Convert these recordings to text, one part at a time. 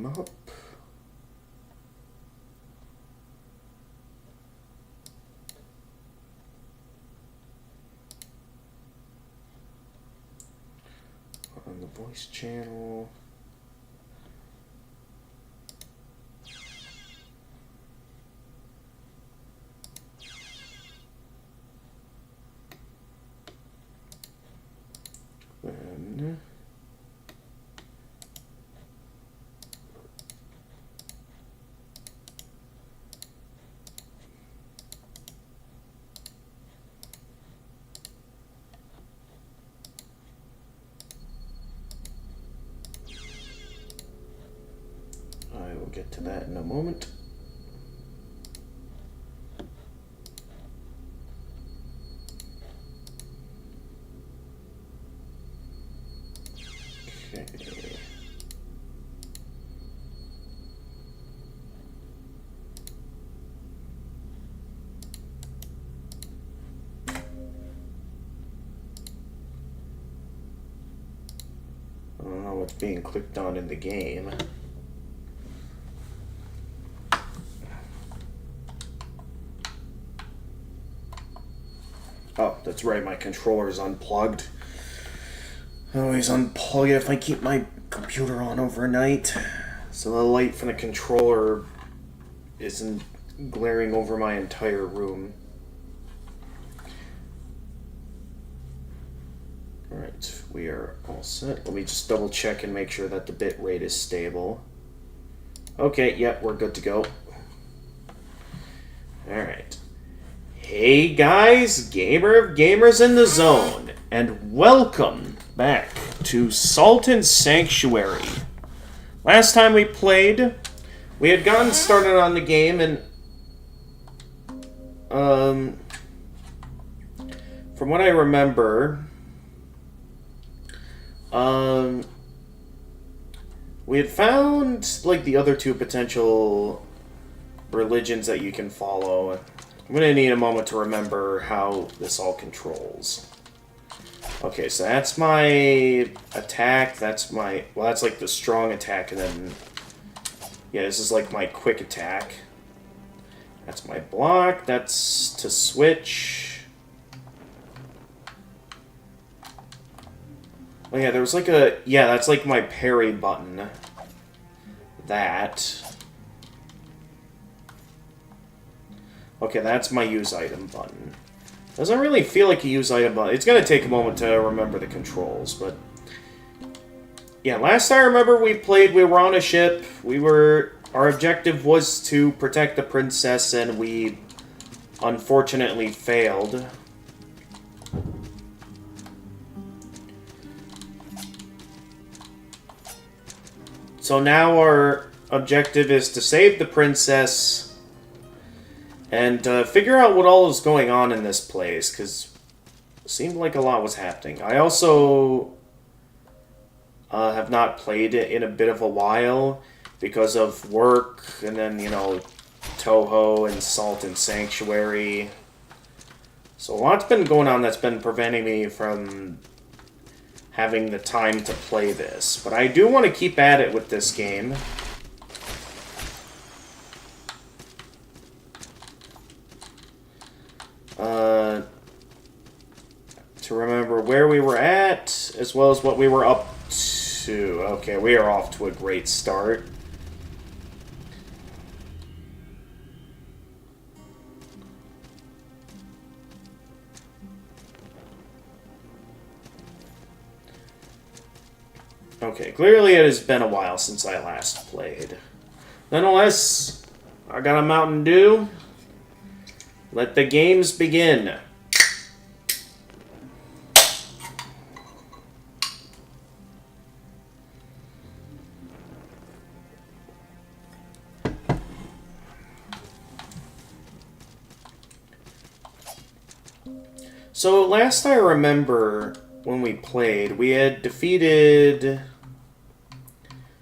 up. On the voice channel. Then I will get to that in a moment. Okay. I don't know what's being clicked on in the game. Oh, that's right, my controller's unplugged. I always unplug it if I keep my computer on overnight, so the light from the controller isn't glaring over my entire room. Alright, we are all set. Let me just double check and make sure that the bit rate is stable. Okay, yep, we're good to go. Alright. Hey guys, Gamer of Gamers in the Zone, and welcome back to Salt and Sanctuary. Last time we played, we had gotten started on the game, and from what I remember, we had found like the other two potential religions that you can follow. I'm gonna need a moment to remember how this all controls. Okay, so that's my attack, that's my... Well, that's like the strong attack, and then... Yeah, this is like my quick attack. That's my block, that's to switch. Oh yeah, there was like a... Yeah, that's like my parry button. That... Okay, that's my use item button. Doesn't really feel like a use item button. It's gonna take a moment to remember the controls, but... Yeah, last I remember we played, we were on a ship. Our objective was to protect the princess, and we unfortunately failed. So now our objective is to save the princess and figure out what all is going on in this place, because it seemed like a lot was happening. I also have not played it in a bit of a while because of work, and then, you know, Touhou and Salt and Sanctuary. So a lot's been going on that's been preventing me from having the time to play this. But I do want to keep at it with this game. To remember where we were at, as well as what we were up to. Okay, we are off to a great start. Okay, clearly it has been a while since I last played. Nonetheless, I got a Mountain Dew. Let the games begin. So last I remember when we played, we had defeated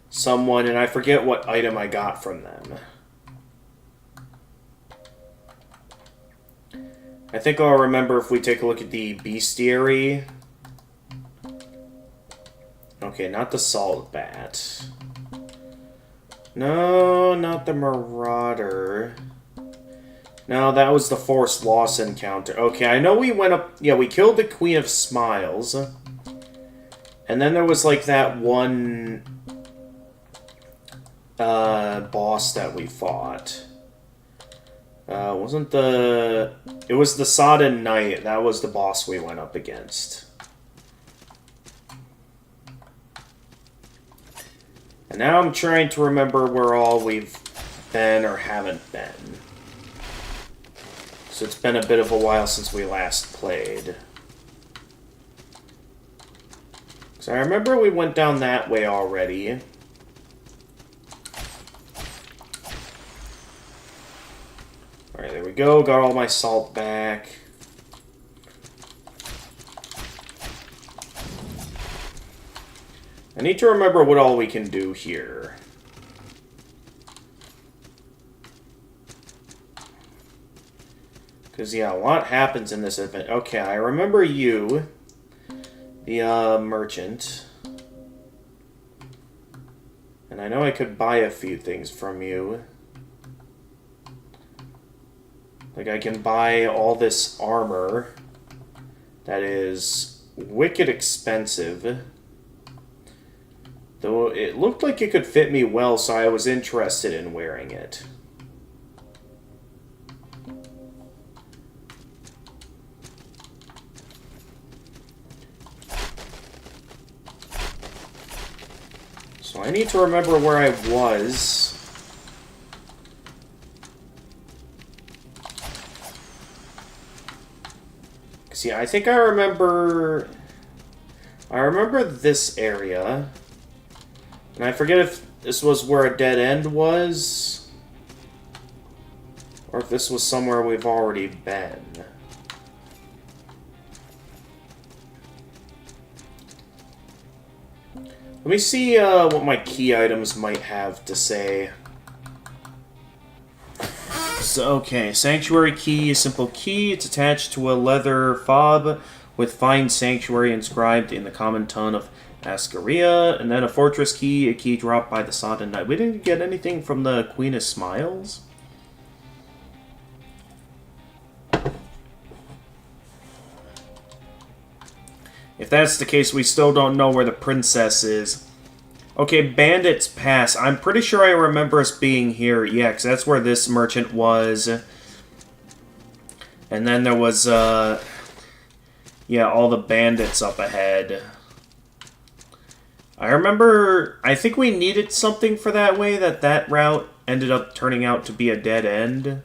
someone, and I forget what item I got from them. I think I'll remember if we take a look at the bestiary. Okay, not the salt bat. No, not the Marauder. No, that was the Force Loss encounter. Okay, I know we went up... Yeah, we killed the Queen of Smiles. And then there was, like, that one... boss that we fought. Wasn't the... It was the Sodden Knight. That was the boss we went up against. And now I'm trying to remember where all we've been or haven't been. So it's been a bit of a while since we last played. So I remember we went down that way already. Alright, there we go. Got all my salt back. I need to remember what all we can do here. Because, yeah, a lot happens in this event. Okay, I remember you, the merchant. And I know I could buy a few things from you. Like, I can buy all this armor that is wicked expensive. Though it looked like it could fit me well, so I was interested in wearing it. So I need to remember where I was. See, I think I remember... I remember this area. And I forget if this was where a dead end was. Or if this was somewhere we've already been. Let me see what my key items might have to say. So, okay, Sanctuary Key, a simple key. It's attached to a leather fob with Find Sanctuary inscribed in the common tongue of Ascaria. And then a Fortress Key, a key dropped by the Sodden Knight. We didn't get anything from the Queen of Smiles? If that's the case, we still don't know where the princess is. Okay, Bandit's Pass. I'm pretty sure I remember us being here. Yeah, because that's where this merchant was. And then there was, yeah, all the bandits up ahead. I remember... I think we needed something for that way, that route ended up turning out to be a dead end.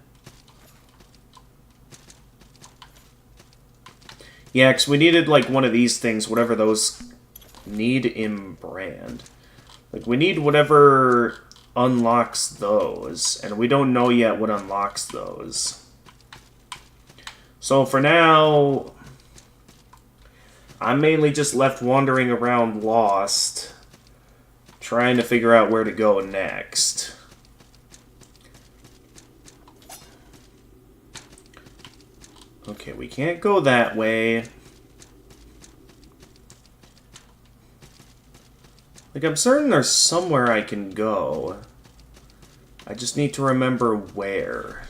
Yeah, because we needed, like, one of these things, whatever those need in brand. Like, we need whatever unlocks those, and we don't know yet what unlocks those. So for now, I'm mainly just left wandering around lost, trying to figure out where to go next. Okay, we can't go that way. Like, I'm certain there's somewhere I can go. I just need to remember where.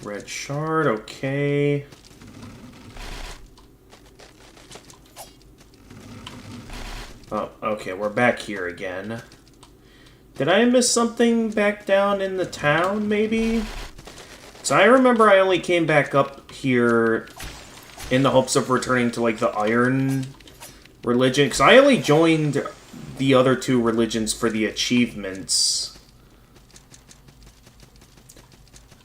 Red shard, okay. Oh, okay, we're back here again. Did I miss something back down in the town, maybe? So I remember I only came back up here in the hopes of returning to, like, the Iron religion. Because I only joined the other two religions for the achievements.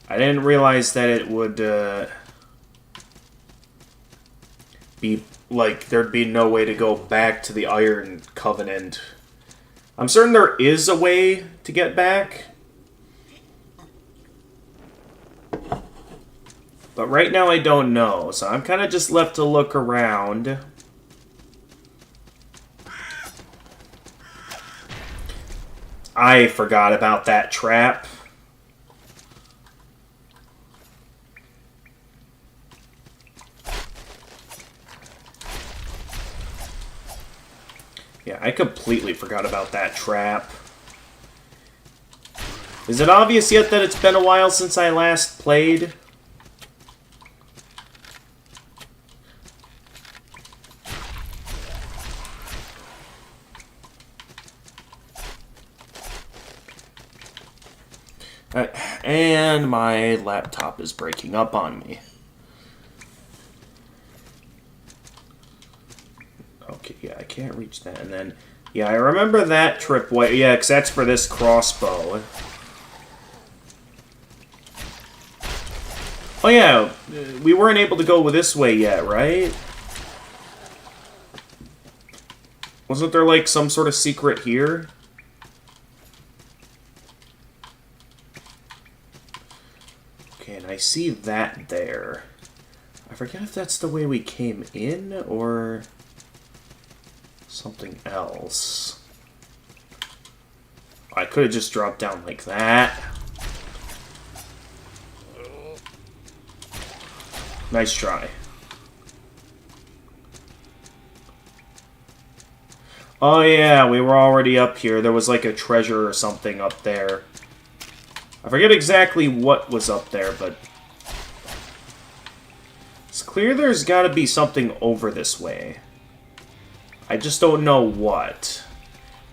I didn't realize that it would be, like, there'd be no way to go back to the Iron Covenant. I'm certain there is a way to get back. But right now I don't know, so I'm kind of just left to look around. I forgot about that trap. Yeah, I completely forgot about that trap. Is it obvious yet that it's been a while since I last played? And my laptop is breaking up on me. Okay, yeah, I can't reach that. And then, yeah, I remember that tripway. Yeah, because that's for this crossbow. Oh, yeah, we weren't able to go this way yet, right? Wasn't there, like, some sort of secret here? Okay, and I see that there. I forget if that's the way we came in, or something else. I could have just dropped down like that. Nice try. Oh yeah, we were already up here. There was like a treasure or something up there. I forget exactly what was up there, but it's clear there's got to be something over this way. I just don't know what.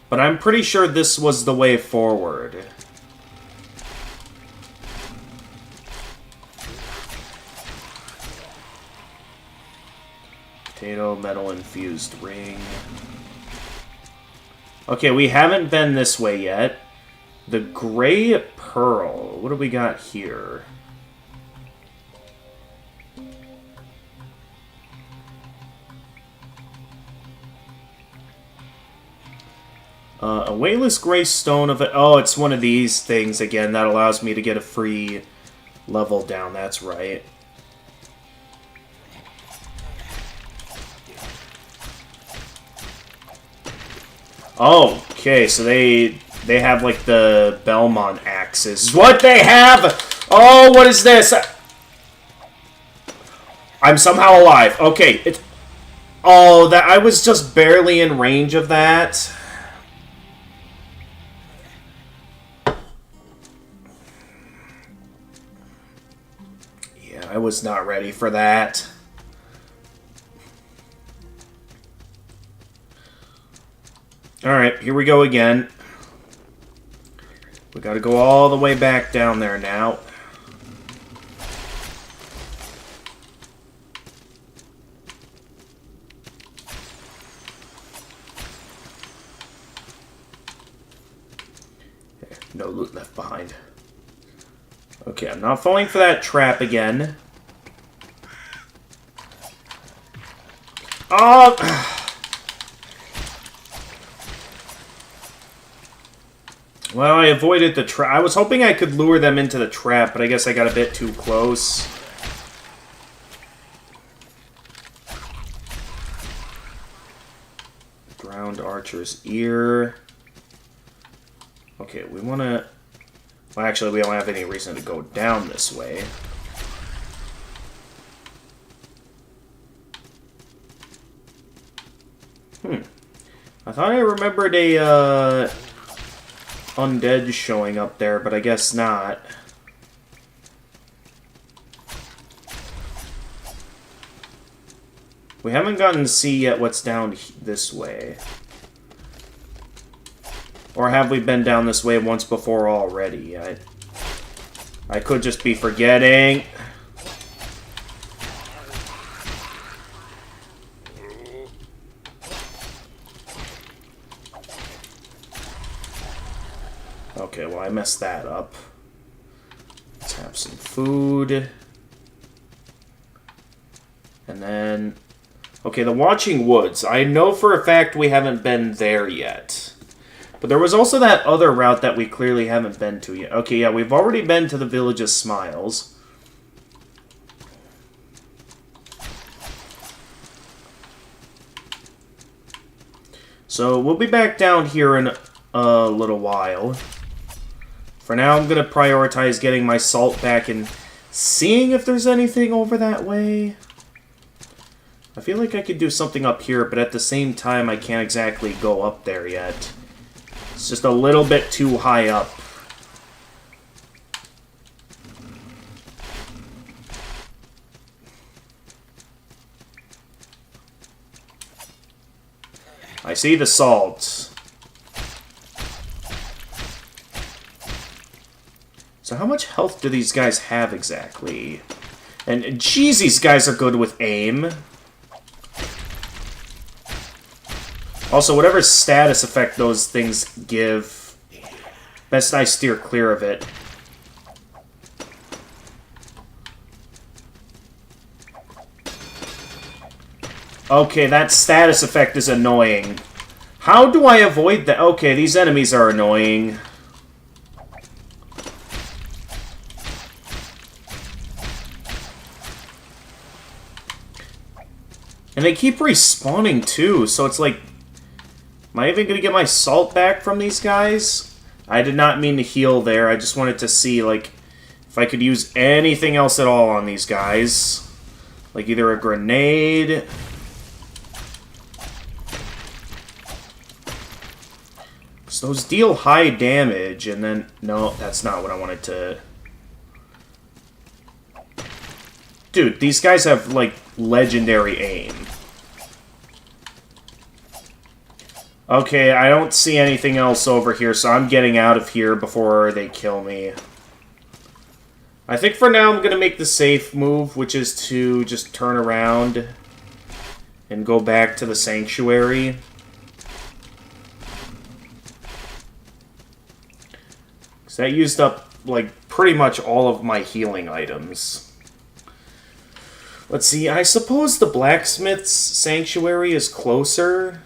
But I'm pretty sure this was the way forward. Potato, metal infused ring. Okay, we haven't been this way yet. The Gray Pearl. What do we got here? A weightless gray stone of it. Oh, it's one of these things again that allows me to get a free level down. That's right. Oh, okay, so they have like the Belmont axes. What they have? Oh, what is this? I'm somehow alive. Okay, it's... Oh, that I was just barely in range of that. Yeah, I was not ready for that. Alright, here we go again. We gotta go all the way back down there now. No loot left behind. Okay, I'm not falling for that trap again. Oh! Well, I avoided the trap. I was hoping I could lure them into the trap, but I guess I got a bit too close. Drowned Archer's Ear. Okay, we want to... Well, actually, we don't have any reason to go down this way. I thought I remembered a, undead showing up there, but I guess not. We haven't gotten to see yet what's down this way. Or have we been down this way once before already? I could just be forgetting. Okay, well, I messed that up. Let's have some food. And then... Okay, the Watching Woods. I know for a fact we haven't been there yet. But there was also that other route that we clearly haven't been to yet. Okay, yeah, we've already been to the Village of Smiles. So, we'll be back down here in a little while. For now, I'm going to prioritize getting my salt back and seeing if there's anything over that way. I feel like I could do something up here, but at the same time, I can't exactly go up there yet. It's just a little bit too high up. I see the salt. So how much health do these guys have exactly? And geez, these guys are good with aim. Also, whatever status effect those things give, best I steer clear of it. Okay, that status effect is annoying. How do I avoid that? Okay, these enemies are annoying. And they keep respawning too, so it's like... Am I even going to get my salt back from these guys? I did not mean to heal there, I just wanted to see, like, if I could use anything else at all on these guys. Like either a grenade... So those deal high damage, and then... No, that's not what I wanted to... Dude, these guys have, like, legendary aim. Okay, I don't see anything else over here, so I'm getting out of here before they kill me. I think for now I'm going to make the safe move, which is to just turn around and go back to the sanctuary. Because that used up, like, pretty much all of my healing items. Let's see, I suppose the blacksmith's sanctuary is closer.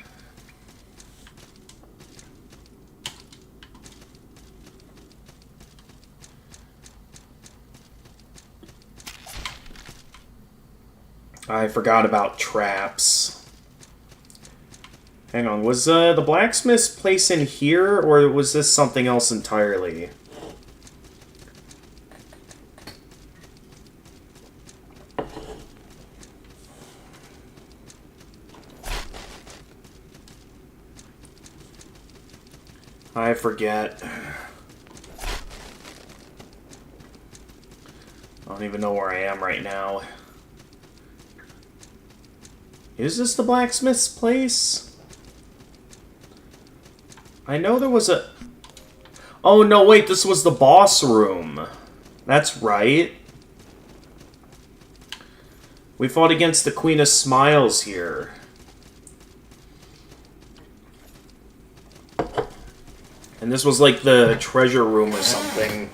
I forgot about traps. Hang on, was the blacksmith's place in here, or was this something else entirely? I forget. I don't even know where I am right now. Is this the blacksmith's place? I know there was a... Oh, no, wait, this was the boss room. That's right. We fought against the Queen of Smiles here. And this was like the treasure room or something.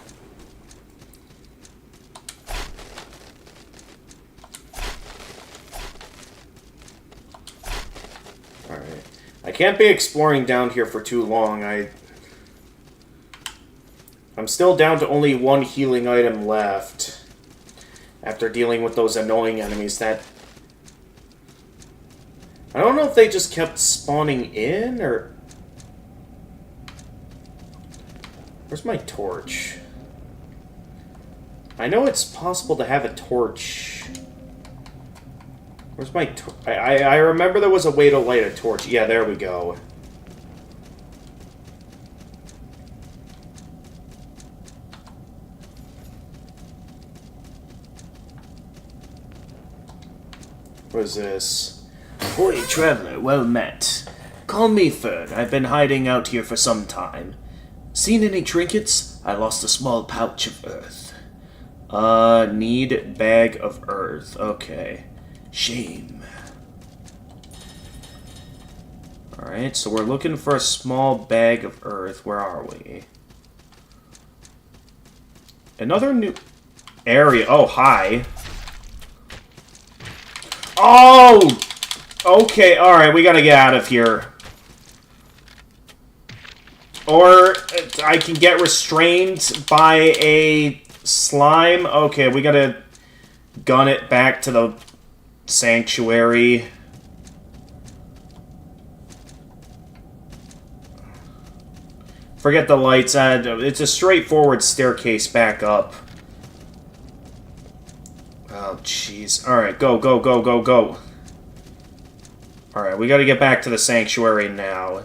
Alright. I can't be exploring down here for too long. I'm still down to only one healing item left. After dealing with those annoying enemies that... I don't know if they just kept spawning in, or... Where's my torch? I know it's possible to have a torch. Where's my torch? I remember there was a way to light a torch. Yeah, there we go. What is this? Hoy, traveler, well met. Call me Fern. I've been hiding out here for some time. Seen any trinkets? I lost a small pouch of earth. Need bag of earth. Okay. Shame. Alright, so we're looking for a small bag of earth. Where are we? Another new area. Oh, hi. Oh! Okay, alright, we gotta get out of here. Or I can get restrained by a slime. Okay, we gotta gun it back to the sanctuary. Forget the lights. It's a straightforward staircase back up. Oh, jeez. Alright, go, go, go, go, go. Alright, we gotta get back to the sanctuary now.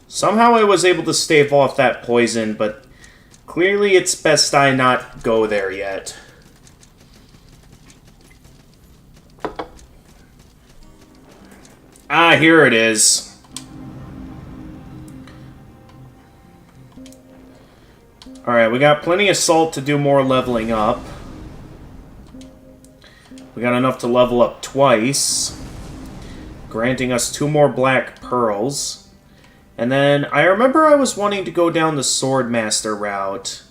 Somehow I was able to stave off that poison, but clearly it's best I not go there yet. Ah, here it is. Alright, we got plenty of salt to do more leveling up. We got enough to level up twice, granting us 2 more black pearls. And then, I remember I was wanting to go down the Swordmaster route.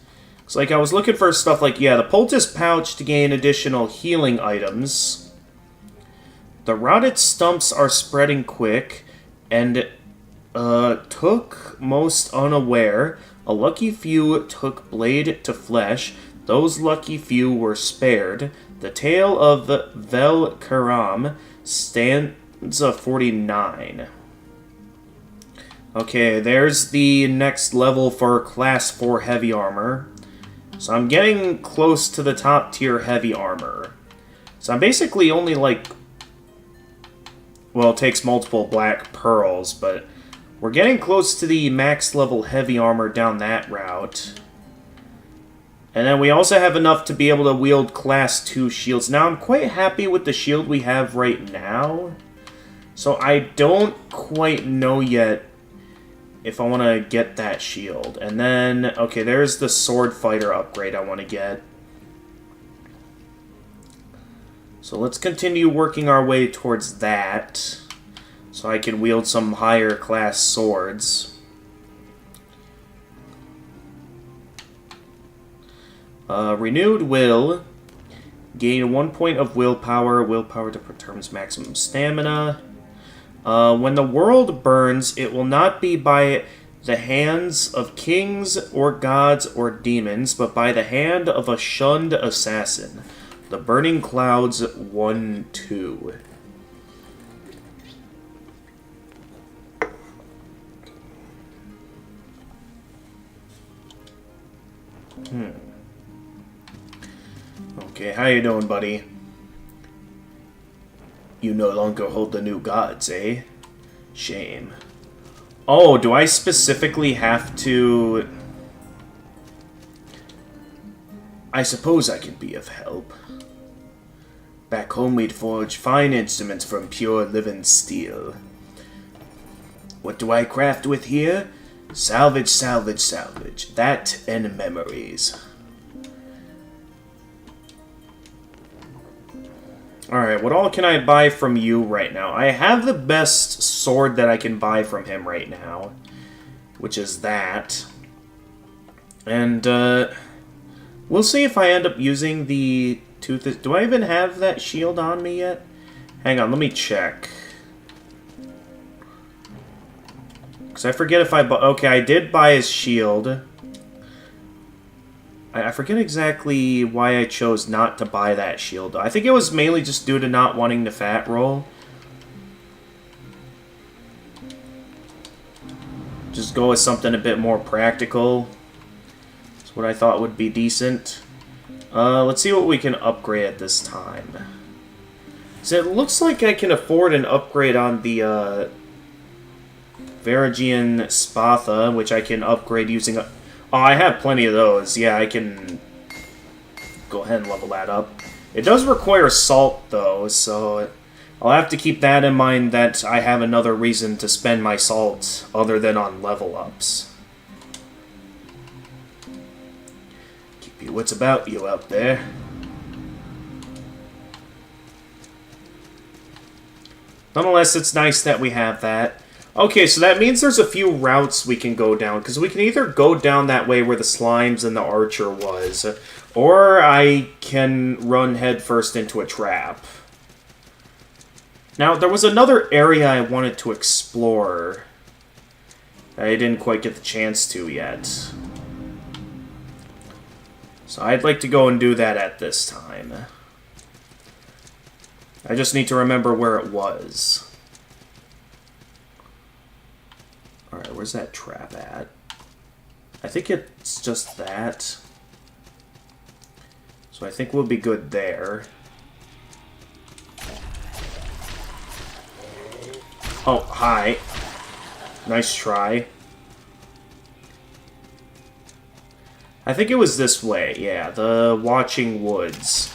It's like, I was looking for stuff like, yeah, the Poultice Pouch to gain additional healing items. The Rotted Stumps are spreading quick, and took most unaware. A lucky few took blade to flesh. Those lucky few were spared. The Tale of Vel Karam, stanza 49. Okay, there's the next level for Class 4 Heavy Armor. So I'm getting close to the top tier Heavy Armor. So I'm basically only like... Well, it takes multiple black pearls, but we're getting close to the max level Heavy Armor down that route. And then we also have enough to be able to wield Class 2 shields. Now, I'm quite happy with the shield we have right now. So I don't quite know yet if I want to get that shield. And then, okay, there's the Sword Fighter upgrade I want to get. So let's continue working our way towards that, so I can wield some higher class swords. Renewed Will. Gain 1 point of willpower. Willpower determines maximum stamina. When the world burns, it will not be by the hands of kings or gods or demons, but by the hand of a shunned assassin. The Burning Clouds 1-2. Okay, how you doing, buddy? You no longer hold the new gods, eh? Shame. Oh, do I specifically have to... I suppose I can be of help. Back home we'd forge fine instruments from pure living steel. What do I craft with here? Salvage, salvage, salvage. That and memories. Alright, what all can I buy from you right now? I have the best sword that I can buy from him right now, which is that. And, we'll see if I end up using the tooth. Do I even have that shield on me yet? Hang on, let me check. Because I forget if I bought... Okay, I did buy his shield. I forget exactly why I chose not to buy that shield. I think it was mainly just due to not wanting to fat roll. Just go with something a bit more practical. That's what I thought would be decent. Let's see what we can upgrade at this time. So it looks like I can afford an upgrade on the Varagian Spatha, which I can upgrade using a... Oh, I have plenty of those. Yeah, I can go ahead and level that up. It does require salt, though, so I'll have to keep that in mind that I have another reason to spend my salt other than on level ups. Keep your wits about you out there. Nonetheless, it's nice that we have that. Okay, so that means there's a few routes we can go down, because we can either go down that way where the slimes and the archer was, or I can run headfirst into a trap. Now, there was another area I wanted to explore that I didn't quite get the chance to yet. So I'd like to go and do that at this time. I just need to remember where it was. Alright, where's that trap at? I think it's just that. So I think we'll be good there. Oh, hi. Nice try. I think it was this way, yeah, the Watching Woods.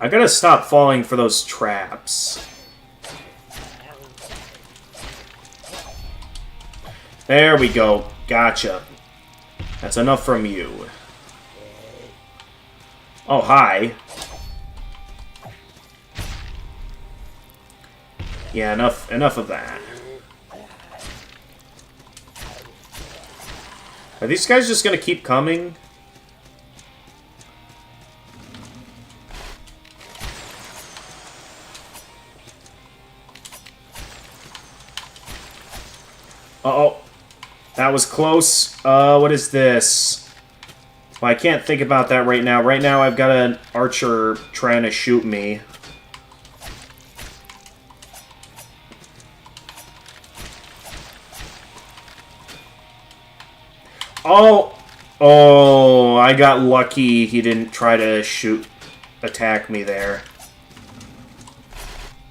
I gotta stop falling for those traps. There we go. Gotcha. That's enough from you. Oh, hi. Yeah, enough of that. Are these guys just gonna keep coming? Uh-oh. That was close. What is this? Well, I can't think about that right now. Right now I've got an archer trying to shoot me. Oh! Oh, I got lucky he didn't try to attack me there.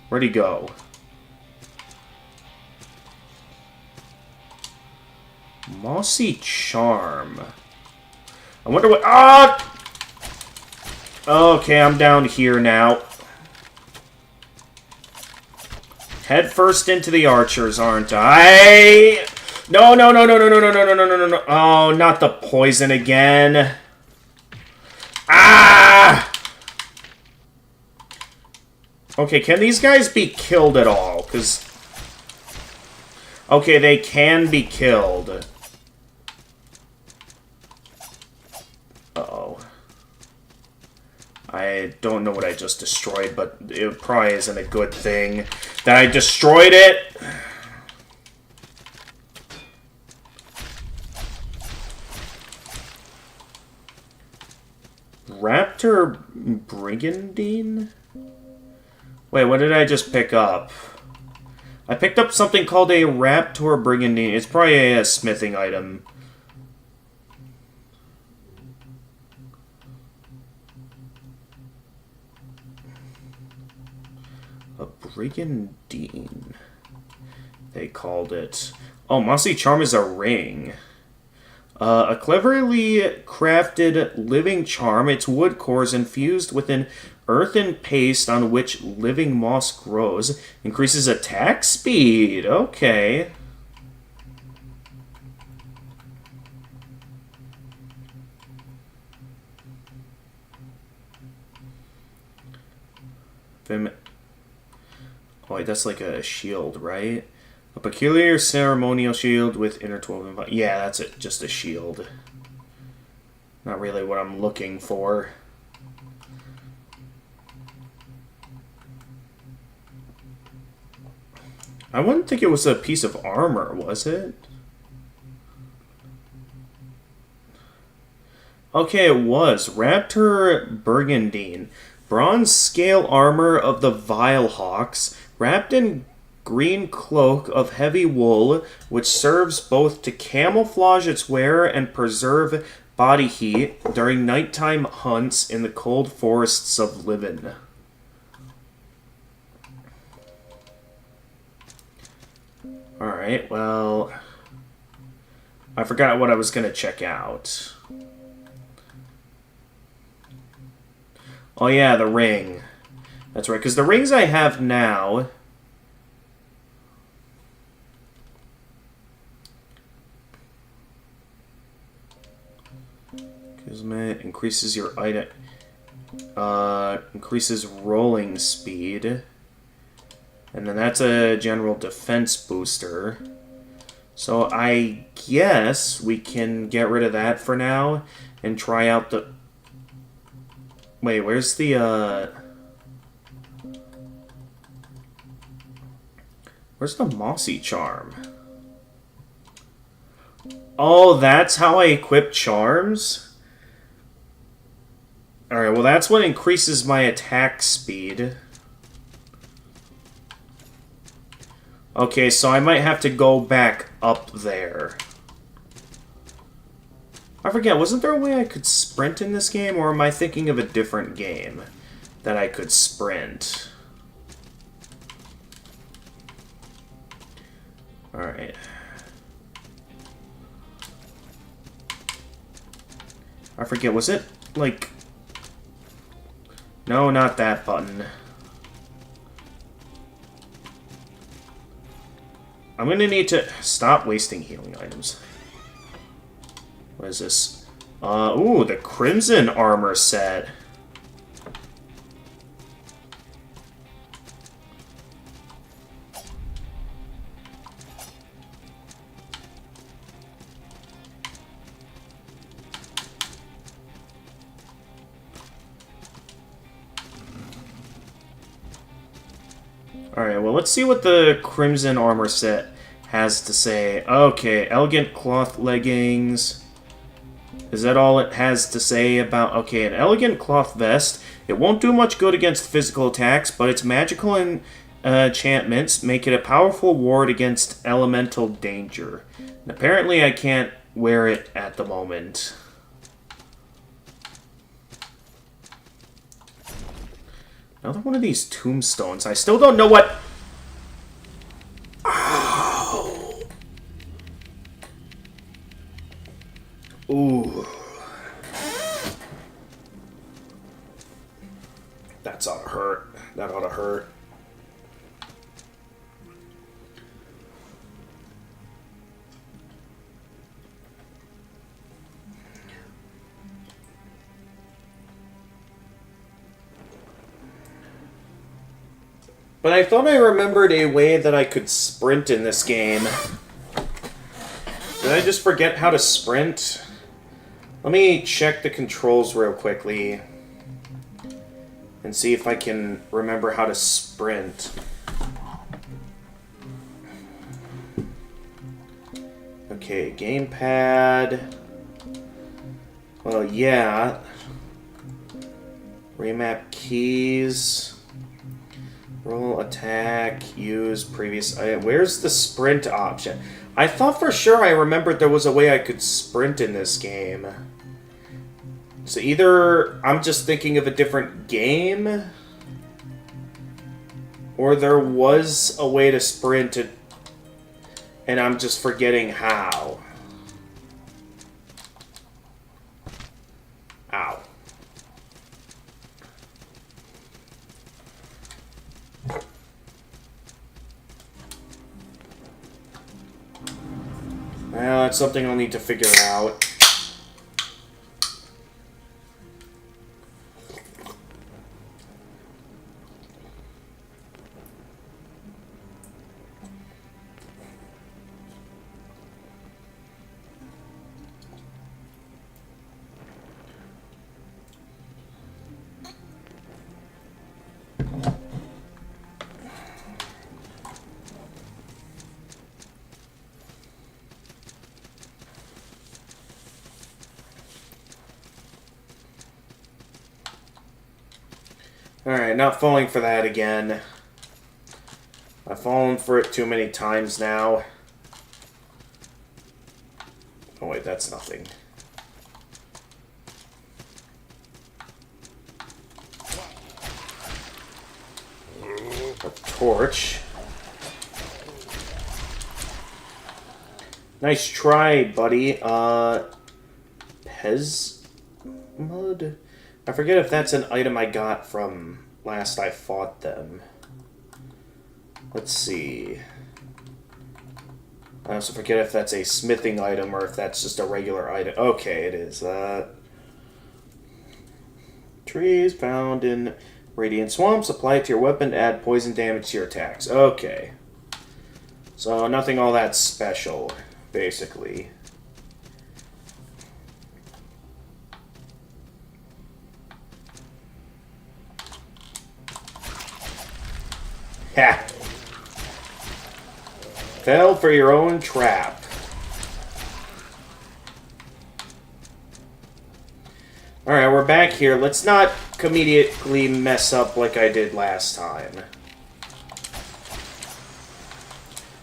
Where'd he go? Mossy Charm. I wonder what... Ah! Okay, I'm down here now. Head first into the archers, aren't I? No, no, no, no, no, no, no, no, no, no, no, no. Oh, not the poison again. Ah! Okay, can these guys be killed at all? Because... Okay, they can be killed. Uh-oh. I don't know what I just destroyed, but it probably isn't a good thing that I destroyed it. Raptor Brigandine? Wait, what did I just pick up? I picked up something called a Raptor Brigandine. It's probably a smithing item. A Brigandine, they called it. Oh, Mossy Charm is a ring. A cleverly crafted living charm. Its wood core is infused with an earthen paste on which living moss grows. Increases attack speed. Okay. Oh, wait, that's like a shield, right? A peculiar ceremonial shield with interwoven... Yeah, that's it. Just a shield. Not really what I'm looking for. I wouldn't think it was a piece of armor, was it? Okay, it was. Raptor Brigandine. Bronze scale armor of the Vilehawks, wrapped in green cloak of heavy wool, which serves both to camouflage its wearer and preserve body heat during nighttime hunts in the cold forests of Livin. Alright, well... I forgot what I was going to check out. Oh yeah, the ring. That's right, because the rings I have now... Kismet increases your item... increases rolling speed. And then that's a general defense booster. So I guess we can get rid of that for now and try out the... Wait, where's the, Where's the Mossy Charm? Oh, that's how I equip charms? Alright, well that's what increases my attack speed. Okay, so I might have to go back up there. I forget, wasn't there a way I could sprint in this game, or am I thinking of a different game that I could sprint? Alright. I forget, was it, like... No, not that button. I'm gonna need to stop wasting healing items. What is this? Ooh, the Crimson Armor set. Alright, well, let's see what the Crimson Armor set has to say. Okay, elegant cloth leggings. Is that all it has to say about... Okay, an elegant cloth vest. It won't do much good against physical attacks, but its magical enchantments make it a powerful ward against elemental danger. And apparently I can't wear it at the moment. Another one of these tombstones. I still don't know what... Ow. Ooh. That's ought to hurt. That ought to hurt. But I thought I remembered a way that I could sprint in this game. Did I just forget how to sprint? Let me check the controls real quickly and see if I can remember how to sprint. Okay, gamepad. Well, yeah. Remap keys. Roll, attack, use, previous item. Where's the sprint option? I thought for sure I remembered there was a way I could sprint in this game. So either I'm just thinking of a different game, or there was a way to sprint it, and I'm just forgetting how. Ow. Well, that's something I'll need to figure out. Alright, not falling for that again. I've fallen for it too many times now. Oh wait, that's nothing. A torch. Nice try, buddy. Pez mud? I forget if that's an item I got from last I fought them. Let's see. I also forget if that's a smithing item or if that's just a regular item. Okay, it is. Trees found in Radiant Swamps. Apply it to your weapon to add poison damage to your attacks. Okay. So nothing all that special, basically. Ha! Fell for your own trap. Alright, we're back here. Let's not immediately mess up like I did last time.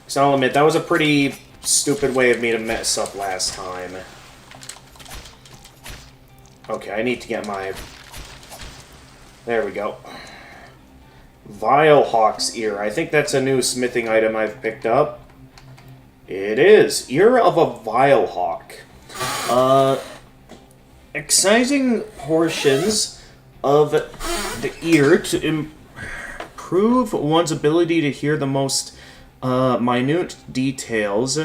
So I'll admit, that was a pretty stupid way of me to mess up last time. Okay, I need to get my... There we go. Vile Hawk's Ear. I think that's a new smithing item I've picked up. It is. Ear of a Vilehawk. Excising portions of the ear to improve one's ability to hear the most minute details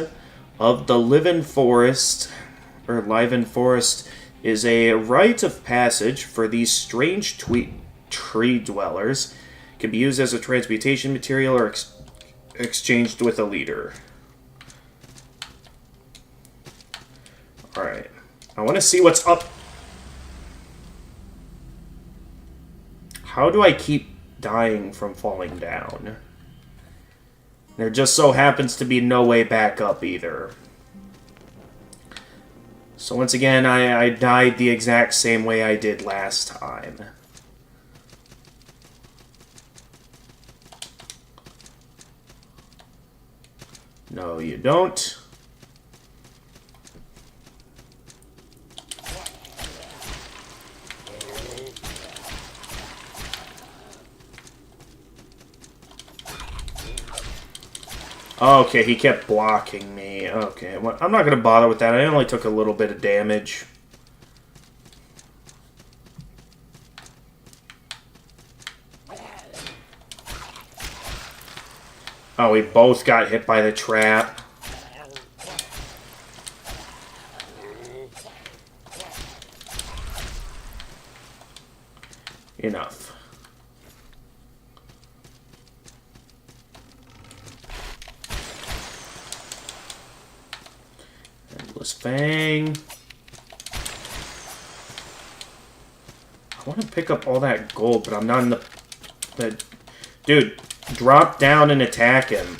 of the Liven Forest, or Liven Forest, is a rite of passage for these strange tree dwellers. It can be used as a transmutation material or exchanged with a leader. Alright. I want to see what's up. How do I keep dying from falling down? There just so happens to be no way back up either. So once again, I died the exact same way I did last time. No, you don't. Okay, he kept blocking me. Okay, well, I'm not going to bother with that. I only took a little bit of damage. Oh, we both got hit by the trap. Enough. Endless Fang. I want to pick up all that gold, but I'm not in the... Dude, drop down and attack him.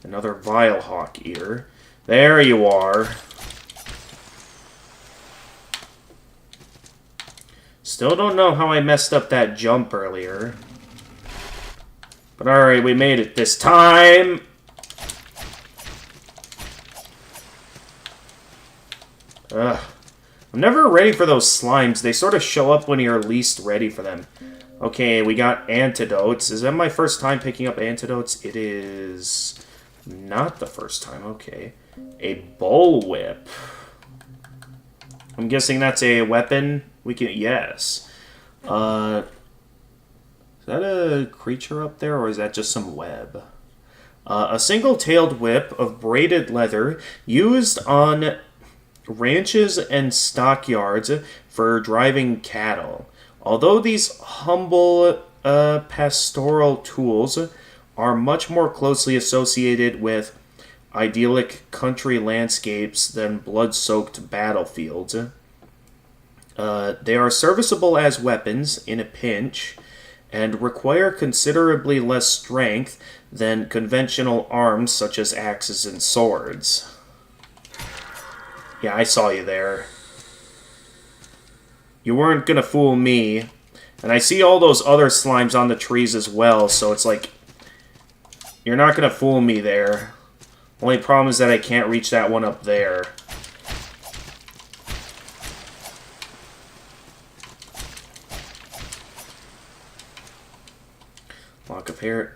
Another Vilehawk ear. There you are. Still don't know how I messed up that jump earlier. But alright, we made it this time! Ugh. I'm never ready for those slimes. They sort of show up when you're least ready for them. Okay, we got antidotes. Is that my first time picking up antidotes? It is not the first time. Okay. A bullwhip. I'm guessing that's a weapon. We can... Yes. Is that a creature up there, or is that just some web? A single-tailed whip of braided leather used on ranches and stockyards for driving cattle. Although these humble pastoral tools are much more closely associated with idyllic country landscapes than blood-soaked battlefields, they are serviceable as weapons in a pinch and require considerably less strength than conventional arms such as axes and swords. Yeah, I saw you there. You weren't gonna fool me. And I see all those other slimes on the trees as well, so it's like... You're not gonna fool me there. Only problem is that I can't reach that one up there. Lock of hair.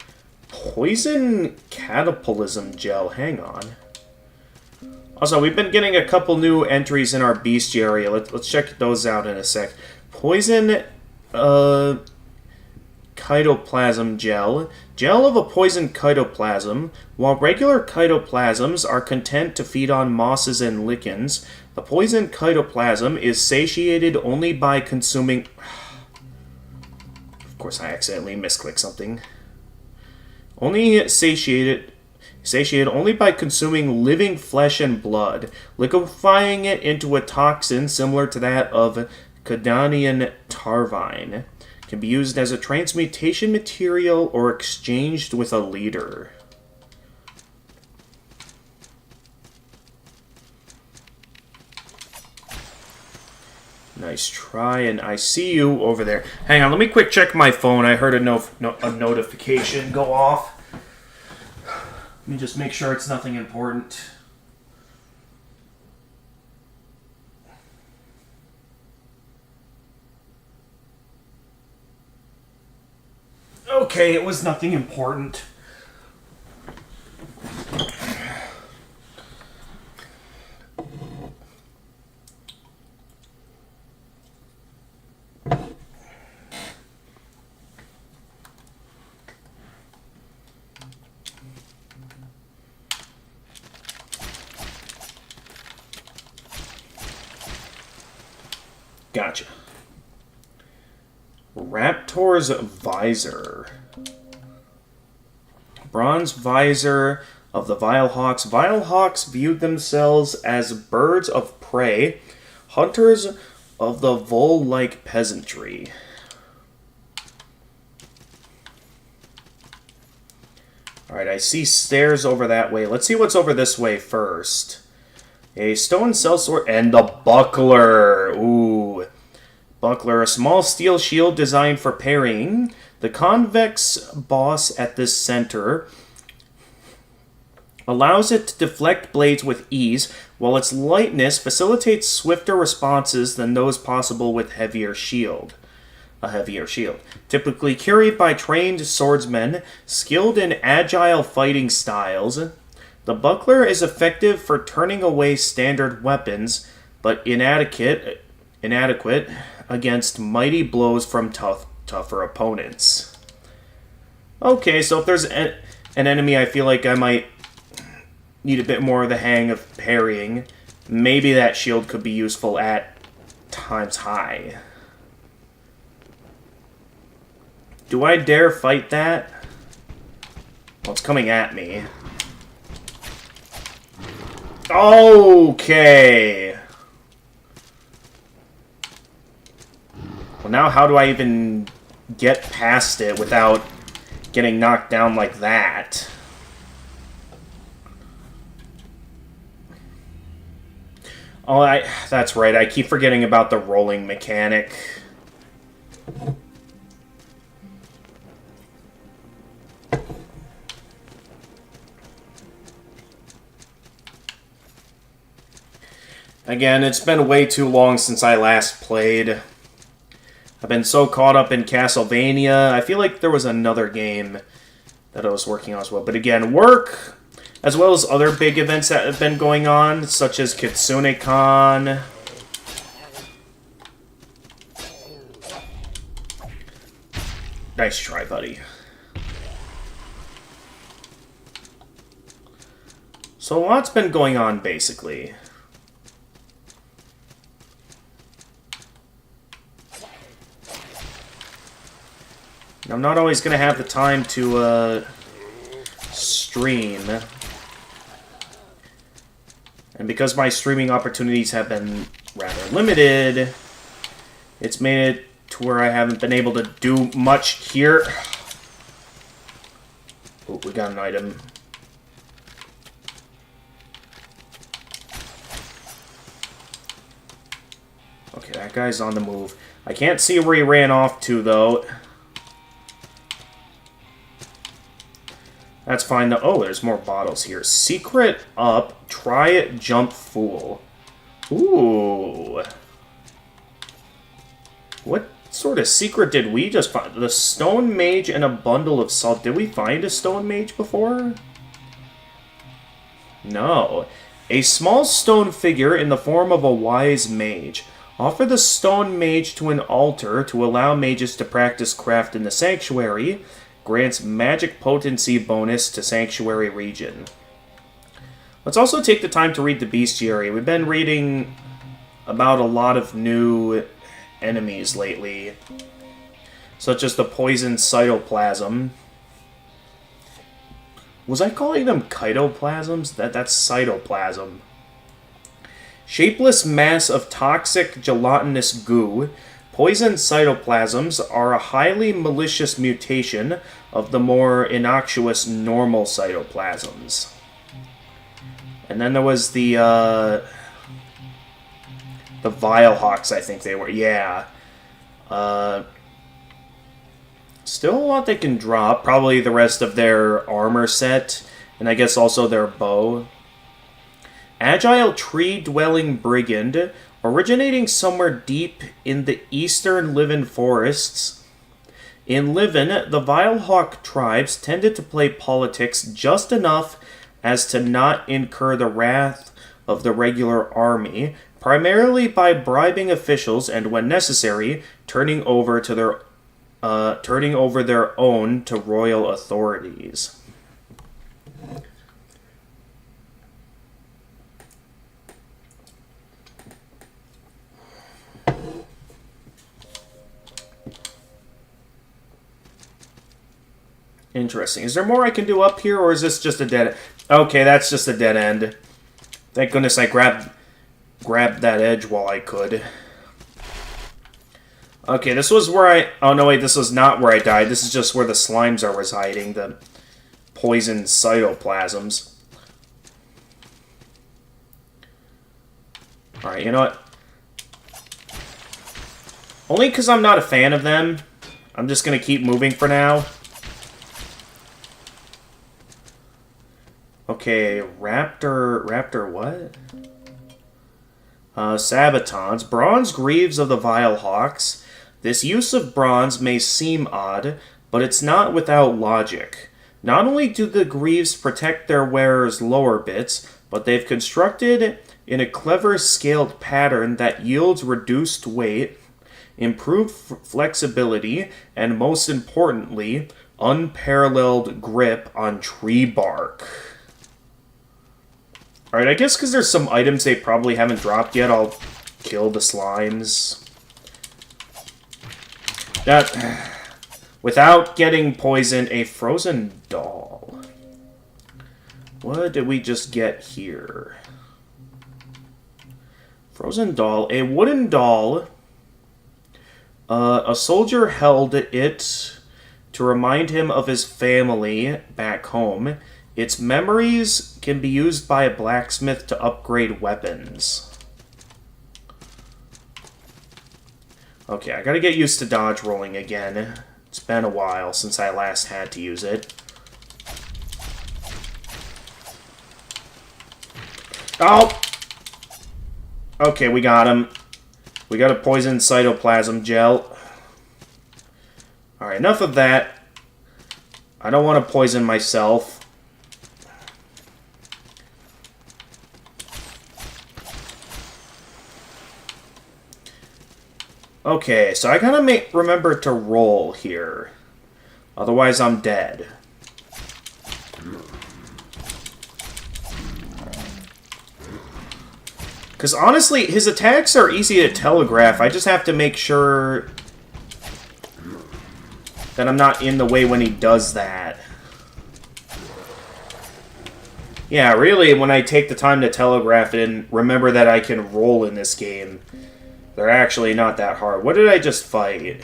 Poison catapultism gel. Hang on. Also, we've been getting a couple new entries in our bestiary. Let's check those out in a sec. Poison chitoplasm gel. Gel of a poison chitoplasm. While regular chitoplasms are content to feed on mosses and lichens, the poison chitoplasm is satiated only by consuming... Of course, I accidentally misclicked something. Only satiated only by consuming living flesh and blood, liquefying it into a toxin similar to that of Cadanian tarvine. Can be used as a transmutation material or exchanged with a leader. Nice try, and I see you over there. Hang on, let me quick check my phone. I heard a notification go off. Let me just make sure it's nothing important. Okay. okay. It was nothing important. Gotcha. Raptor's visor. Bronze visor of the Vilehawks. Vilehawks viewed themselves as birds of prey, hunters of the vole-like peasantry. Alright, I see stairs over that way. Let's see what's over this way first. A stone sellsword and the buckler. Ooh. Buckler, a small steel shield designed for parrying. The convex boss at this center allows it to deflect blades with ease, while its lightness facilitates swifter responses than those possible with a heavier shield. Typically carried by trained swordsmen, skilled in agile fighting styles, the buckler is effective for turning away standard weapons, but inadequate against mighty blows from tougher opponents. Okay, so if there's an enemy I feel like I might need a bit more of the hang of parrying, maybe that shield could be useful at times high. Do I dare fight that? Well, it's coming at me. Okay. Well, now how do I even get past it without getting knocked down like that? Oh, that's right. I keep forgetting about the rolling mechanic. Again, it's been way too long since I last played. I've been so caught up in Castlevania. I feel like there was another game that I was working on as well. But again, work, as well as other big events that have been going on, such as KitsuneCon. Nice try, buddy. So a lot's been going on, basically. I'm not always going to have the time to stream. And because my streaming opportunities have been rather limited, it's made it to where I haven't been able to do much here. Oh, we got an item. Okay, that guy's on the move. I can't see where he ran off to, though. That's fine, though. Oh, there's more bottles here. Secret up. Try it, jump fool. Ooh. What sort of secret did we just find? The stone mage and a bundle of salt. Did we find a stone mage before? No. A small stone figure in the form of a wise mage. Offer the stone mage to an altar to allow mages to practice craft in the sanctuary. Grants magic potency bonus to sanctuary region. Let's also take the time to read the bestiary. We've been reading about a lot of new enemies lately, such as the poison cytoplasm. Was I calling them chitoplasms? That's cytoplasm. Shapeless mass of toxic gelatinous goo. Poison cytoplasms are a highly malicious mutation of the more innocuous normal cytoplasms. And then there was the Vilehawks, I think they were. Yeah. Still a lot they can drop. Probably the rest of their armor set. And I guess also their bow. Agile tree-dwelling brigand. Originating somewhere deep in the eastern Livin forests, In Livin, the Vilehawk tribes tended to play politics just enough as to not incur the wrath of the regular army, primarily by bribing officials and, when necessary, turning over their own to royal authorities. Interesting. Is there more I can do up here, or is this just a dead... Okay, that's just a dead end. Thank goodness I grabbed that edge while I could. Okay, this was where I... Oh, no, wait, this was not where I died. This is just where the slimes are residing, the poison cytoplasms. Alright, you know what? Only because I'm not a fan of them, I'm just going to keep moving for now. Okay, Raptor what? Sabatons. Bronze Greaves of the Vilehawks. This use of bronze may seem odd, but it's not without logic. Not only do the greaves protect their wearer's lower bits, but they've constructed in a clever scaled pattern that yields reduced weight, improved flexibility, and most importantly, unparalleled grip on tree bark. Alright, I guess because there's some items they probably haven't dropped yet, I'll kill the slimes. That, without getting poisoned, a frozen doll. What did we just get here? Frozen doll. A wooden doll. A soldier held it to remind him of his family back home. Its memories can be used by a blacksmith to upgrade weapons. Okay, I gotta get used to dodge rolling again. It's been a while since I last had to use it. Oh! Okay, we got him. We got a poison cytoplasm gel. Alright, enough of that. I don't want to poison myself. Okay, so I gotta remember to roll here. Otherwise, I'm dead. Because honestly, his attacks are easy to telegraph. I just have to make sure that I'm not in the way when he does that. Yeah, really, when I take the time to telegraph it and remember that I can roll in this game, they're actually not that hard. What did I just fight?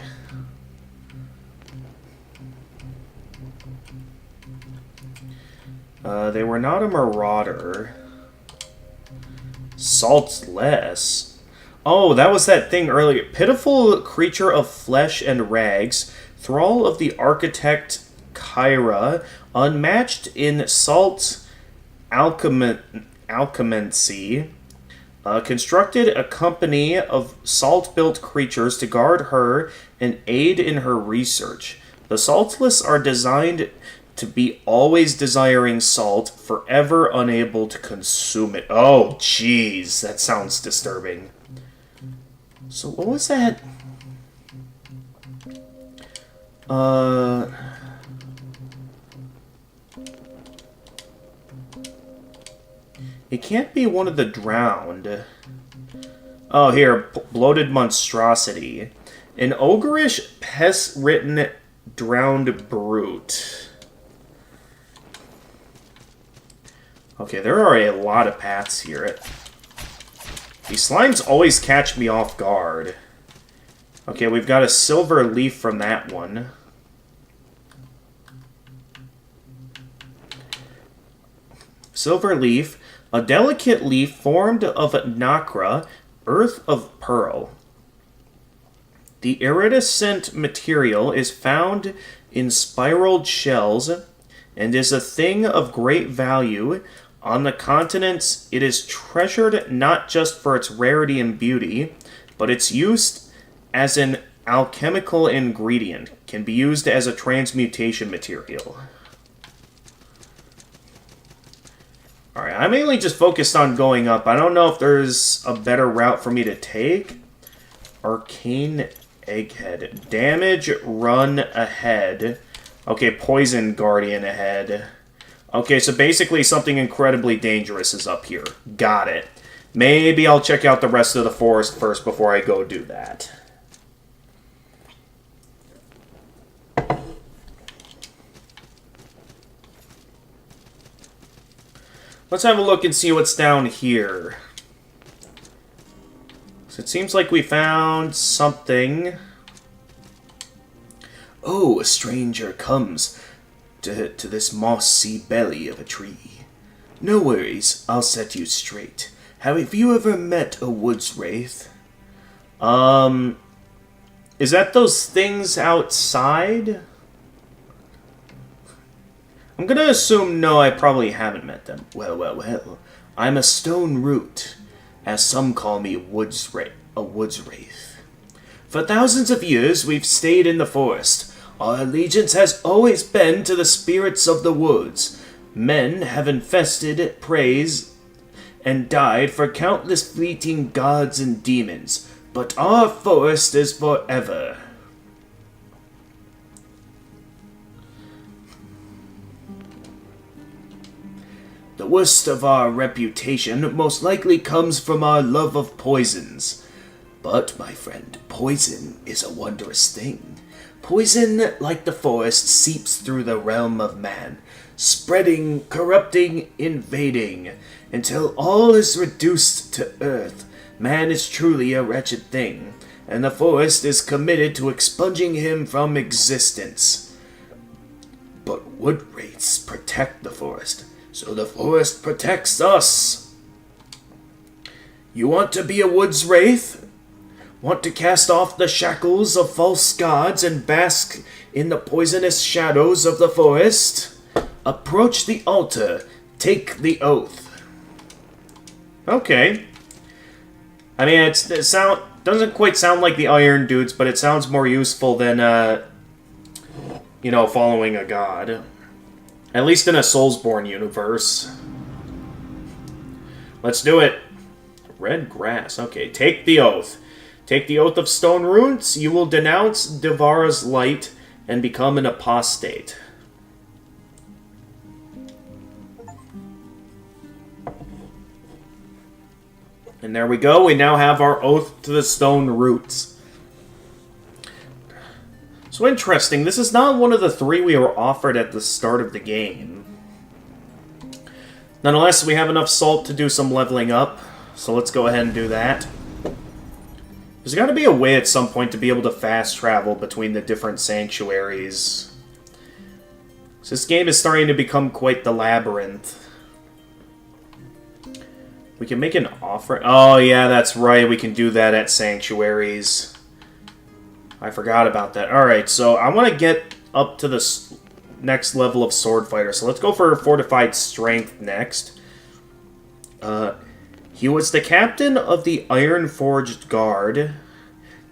They were not a marauder. Saltless. Oh, that was that thing earlier. Pitiful creature of flesh and rags. Thrall of the architect Kyra. Unmatched in salt alchemancy. Constructed a company of salt-built creatures to guard her and aid in her research. The saltless are designed to be always desiring salt, forever unable to consume it. Oh, jeez, that sounds disturbing. So what was that? It can't be one of the drowned. Oh, here. Bloated monstrosity. An ogreish, pest-ridden, drowned brute. Okay, there are a lot of paths here. These slimes always catch me off guard. Okay, we've got a silver leaf from that one. Silver leaf. A delicate leaf formed of nacre, earth of pearl. The iridescent material is found in spiraled shells and is a thing of great value. On the continents, it is treasured not just for its rarity and beauty, but its use as an alchemical ingredient. Can be used as a transmutation material. Alright, I'm mainly just focused on going up. I don't know if there's a better route for me to take. Arcane Egghead. Damage, run ahead. Okay, Poison Guardian ahead. Okay, so basically something incredibly dangerous is up here. Got it. Maybe I'll check out the rest of the forest first before I go do that. Let's have a look and see what's down here. So it seems like we found something. Oh, a stranger comes to this mossy belly of a tree. No worries, I'll set you straight. Have you ever met a woods wraith? Is that those things outside? I'm gonna assume no, I probably haven't met them. Well. I'm a stone root, as some call me a woods wraith. For thousands of years, we've stayed in the forest. Our allegiance has always been to the spirits of the woods. Men have infested, praised, and died for countless fleeting gods and demons, but our forest is forever. The worst of our reputation most likely comes from our love of poisons. But, my friend, poison is a wondrous thing. Poison, like the forest, seeps through the realm of man, spreading, corrupting, invading, until all is reduced to earth. Man is truly a wretched thing, and the forest is committed to expunging him from existence. But wood wraiths protect the forest, so the forest protects us. You want to be a woods wraith? Want to cast off the shackles of false gods and bask in the poisonous shadows of the forest? Approach the altar. Take the oath. Okay. I mean, it doesn't quite sound like the Iron Dudes, but it sounds more useful than, following a god. At least in a Soulsborne universe. Let's do it. Red grass. Okay, take the oath. Take the oath of stone runes. You will denounce Devara's light and become an apostate. And there we go. We now have our oath to the stone roots. So interesting. This is not one of the three we were offered at the start of the game. Nonetheless, we have enough salt to do some leveling up. So let's go ahead and do that. There's got to be a way at some point to be able to fast travel between the different sanctuaries. So this game is starting to become quite the labyrinth. We can make an offer. Oh yeah, that's right. We can do that at sanctuaries. I forgot about that. Alright, so I want to get up to the next level of sword fighter. So let's go for fortified strength next. He was the captain of the Iron-Forged Guard,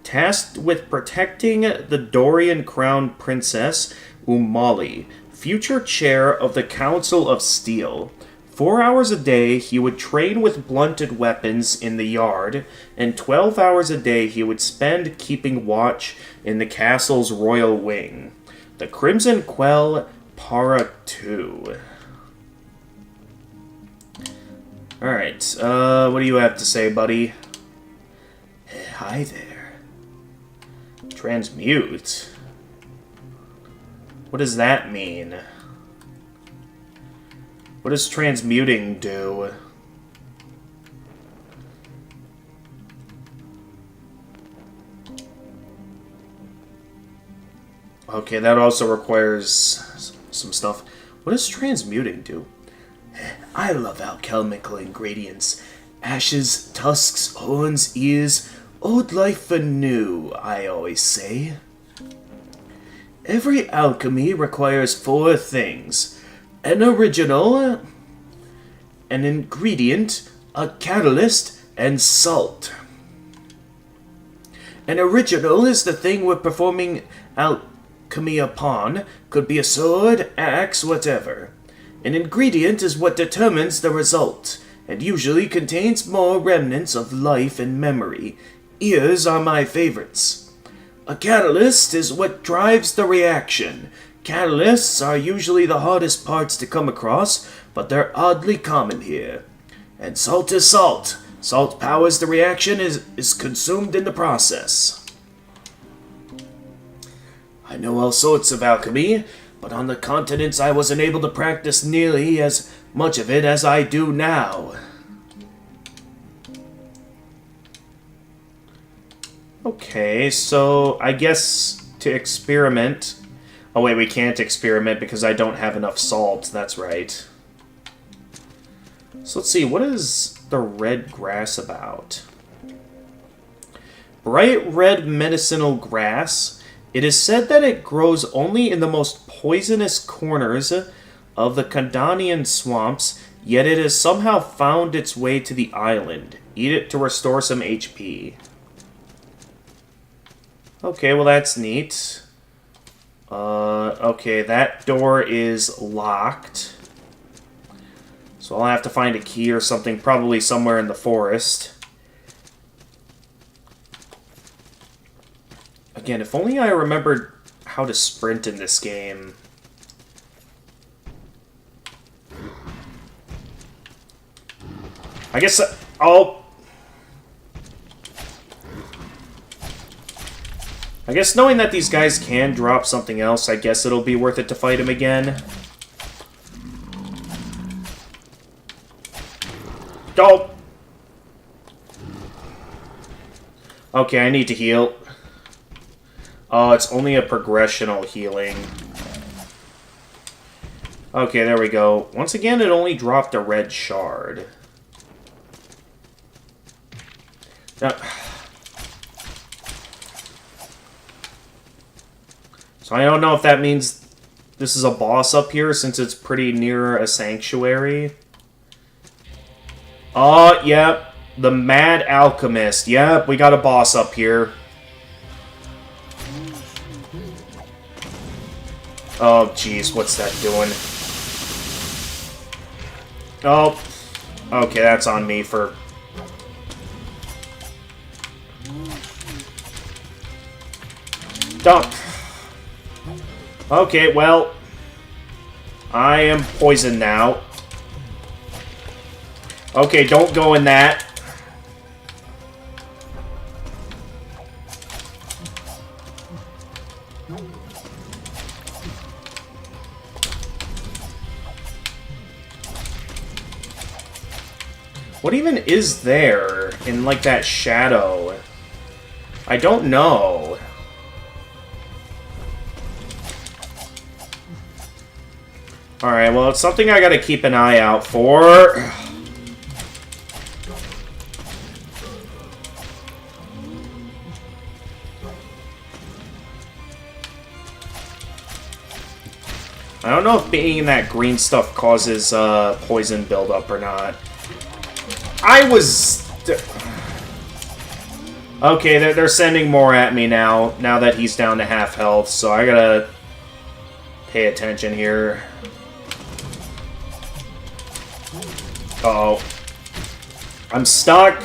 tasked with protecting the Dorian Crown Princess Umali, future chair of the Council of Steel. 4 hours a day, he would train with blunted weapons in the yard, and 12 hours a day he would spend keeping watch in the castle's royal wing. The Crimson Quell Para 2. Alright, what do you have to say, buddy? Hi there. Transmute? What does that mean? What does transmuting do? Okay, that also requires some stuff. What does transmuting do? I love alchemical ingredients. Ashes, tusks, horns, ears, old life for new, I always say. Every alchemy requires 4 things. An original, an ingredient, a catalyst, and salt. An original is the thing we're performing alchemy upon. Could be a sword, axe, whatever. An ingredient is what determines the result, and usually contains more remnants of life and memory. Ears are my favorites. A catalyst is what drives the reaction. Catalysts are usually the hardest parts to come across, but they're oddly common here. And salt is salt. Salt powers the reaction is consumed in the process. I know all sorts of alchemy, but on the continents I wasn't able to practice nearly as much of it as I do now. Okay, so I guess to experiment... Oh wait, we can't experiment because I don't have enough salt, that's right. So let's see, what is the red grass about? Bright red medicinal grass. It is said that it grows only in the most poisonous corners of the Kandanian swamps, yet it has somehow found its way to the island. Eat it to restore some HP. Okay, well that's neat. Okay, that door is locked. So I'll have to find a key or something, probably somewhere in the forest. Again, if only I remembered how to sprint in this game. I guess I'll... I guess knowing that these guys can drop something else, I guess it'll be worth it to fight him again. Oh! Okay, I need to heal. Oh, it's only a progressional healing. Okay, there we go. Once again, it only dropped a red shard. Now, so I don't know if that means this is a boss up here, since it's pretty near a sanctuary. Oh, yep. The Mad Alchemist. Yep, we got a boss up here. Oh, jeez, what's that doing? Oh. Okay, that's on me for... Dump. Okay, well... I am poisoned now. Okay, don't go in that. What even is there in, like, that shadow? I don't know. Alright, well, it's something I gotta keep an eye out for. I don't know if being in that green stuff causes poison buildup or not. I was... Okay, they're sending more at me now that he's down to half health, so I gotta pay attention here. Uh-oh. I'm stuck.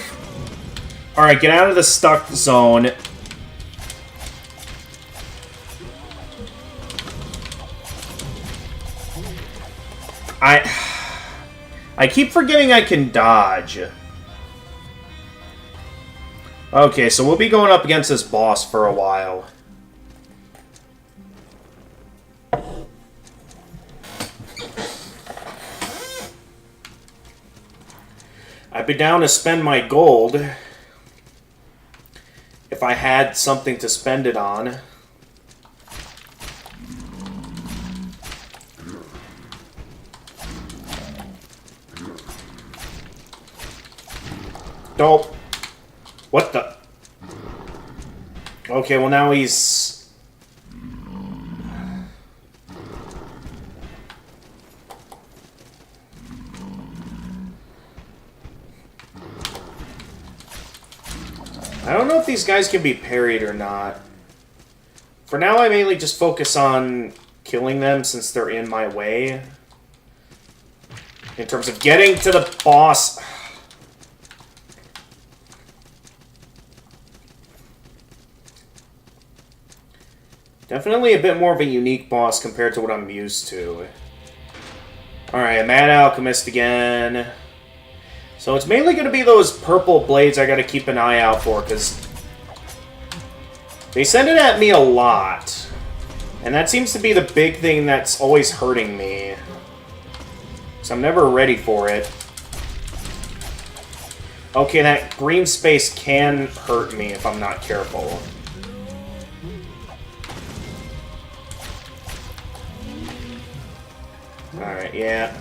Alright, get out of the stuck zone. I keep forgetting I can dodge. Okay, so we'll be going up against this boss for a while. I'd be down to spend my gold if I had something to spend it on. Nope. What the? Okay, well now he's... I don't know if these guys can be parried or not. For now, I mainly just focus on killing them since they're in my way. In terms of getting to the boss. Definitely a bit more of a unique boss compared to what I'm used to. Alright, Mad Alchemist again. So it's mainly going to be those purple blades I got to keep an eye out for, because they send it at me a lot. And that seems to be the big thing that's always hurting me. So I'm never ready for it. Okay, that green space can hurt me if I'm not careful. Alright, yeah.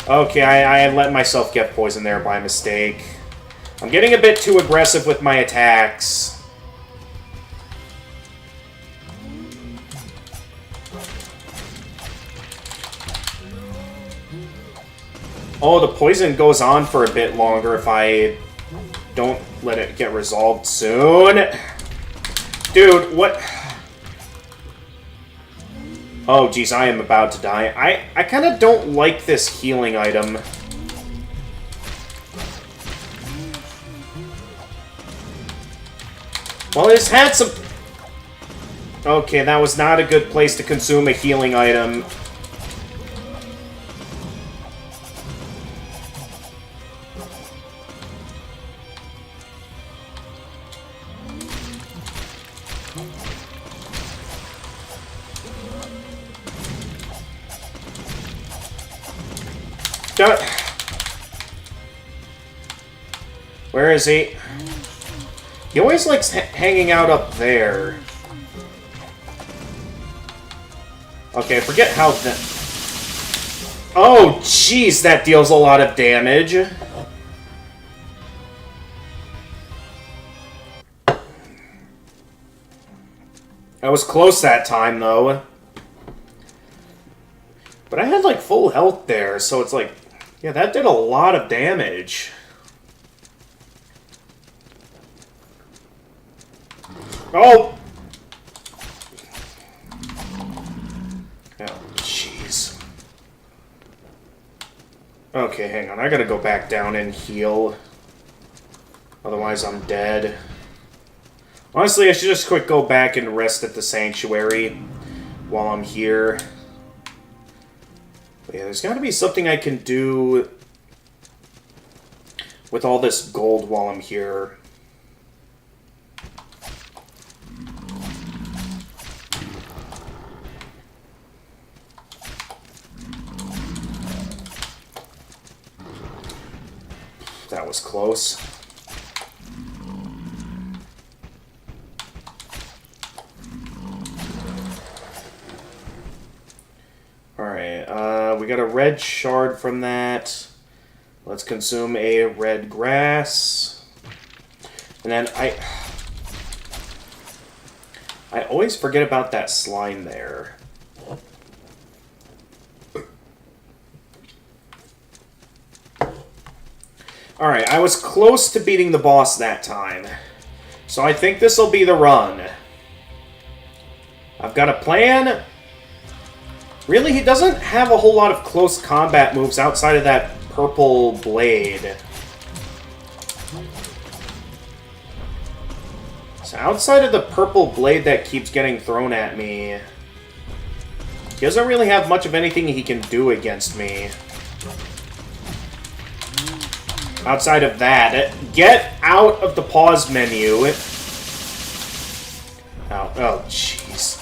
Okay, I let myself get poisoned there by mistake. I'm getting a bit too aggressive with my attacks. Oh, the poison goes on for a bit longer if I don't let it get resolved soon. Dude, what... Oh, geez, I am about to die. I kind of don't like this healing item. Well, it's had some... Okay, that was not a good place to consume a healing item. Where is he? He always likes hanging out up there. Okay, forget how that... Oh, jeez, that deals a lot of damage. I was close that time, though. But I had, like, full health there, so it's like... Yeah, that did a lot of damage. Oh! Oh, jeez. Okay, hang on. I gotta go back down and heal. Otherwise, I'm dead. Honestly, I should just quick go back and rest at the sanctuary while I'm here. But yeah, there's gotta be something I can do with all this gold while I'm here. That was close. Alright, we got a red shard from that. Let's consume a red grass. And then I always forget about that slime there. Alright, I was close to beating the boss that time. So I think this will be the run. I've got a plan. Really, he doesn't have a whole lot of close combat moves outside of that purple blade. So outside of the purple blade that keeps getting thrown at me, he doesn't really have much of anything he can do against me. Outside of that, get out of the pause menu. Oh, jeez.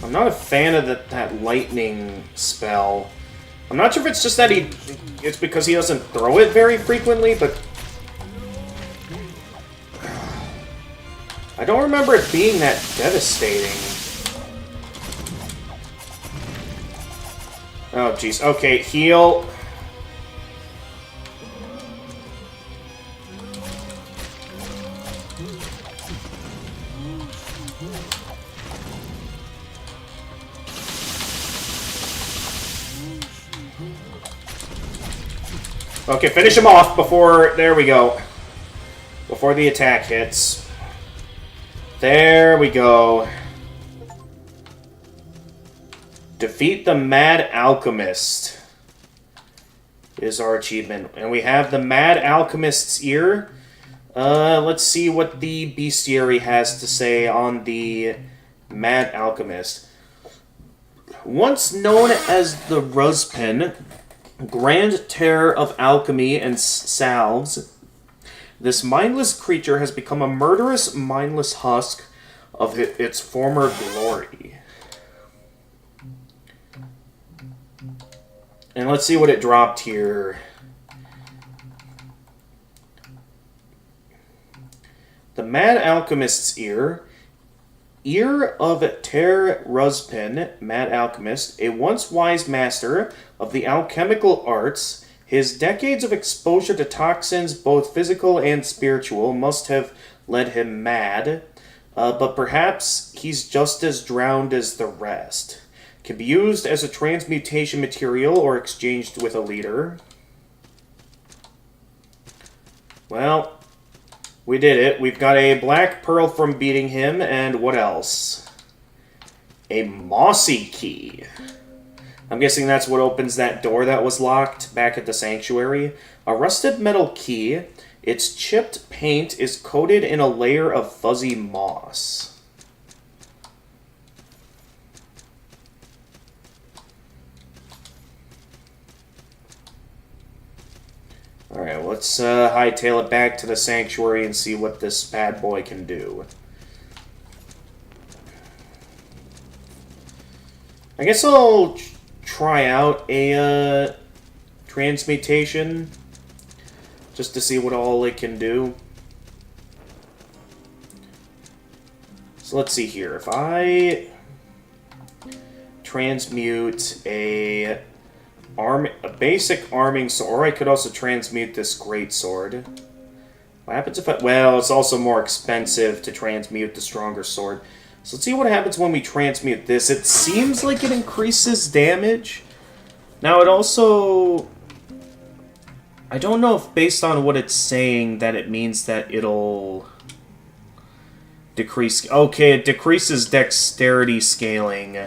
I'm not a fan of that lightning spell. I'm not sure if it's just that it's because he doesn't throw it very frequently, but I don't remember it being that devastating. Oh, jeez. Okay, heal. Okay, finish him off before... There we go. Before the attack hits. There we go. Defeat the Mad Alchemist is our achievement. And we have the Mad Alchemist's ear. Let's see what the bestiary has to say on the Mad Alchemist. Once known as the Ruspin, Grand Terror of Alchemy and Salves, this mindless creature has become a murderous, mindless husk of its former glory. And let's see what it dropped here. The Mad Alchemist's ear. Ear of Ter Ruspin, Mad Alchemist, a once wise master of the alchemical arts. His decades of exposure to toxins, both physical and spiritual, must have led him mad. But perhaps he's just as drowned as the rest. Can be used as a transmutation material or exchanged with a leader. Well, we did it. We've got a black pearl from beating him, and what else? A mossy key. I'm guessing that's what opens that door that was locked back at the sanctuary. A rusted metal key. Its chipped paint is coated in a layer of fuzzy moss. Alright, well, let's hightail it back to the sanctuary and see what this bad boy can do. I guess I'll try out a transmutation just to see what all it can do. So let's see here. If I transmute a basic arming sword, or I could also transmute this great sword. What happens if I... Well, it's also more expensive to transmute the stronger sword. So let's see what happens when we transmute this. It seems like it increases damage. Now, it also... I don't know if based on what it's saying that it means that it'll decrease... Okay, it decreases dexterity scaling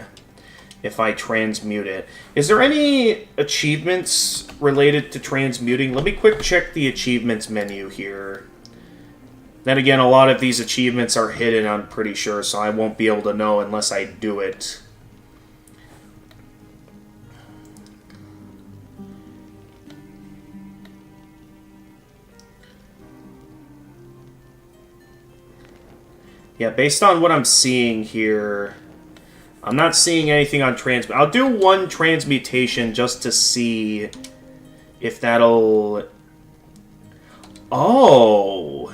if I transmute it. Is there any achievements related to transmuting? Let me quick check the achievements menu here. Then again, a lot of these achievements are hidden, I'm pretty sure, so I won't be able to know unless I do it. Yeah, based on what I'm seeing here, I'm not seeing anything on transmute. I'll do one transmutation just to see if that'll... Oh!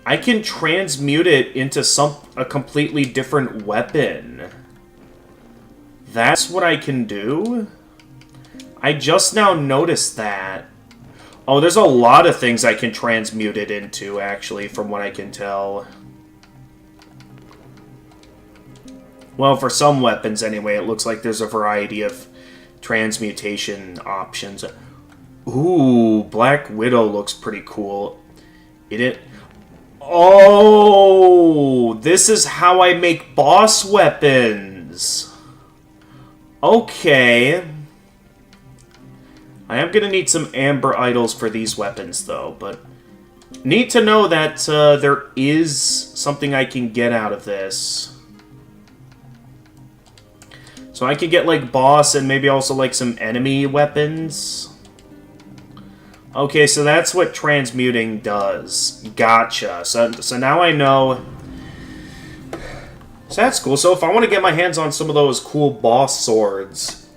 I can transmute it into a completely different weapon. That's what I can do? I just now noticed that. Oh, there's a lot of things I can transmute it into, actually, from what I can tell. Well, for some weapons, anyway, it looks like there's a variety of transmutation options. Ooh, Black Widow looks pretty cool. Oh, this is how I make boss weapons. Okay. I am going to need some Amber Idols for these weapons, though, but neat to know that there is something I can get out of this. So I could get, like, boss and maybe also, like, some enemy weapons. Okay, so that's what transmuting does. Gotcha. So now I know. So that's cool. So if I want to get my hands on some of those cool boss swords,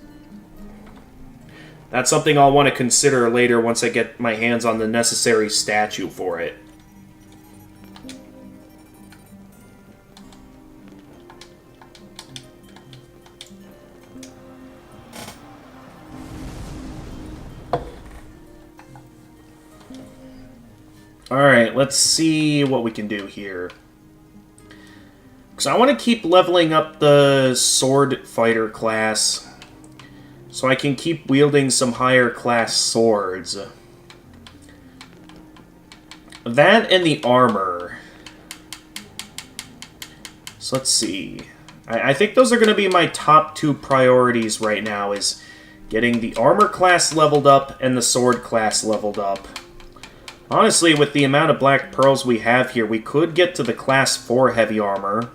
that's something I'll want to consider later once I get my hands on the necessary statue for it. Alright, let's see what we can do here. Because I want to keep leveling up the sword fighter class, so I can keep wielding some higher class swords. That and the armor. So let's see. I think those are going to be my top 2 priorities right now, is getting the armor class leveled up and the sword class leveled up. Honestly, with the amount of black pearls we have here, we could get to the class 4 heavy armor.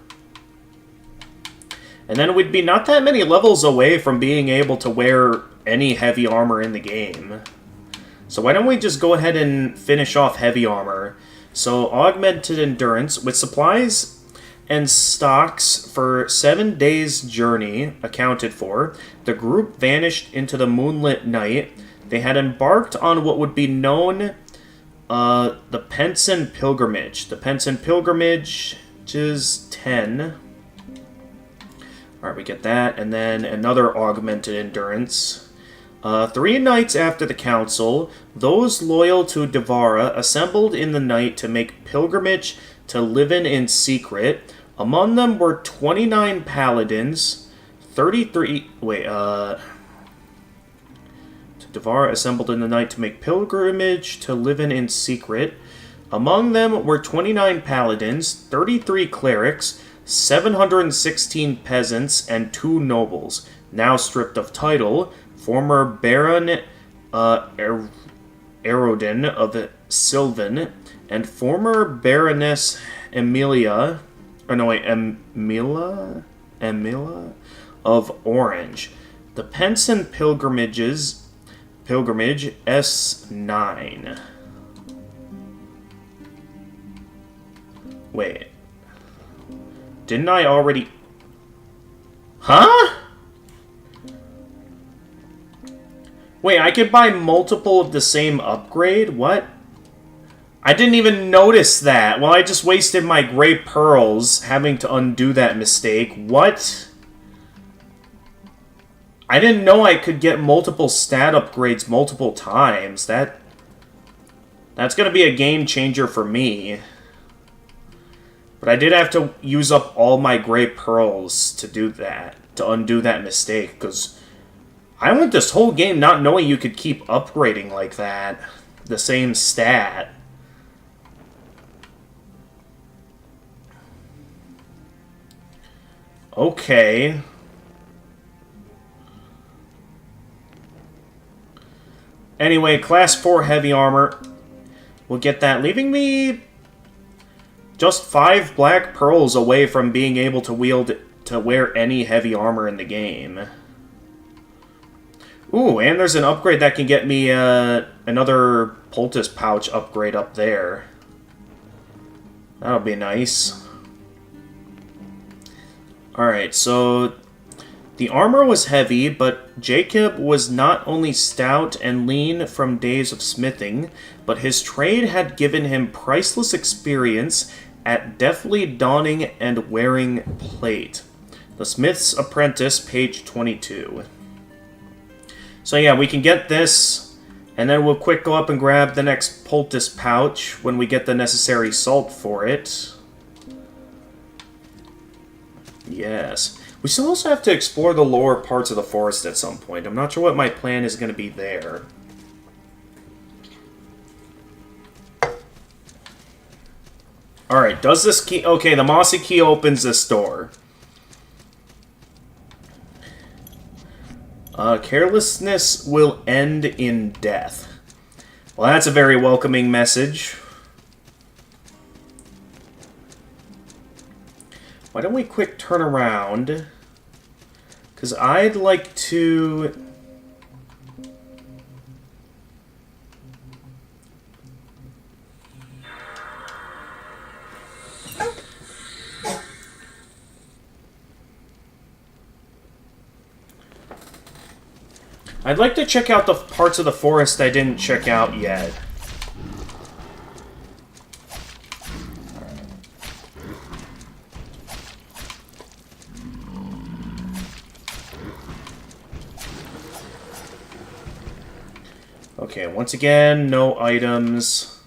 And then we'd be not that many levels away from being able to wear any heavy armor in the game. So why don't we just go ahead and finish off heavy armor. So, augmented endurance. With supplies and stocks for 7 days' journey accounted for, the group vanished into the moonlit night. They had embarked on what would be known the Penson Pilgrimage. The Penson Pilgrimage is 10. Alright, we get that. And then another augmented endurance. 3 nights after the council, those loyal to Devara assembled in the night to make pilgrimage to Livin in secret. Among them were 29 paladins, 33... Devara assembled in the night to make pilgrimage to Livin in secret. Among them were 29 paladins, 33 clerics, 716 peasants, and 2 nobles, now stripped of title. Former Baron Erodin of Sylvan, and former Baroness Emilia of Orange. The Penson Pilgrimage S9. Wait. Didn't I already... Huh? Wait, I could buy multiple of the same upgrade? What? I didn't even notice that. Well, I just wasted my gray pearls having to undo that mistake. What? I didn't know I could get multiple stat upgrades multiple times. That's gonna be a game changer for me. But I did have to use up all my gray pearls to do that, to undo that mistake, because I went this whole game not knowing you could keep upgrading like that. The same stat. Okay. Anyway, class 4 heavy armor. We'll get that, leaving me just 5 black pearls away from being able to wear any heavy armor in the game. Ooh, and there's an upgrade that can get me another poultice pouch upgrade up there. That'll be nice. Alright, so the armor was heavy, but Jacob was not only stout and lean from days of smithing, but his trade had given him priceless experience at deftly donning and wearing plate. The Smith's Apprentice, page 22. So yeah, we can get this, and then we'll quick go up and grab the next poultice pouch when we get the necessary salt for it. Yes. We still also have to explore the lower parts of the forest at some point. I'm not sure what my plan is going to be there. Alright, does this key... Okay, the mossy key opens this door. Carelessness will end in death. Well, that's a very welcoming message. Why don't we quick turn around? Because I'd like to... I'd like to check out the parts of the forest I didn't check out yet. Okay, once again, no items.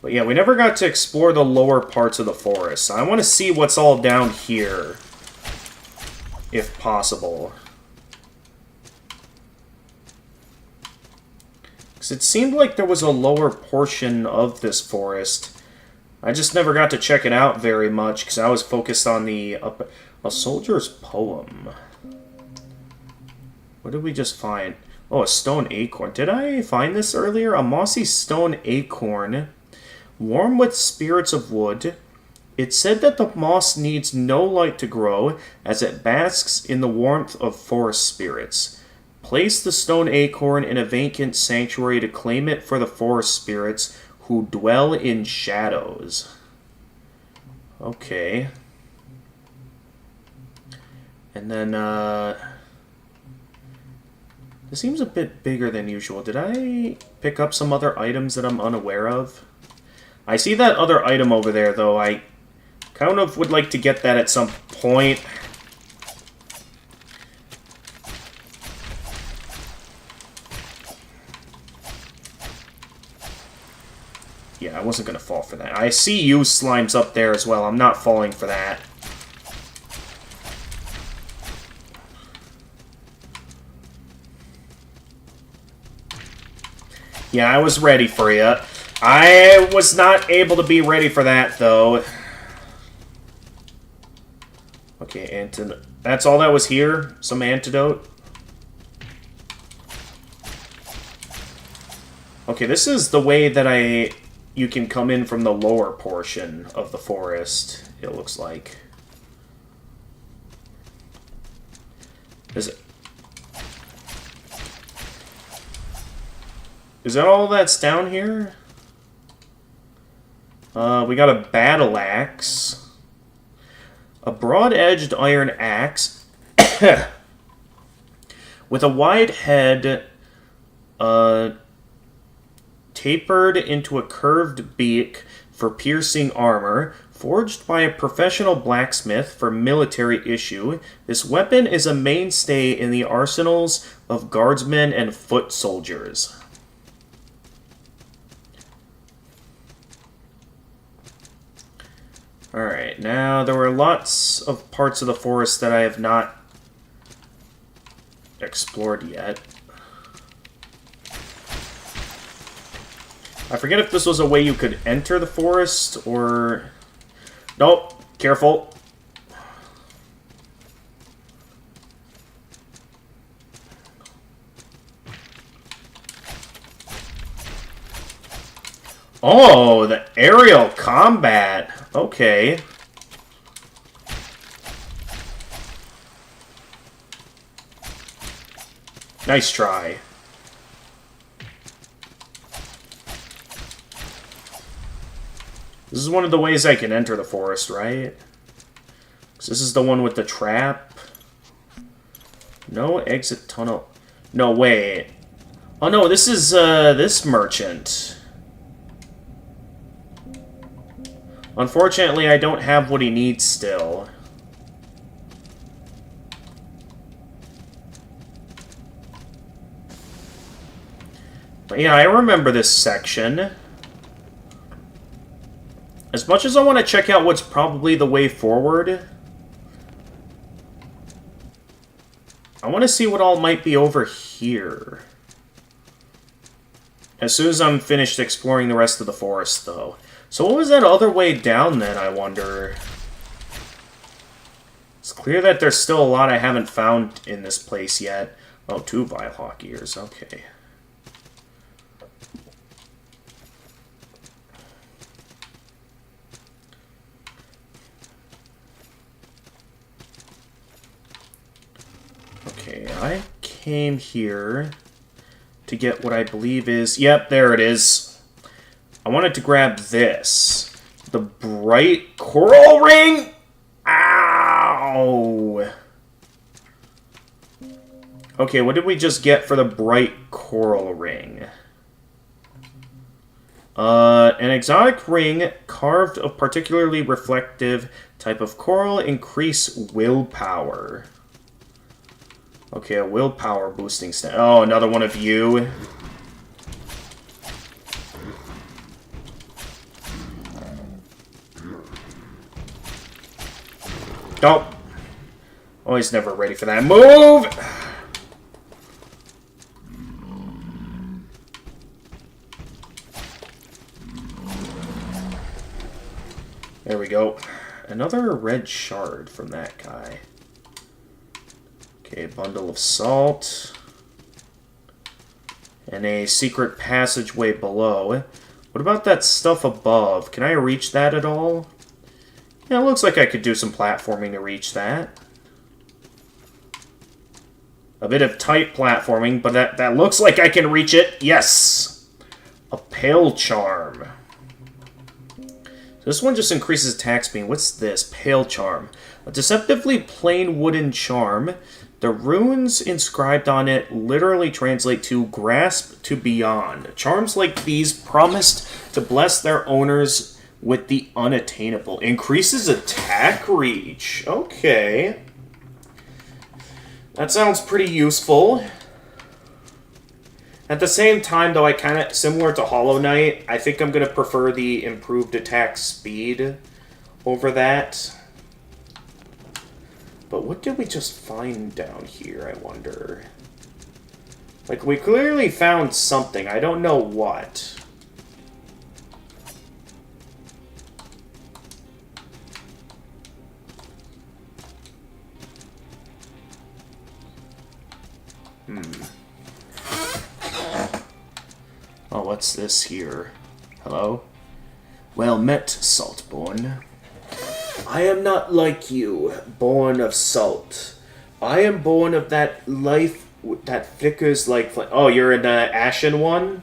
But yeah, we never got to explore the lower parts of the forest. I want to see what's all down here, if possible. Because it seemed like there was a lower portion of this forest. I just never got to check it out very much, because I was focused on the... A soldier's poem. What did we just find? Oh, a stone acorn. Did I find this earlier? A mossy stone acorn, warm with spirits of wood. It said that the moss needs no light to grow, as it basks in the warmth of forest spirits. Place the stone acorn in a vacant sanctuary to claim it for the forest spirits who dwell in shadows. Okay. And then, this seems a bit bigger than usual. Did I pick up some other items that I'm unaware of? I see that other item over there, though. I kind of would like to get that at some point. Yeah, I wasn't going to fall for that. I see you slimes up there as well. I'm not falling for that. Yeah, I was ready for you. I was not able to be ready for that, though. Okay, antidote. That's all that was here? Some antidote? Okay, this is the way that you can come in from the lower portion of the forest, it looks like. Is that all that's down here? We got a battle axe. A broad-edged iron axe. With a wide head, tapered into a curved beak for piercing armor. Forged by a professional blacksmith for military issue, this weapon is a mainstay in the arsenals of guardsmen and foot soldiers. Alright, now there were lots of parts of the forest that I have not explored yet. I forget if this was a way you could enter the forest, or... Nope, careful. Oh, the aerial combat. Okay. Nice try. This is one of the ways I can enter the forest, right? 'Cause this is the one with the trap. No exit tunnel. No, wait. Oh no, this is this merchant. Unfortunately, I don't have what he needs still. But yeah, I remember this section. As much as I want to check out what's probably the way forward, I want to see what all might be over here. As soon as I'm finished exploring the rest of the forest, though. So what was that other way down then, I wonder? It's clear that there's still a lot I haven't found in this place yet. Oh, 2 Vilehawk ears, okay. Okay, I came here to get what I believe is... Yep, there it is. I wanted to grab this. The bright coral ring? Ow! Okay, what did we just get for the bright coral ring? An exotic ring carved of particularly reflective type of coral. Increase willpower. Okay, a willpower boosting stat. Oh, another one of you. Oh! Always never ready for that. Move! There we go. Another red shard from that guy. Okay, bundle of salt. And a secret passageway below. What about that stuff above? Can I reach that at all? Yeah, it looks like I could do some platforming to reach that. A bit of tight platforming, but that looks like I can reach it. Yes! A Pale Charm. So this one just increases attack speed. What's this? Pale Charm. A deceptively plain wooden charm. The runes inscribed on it literally translate to Grasp to Beyond. Charms like these promised to bless their owners with the unattainable. Increases attack reach. Okay. That sounds pretty useful. At the same time, though, I kind of, similar to Hollow Knight, I think I'm going to prefer the improved attack speed over that. But what did we just find down here, I wonder? Like, we clearly found something. I don't know what. Oh, what's this here? Hello? Well met, Saltborn. I am not like you, born of salt. I am born of that life that flickers like flame. Oh, you're in the ashen one?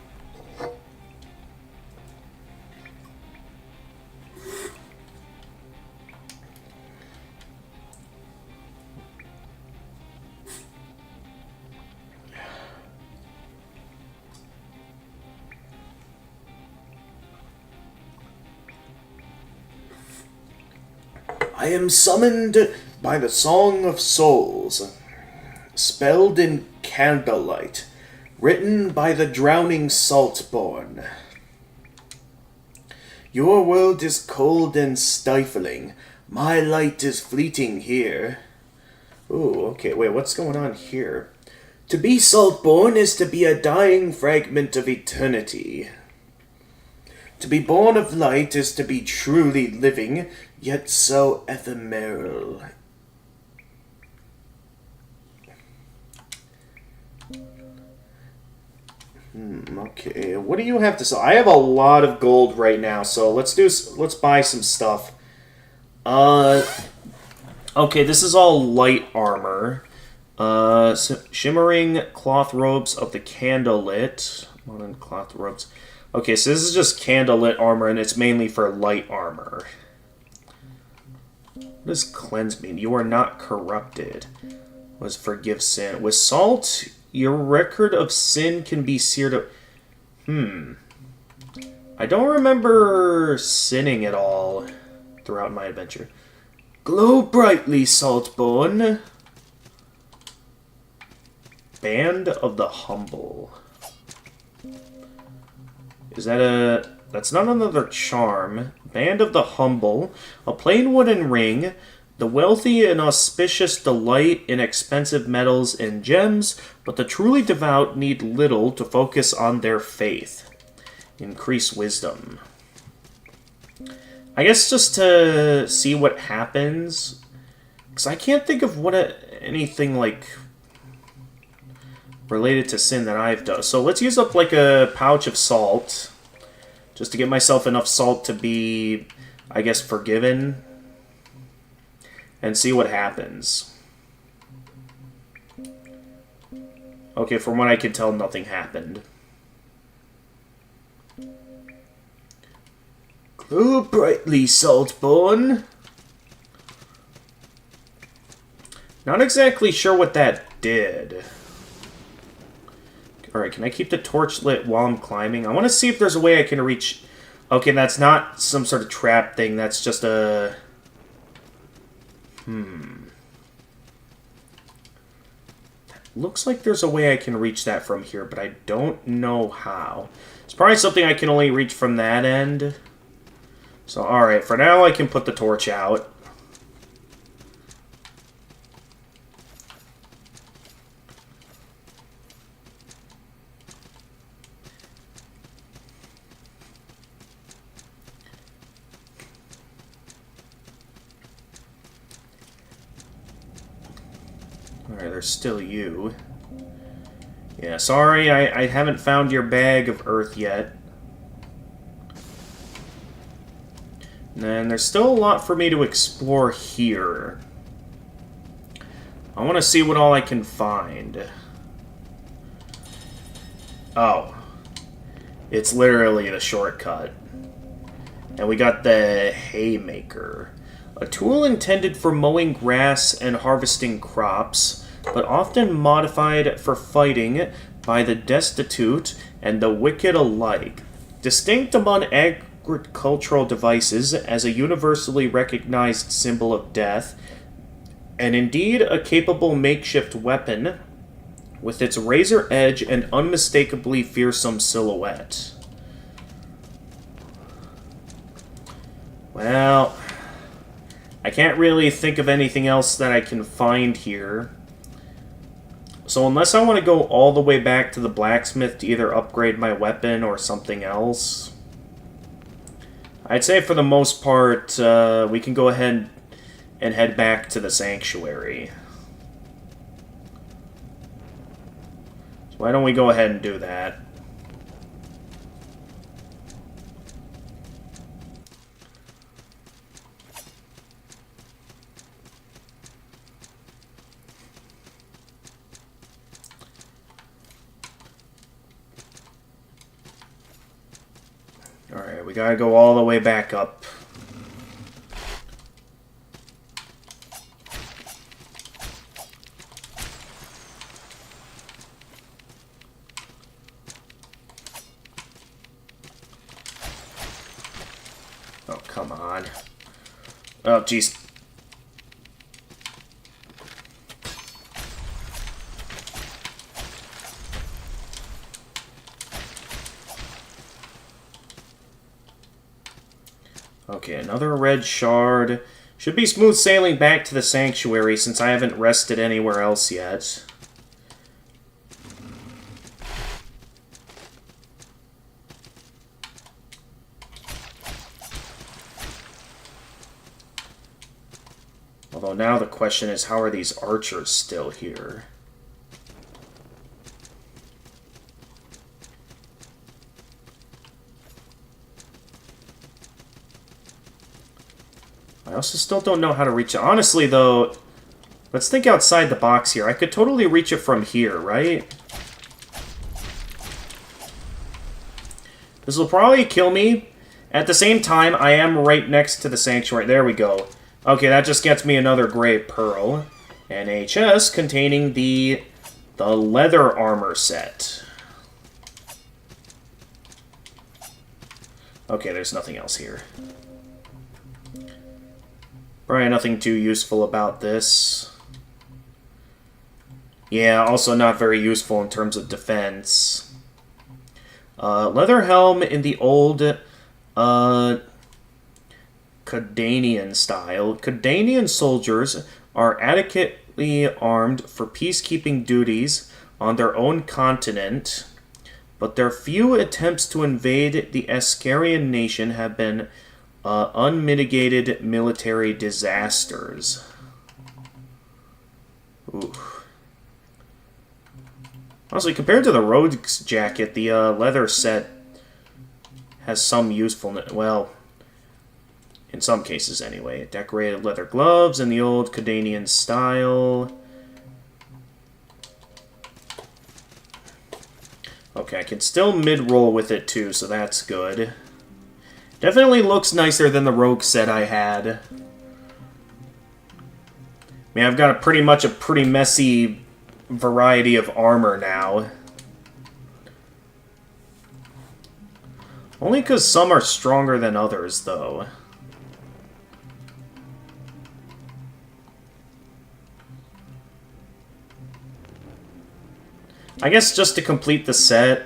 I am summoned by the Song of Souls, spelled in candlelight, written by the drowning Saltborn. Your world is cold and stifling. My light is fleeting here. Ooh, okay, wait, what's going on here? To be Saltborn is to be a dying fragment of eternity. To be born of light is to be truly living, yet so ephemeral. Okay, what do you have to sell? I have a lot of gold right now, so let's buy some stuff. Okay, this is all light armor. Shimmering cloth robes of the candlelit. Modern cloth robes. Okay, so this is just candlelit armor, and it's mainly for light armor. What does cleanse mean? You are not corrupted. Was forgive sin. With salt, your record of sin can be seared up. I don't remember sinning at all throughout my adventure. Glow brightly, Saltborn. Band of the Humble. Is that a... That's not another charm. Band of the Humble. A plain wooden ring. The wealthy and auspicious delight in expensive metals and gems, but the truly devout need little to focus on their faith. Increase wisdom. I guess just to see what happens. Because I can't think of what anything, like, related to sin that I've done. So let's use up, like, a pouch of salt. Just to get myself enough salt to be, I guess, forgiven. And see what happens. Okay, from what I can tell, nothing happened. Glow brightly, Saltborn. Not exactly sure what that did. Alright, can I keep the torch lit while I'm climbing? I want to see if there's a way I can reach... Okay, that's not some sort of trap thing. That's just a... Looks like there's a way I can reach that from here, but I don't know how. It's probably something I can only reach from that end. So, alright, for now I can put the torch out. Alright, there's still you. Yeah, sorry, I haven't found your bag of earth yet. And then there's still a lot for me to explore here. I want to see what all I can find. Oh. It's literally the shortcut. And we got the haymaker. A tool intended for mowing grass and harvesting crops, but often modified for fighting by the destitute and the wicked alike. Distinct among agricultural devices as a universally recognized symbol of death, and indeed a capable makeshift weapon with its razor edge and unmistakably fearsome silhouette. Well, I can't really think of anything else that I can find here. So unless I want to go all the way back to the blacksmith to either upgrade my weapon or something else, I'd say for the most part, we can go ahead and head back to the sanctuary. So why don't we go ahead and do that? Alright, we gotta go all the way back up. Oh, come on. Oh, jeez. Okay, another red shard. Should be smooth sailing back to the sanctuary since I haven't rested anywhere else yet. Although now the question is, how are these archers still here? I also still don't know how to reach it. Honestly, though, let's think outside the box here. I could totally reach it from here, right? This will probably kill me. At the same time, I am right next to the sanctuary. There we go. Okay, that just gets me another gray pearl. And a chest containing the leather armor set. Okay, there's nothing else here. Probably nothing too useful about this. Yeah, also not very useful in terms of defense. Leather helm in the old Cadanian style. Cadanian soldiers are adequately armed for peacekeeping duties on their own continent, but their few attempts to invade the Ascarian nation have been unmitigated military disasters. Ooh. Honestly, compared to the rogue's jacket, the leather set has some usefulness. Well, in some cases anyway. Decorated leather gloves in the old Cadanian style. Okay, I can still mid-roll with it too, so that's good. Definitely looks nicer than the rogue set I had. I mean, I've got pretty messy variety of armor now. Only because some are stronger than others, though. I guess just to complete the set,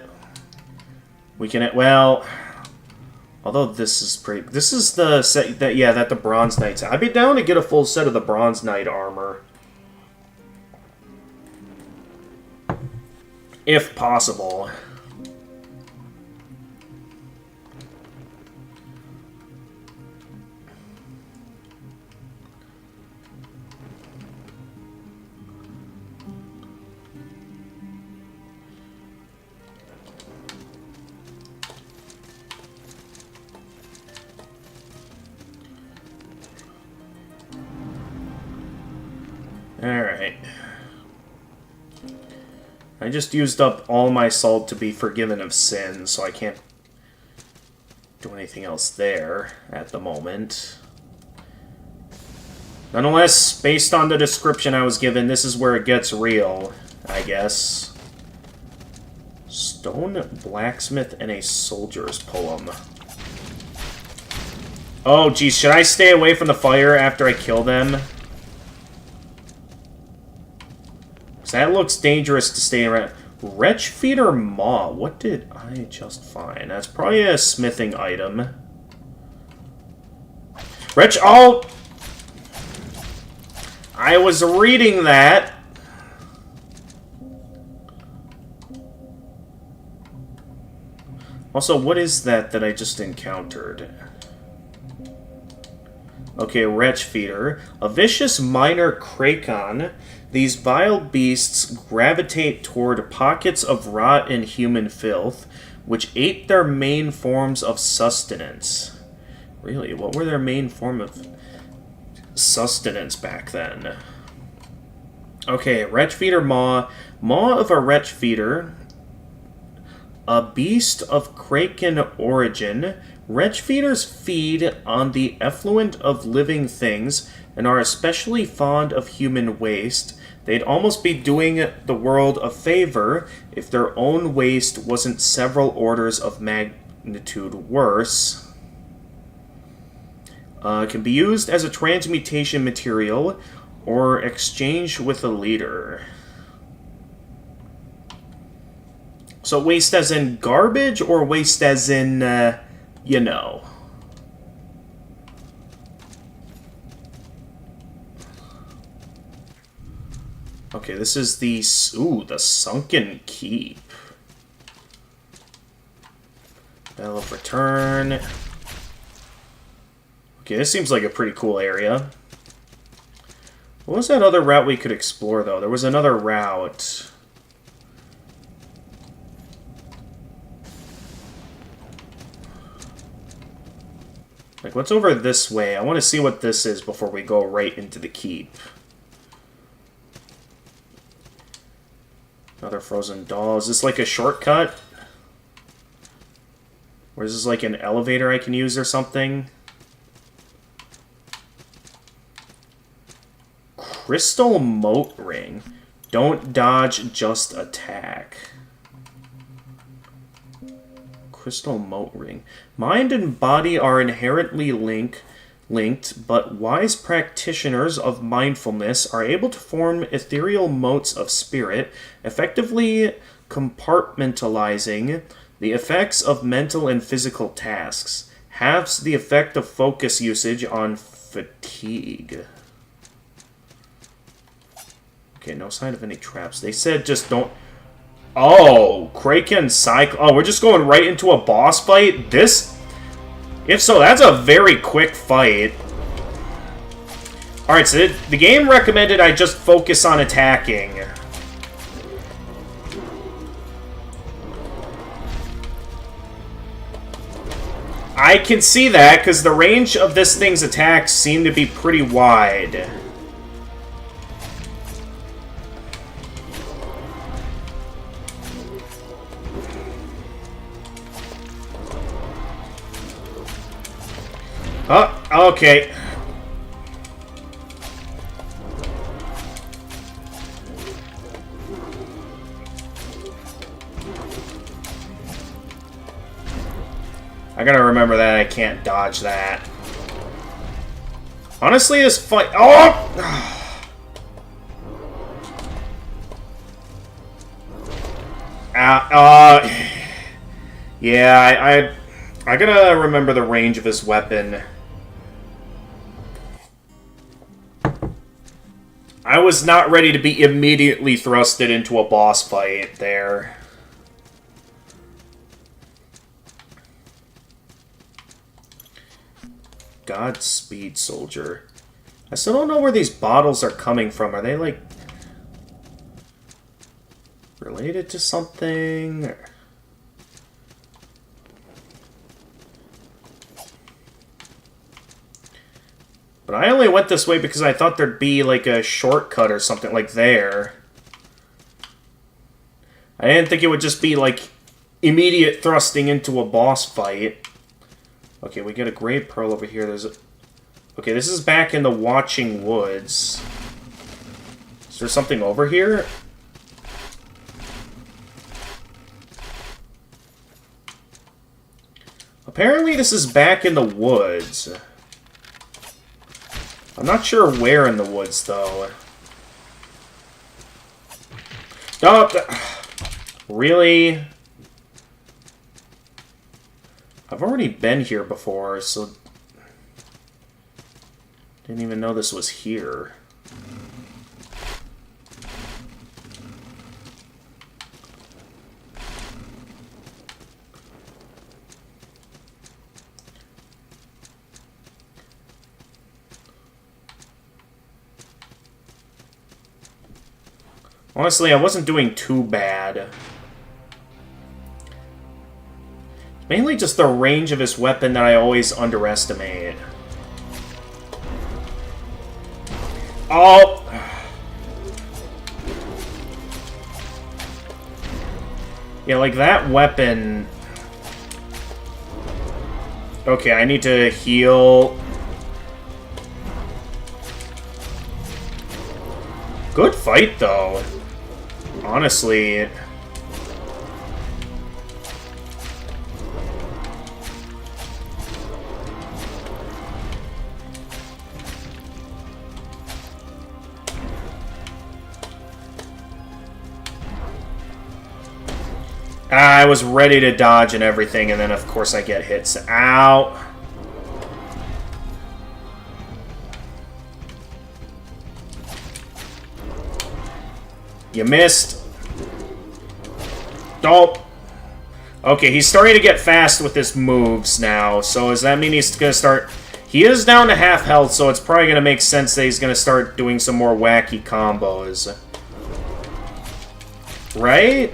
we can, well, although this is pretty, this is the set that, yeah, that the Bronze Knights, I'd be down to get a full set of the Bronze Knight armor. If possible. Alright. I just used up all my salt to be forgiven of sin, so I can't do anything else there at the moment. Nonetheless, based on the description I was given, this is where it gets real, I guess. Stone blacksmith and a soldier's poem. Oh, geez, should I stay away from the fire after I kill them? Because that looks dangerous to stay around. Wretchfeeder Maw. What did I just find? That's probably a smithing item. Oh! I was reading that. Also, what is that I just encountered? Okay, Wretchfeeder. A vicious minor Krakon. These vile beasts gravitate toward pockets of rot and human filth, which ate their main forms of sustenance. Really, what were their main form of sustenance back then? Okay, Wretchfeeder Maw. Maw of a Wretchfeeder. A beast of Kraken origin. Wretchfeeders feed on the effluent of living things and are especially fond of human waste. They'd almost be doing the world a favor if their own waste wasn't several orders of magnitude worse. Can be used as a transmutation material or exchanged with a leader. So waste as in garbage or waste as in, you know? Okay, this is the... Ooh, the Sunken Keep. Bell of Return. Okay, this seems like a pretty cool area. What was that other route we could explore, though? There was another route. Like, what's over this way? I want to see what this is before we go right into the keep. Another frozen doll. Is this like a shortcut? Or is this like an elevator I can use or something? Crystal Moat Ring. Don't dodge, just attack. Crystal Moat Ring. Mind and body are inherently linked, but wise practitioners of mindfulness are able to form ethereal motes of spirit, effectively compartmentalizing the effects of mental and physical tasks. Halves the effect of focus usage on fatigue. Okay, no sign of any traps. They said just don't... Oh, Kraken Cycle. Oh, we're just going right into a boss fight? This... If so, that's a very quick fight. Alright, so the game recommended I just focus on attacking. I can see that, because the range of this thing's attacks seem to be pretty wide. Oh, okay. I gotta remember that I can't dodge that. Honestly, this fight... Oh! Yeah, I gotta remember the range of his weapon. I was not ready to be immediately thrusted into a boss fight there. Godspeed, soldier. I still don't know where these bottles are coming from. Are they, like, related to something? But But I only went this way because I thought there'd be, like, a shortcut or something, like there. I didn't think it would just be, like, immediate thrusting into a boss fight. Okay, we got a Great Pearl over here. There's a... Okay, this is back in the Watching Woods. Is there something over here? Apparently this is back in the woods. I'm not sure where in the woods, though. No, really? I've already been here before, so... Didn't even know this was here. Honestly, I wasn't doing too bad. Mainly just the range of his weapon that I always underestimate. Oh! Yeah, like that weapon... Okay, I need to heal... Good fight, though. Honestly... I was ready to dodge and everything, and then of course I get hits. Ow! You missed. Dope. Okay, he's starting to get fast with his moves now, so does that mean he's gonna start... He is down to half health, so it's probably gonna make sense that he's gonna start doing some more wacky combos. Right?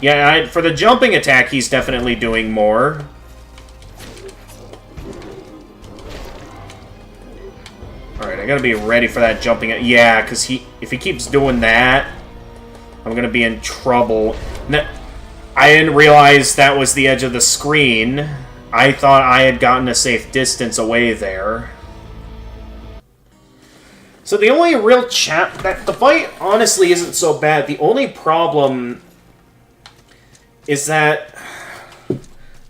Yeah, for the jumping attack, he's definitely doing more. Alright, I gotta be ready for that jumping... Yeah, because if he keeps doing that, I'm gonna be in trouble. I didn't realize that was the edge of the screen. I thought I had gotten a safe distance away there. So the only real the fight, honestly, isn't so bad. The only problem... is that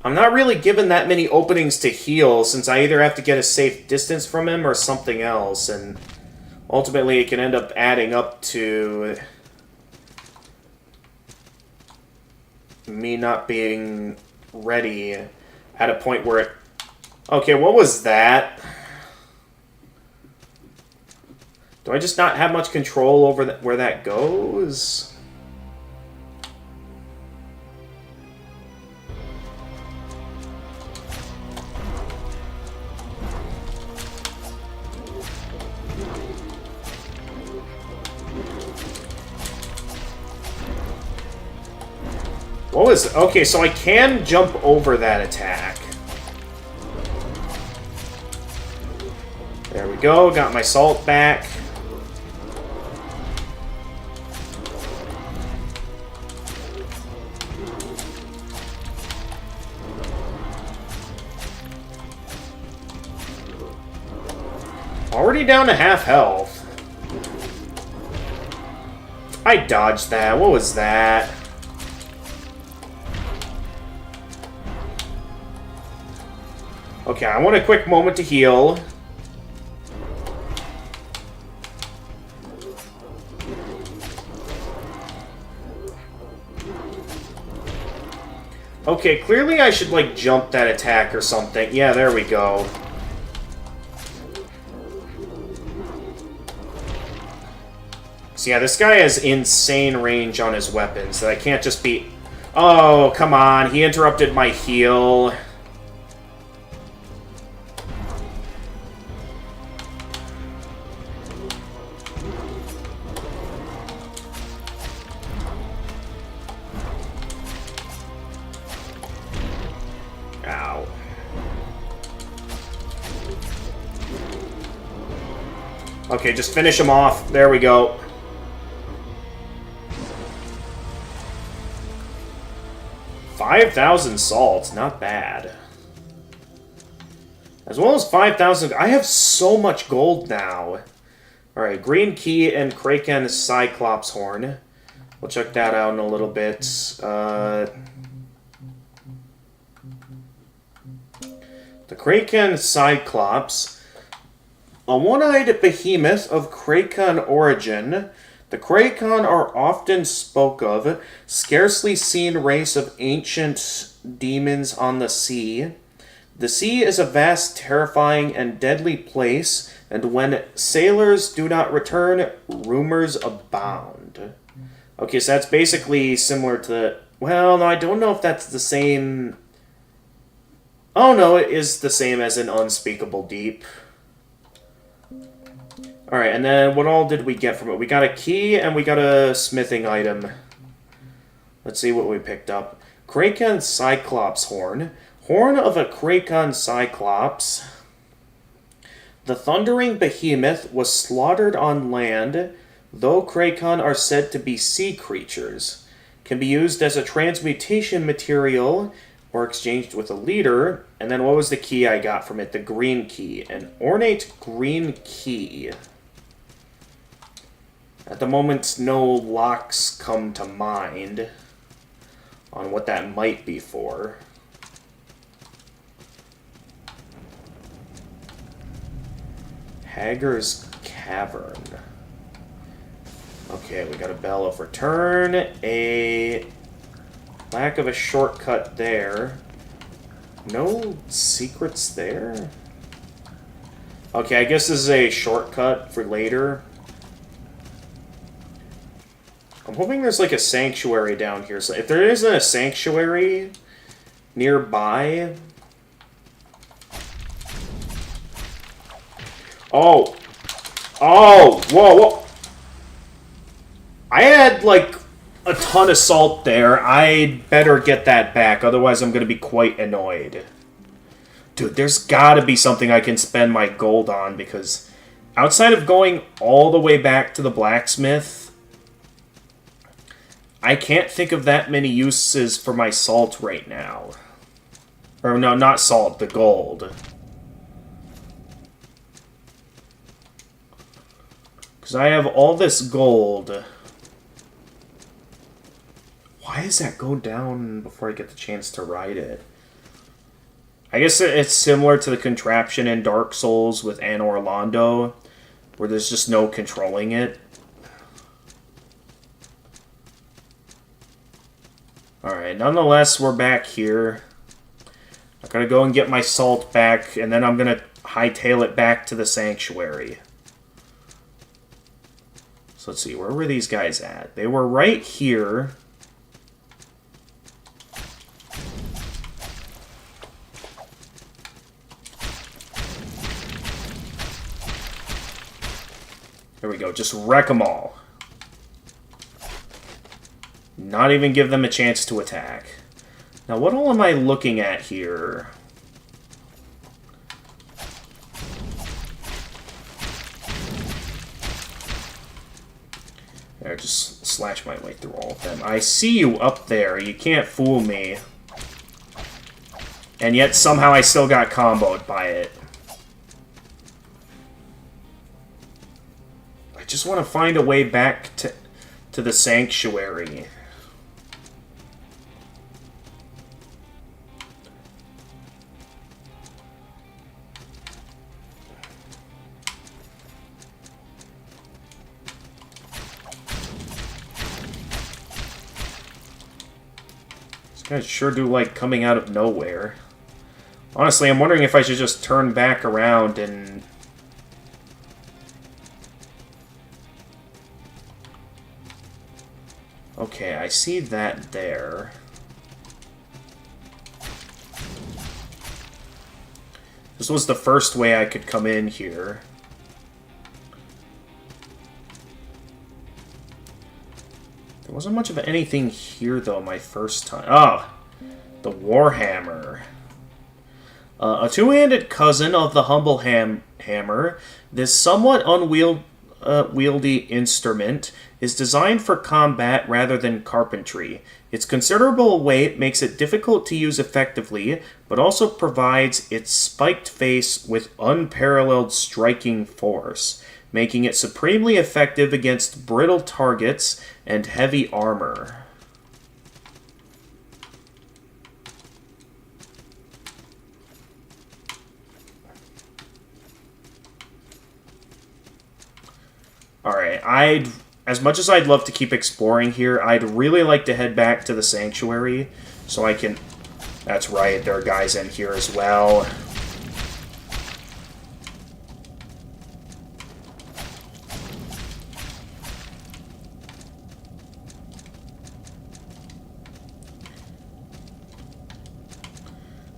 I'm not really given that many openings to heal, since I either have to get a safe distance from him or something else, and ultimately it can end up adding up to me not being ready at a point where it... Okay, what was that? Do I just not have much control over where that goes? What was... Okay, so I can jump over that attack. There we go, got my salt back. Already down to half health. I dodged that. What was that? Okay, I want a quick moment to heal. Okay, clearly I should, like, jump that attack or something. Yeah, there we go. So yeah, this guy has insane range on his weapons that I can't just be... Oh, come on, he interrupted my heal. Okay, just finish him off. There we go. $5,000 salts, not bad. As well as 5,000... I have so much gold now. Alright, Green Key and Kraken Cyclops Horn. We'll check that out in a little bit. The Kraken Cyclops. A one-eyed behemoth of Kraken origin. The Kraken are often spoke of, scarcely seen race of ancient demons on the sea. The sea is a vast, terrifying, and deadly place, and when sailors do not return, rumors abound. Okay, so that's basically similar to... Well, no, I don't know if that's the same... Oh, no, it is the same as an Unspeakable Deep. Alright, and then what all did we get from it? We got a key and we got a smithing item. Let's see what we picked up. Kraken Cyclops Horn. Horn of a Kraken Cyclops. The thundering behemoth was slaughtered on land, though Kraken are said to be sea creatures. Can be used as a transmutation material or exchanged with a leader. And then what was the key I got from it? The green key. An ornate green key. At the moment, no locks come to mind on what that might be for. Hager's Cavern. Okay, we got a Bell of Return, a lack of a shortcut there. No secrets there? Okay, I guess this is a shortcut for later. I'm hoping there's like a sanctuary down here. So if there isn't a sanctuary nearby... Oh! Oh! Whoa, whoa! I had like a ton of salt there. I'd better get that back, otherwise I'm gonna be quite annoyed. Dude, there's gotta be something I can spend my gold on, because outside of going all the way back to the blacksmith, I can't think of that many uses for my salt right now. Or no, not salt, the gold. Because I have all this gold. Why does that go down before I get the chance to ride it? I guess it's similar to the contraption in Dark Souls with Anor Londo, where there's just no controlling it. Alright, nonetheless, we're back here. I'm gonna go and get my salt back, and then I'm gonna hightail it back to the sanctuary. So let's see, where were these guys at? They were right here. There we go, just wreck them all. Not even give them a chance to attack. Now, what all am I looking at here? There, just slash my way through all of them. I see you up there. You can't fool me. And yet, somehow, I still got comboed by it. I just want to find a way back to the sanctuary. I sure do like coming out of nowhere. Honestly, I'm wondering if I should just turn back around and... Okay, I see that there. This was the first way I could come in here. There wasn't much of anything here, though, my first time. Oh! The Warhammer. A two-handed cousin of the humble hammer, this somewhat unwieldy instrument is designed for combat rather than carpentry. Its considerable weight makes it difficult to use effectively, but also provides its spiked face with unparalleled striking force, making it supremely effective against brittle targets and heavy armor. Alright, as much as I'd love to keep exploring here, I'd really like to head back to the Sanctuary so I can... That's right, there are guys in here as well.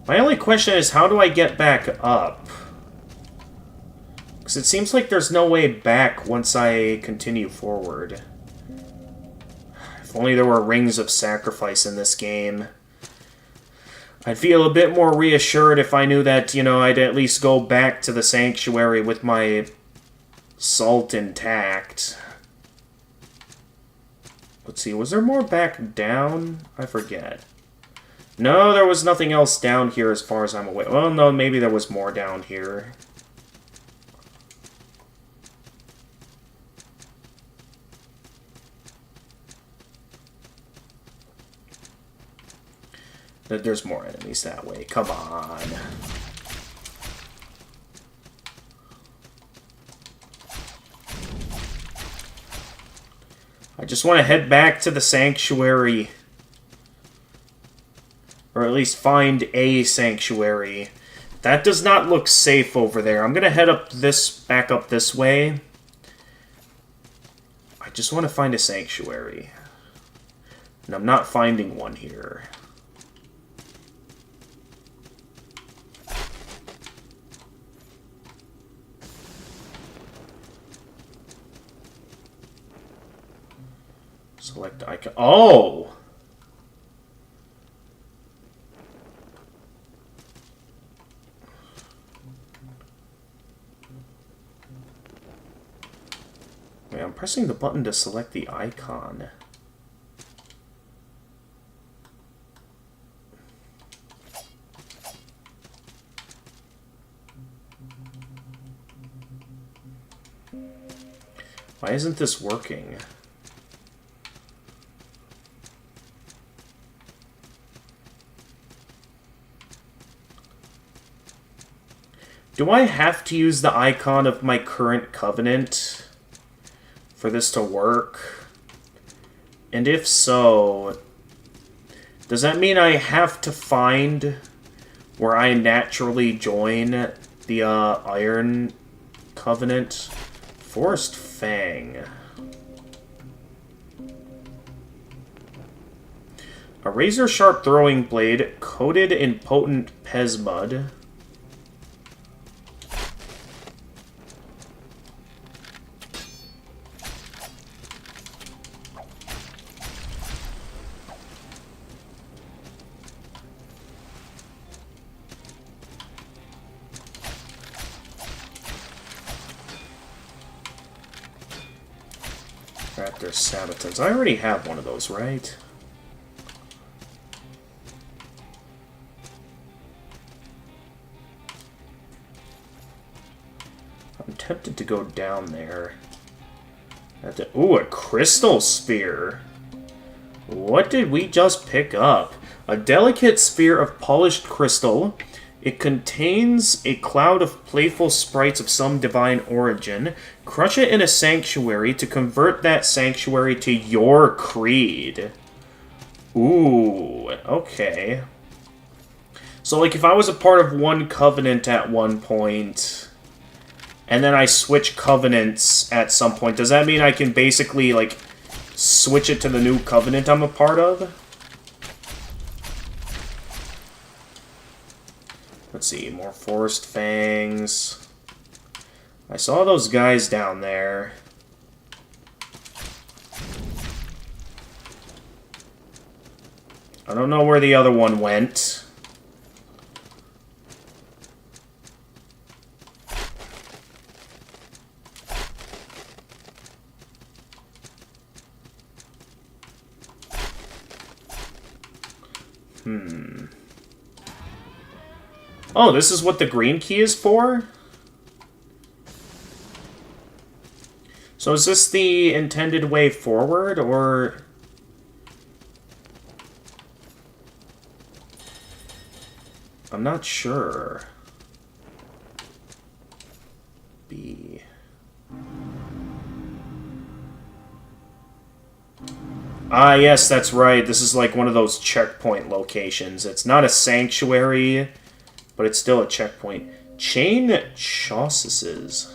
My only question is, how do I get back up? Because it seems like there's no way back once I continue forward. If only there were rings of sacrifice in this game. I'd feel a bit more reassured if I knew that, you know, I'd at least go back to the Sanctuary with my salt intact. Let's see, was there more back down? I forget. No, there was nothing else down here as far as I'm aware. Well, no, maybe there was more down here. There's more enemies that way. Come on. I just want to head back to the Sanctuary. Or at least find a Sanctuary. That does not look safe over there. I'm going to head back up this way. I just want to find a Sanctuary. And I'm not finding one here. Select icon. Oh! Wait, I'm pressing the button to select the icon. Why isn't this working? Do I have to use the icon of my current covenant for this to work? And if so, does that mean I have to find where I naturally join the Iron Covenant? Forest Fang. A razor-sharp throwing blade coated in potent Pezmud. Raptor Sabatons. I already have one of those, right? I'm tempted to go down there. Ooh, a crystal spear. What did we just pick up? A delicate sphere of polished crystal. It contains a cloud of playful sprites of some divine origin. Crush it in a sanctuary to convert that sanctuary to your creed. Ooh, okay. So, like, if I was a part of one covenant at one point, and then I switch covenants at some point, does that mean I can basically, like, switch it to the new covenant I'm a part of? Let's see, more Forest Fangs. I saw those guys down there. I don't know where the other one went. Oh, this is what the green key is for? So is this the intended way forward, or... I'm not sure. B... Ah, yes, that's right. This is like one of those checkpoint locations. It's not a sanctuary, but it's still a checkpoint. Chain chausses.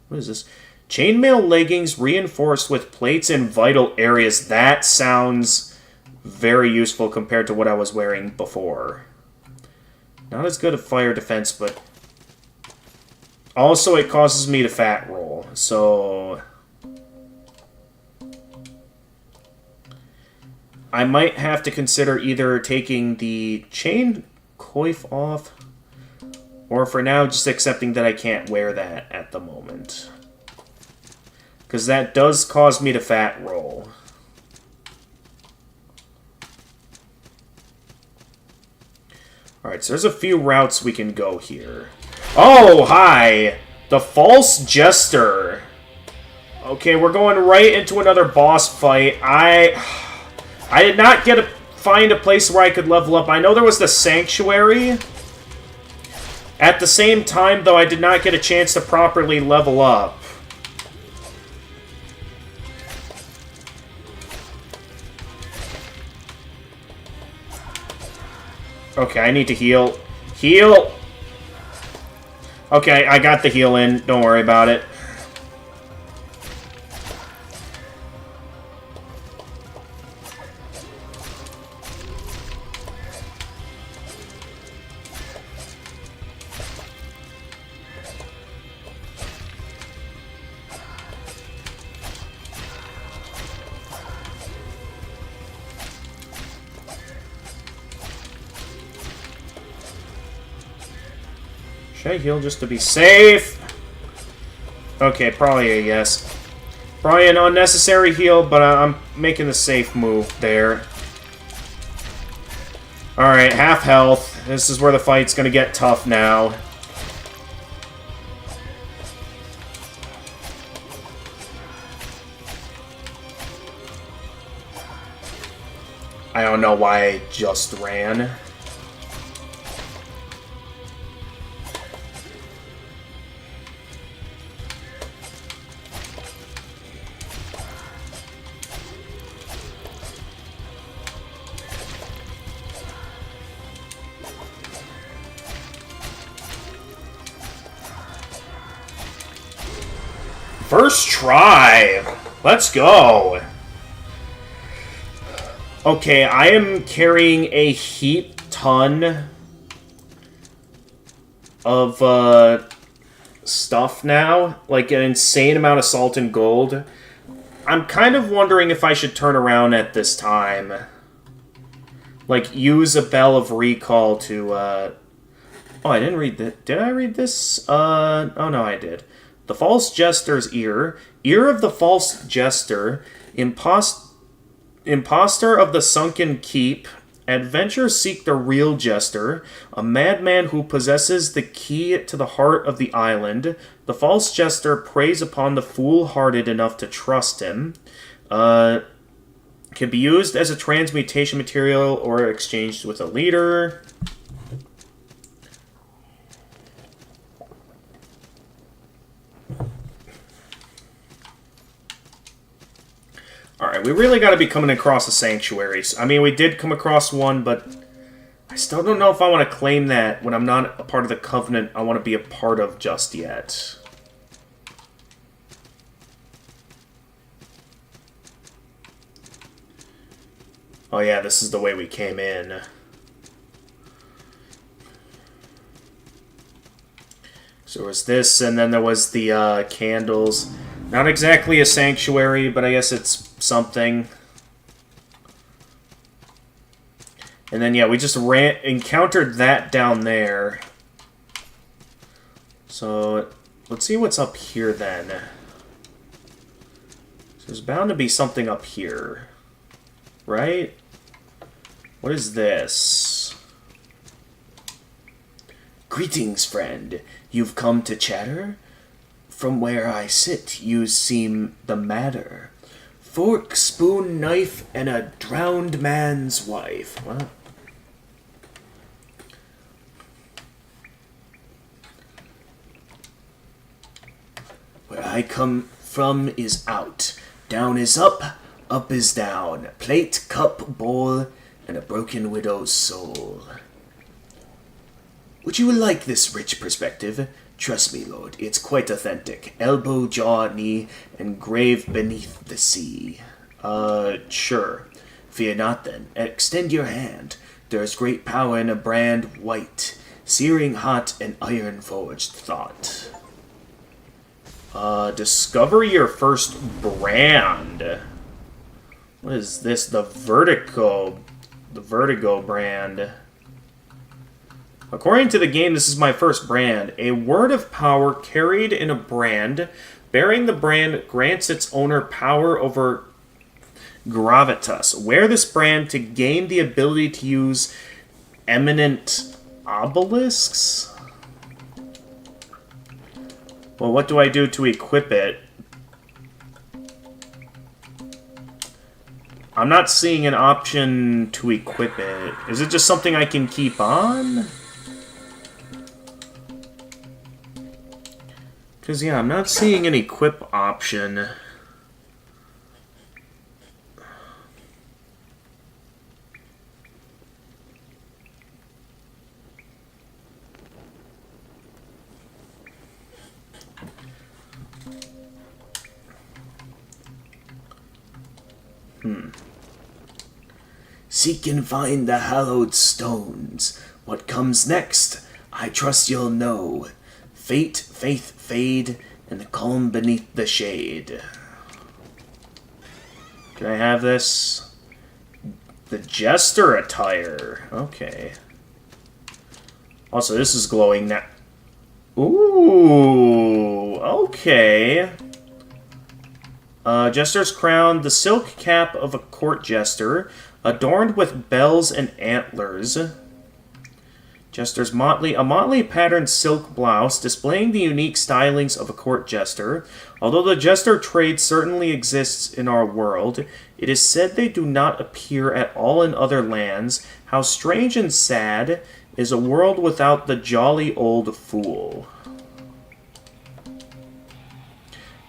What is this? Chainmail leggings reinforced with plates in vital areas. That sounds very useful compared to what I was wearing before. Not as good at fire defense, but... Also, it causes me to fat roll, so... I might have to consider either taking the chain coif off, or for now, just accepting that I can't wear that at the moment. Because that does cause me to fat roll. Alright, so there's a few routes we can go here. Oh, hi! The False Jester. Okay, we're going right into another boss fight. I did not find a place where I could level up. I know there was the Sanctuary. At the same time, though, I did not get a chance to properly level up. Okay, I need to heal. Heal! Okay, I got the heal in. Don't worry about it. Should I heal just to be safe? Okay, probably a yes. Probably an unnecessary heal, but I'm making the safe move there. Alright, half health. This is where the fight's gonna get tough now. I don't know why I just ran. First try! Let's go! Okay, I am carrying a heap ton of stuff now. Like an insane amount of salt and gold. I'm kind of wondering if I should turn around at this time. Like, use a Bell of Recall to, Oh, I didn't read that. Did I read this? Oh no, I did. The False Jester's Ear. Ear of the False Jester. Imposter of the Sunken Keep. Adventure seek the real Jester. A madman who possesses the key to the heart of the island. The False Jester preys upon the foolhardy enough to trust him. Can be used as a transmutation material or exchanged with a leader. Alright, we really got to be coming across the sanctuaries. I mean, we did come across one, but I still don't know if I want to claim that when I'm not a part of the Covenant I want to be a part of just yet. Oh yeah, this is the way we came in. So there was this, and then there was the candles. Not exactly a sanctuary, but I guess it's something. And then, yeah, we just encountered that down there. So, let's see what's up here, then. So there's bound to be something up here. Right? What is this? Greetings, friend. You've come to chatter? From where I sit, you seem the matter. Fork, spoon, knife, and a drowned man's wife. What? Where I come from is out. Down is up is down. Plate, cup, bowl, and a broken widow's soul. Would you like this rich perspective? Trust me, Lord, it's quite authentic. Elbow, jaw, knee, and grave beneath the sea. Sure. Fear not then. Extend your hand. There's great power in a brand white, searing hot and iron-forged thought. Discover your first brand. What is this? The Vertigo brand. According to the game, this is my first brand. A word of power carried in a brand. Bearing the brand grants its owner power over gravitas. Wear this brand to gain the ability to use eminent obelisks? Well, what do I do to equip it? I'm not seeing an option to equip it. Is it just something I can keep on? Because, yeah, I'm not seeing an equip option. Seek and find the hallowed stones. What comes next, I trust you'll know. Fate, faith, fade, and the calm beneath the shade. Can I have this? The Jester attire. Okay. Also, this is glowing now. Ooh, okay. Jester's crown, the silk cap of a court jester, adorned with bells and antlers. Jester's a motley patterned silk blouse, displaying the unique stylings of a court jester. Although the jester trade certainly exists in our world, it is said they do not appear at all in other lands. How strange and sad is a world without the jolly old fool.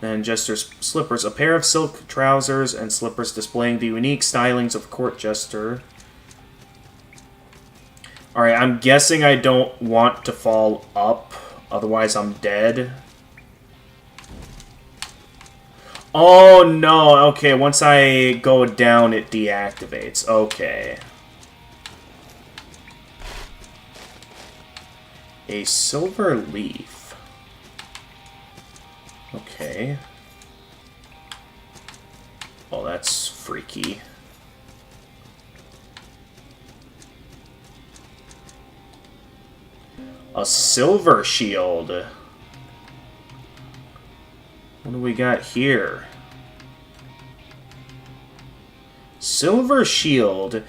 Then Jester's slippers, a pair of silk trousers and slippers displaying the unique stylings of court jester. Alright, I'm guessing I don't want to fall up, otherwise I'm dead. Oh no, okay, once I go down it deactivates, okay. A silver leaf. Okay. Oh, that's freaky. A silver shield. What do we got here? Silver shield.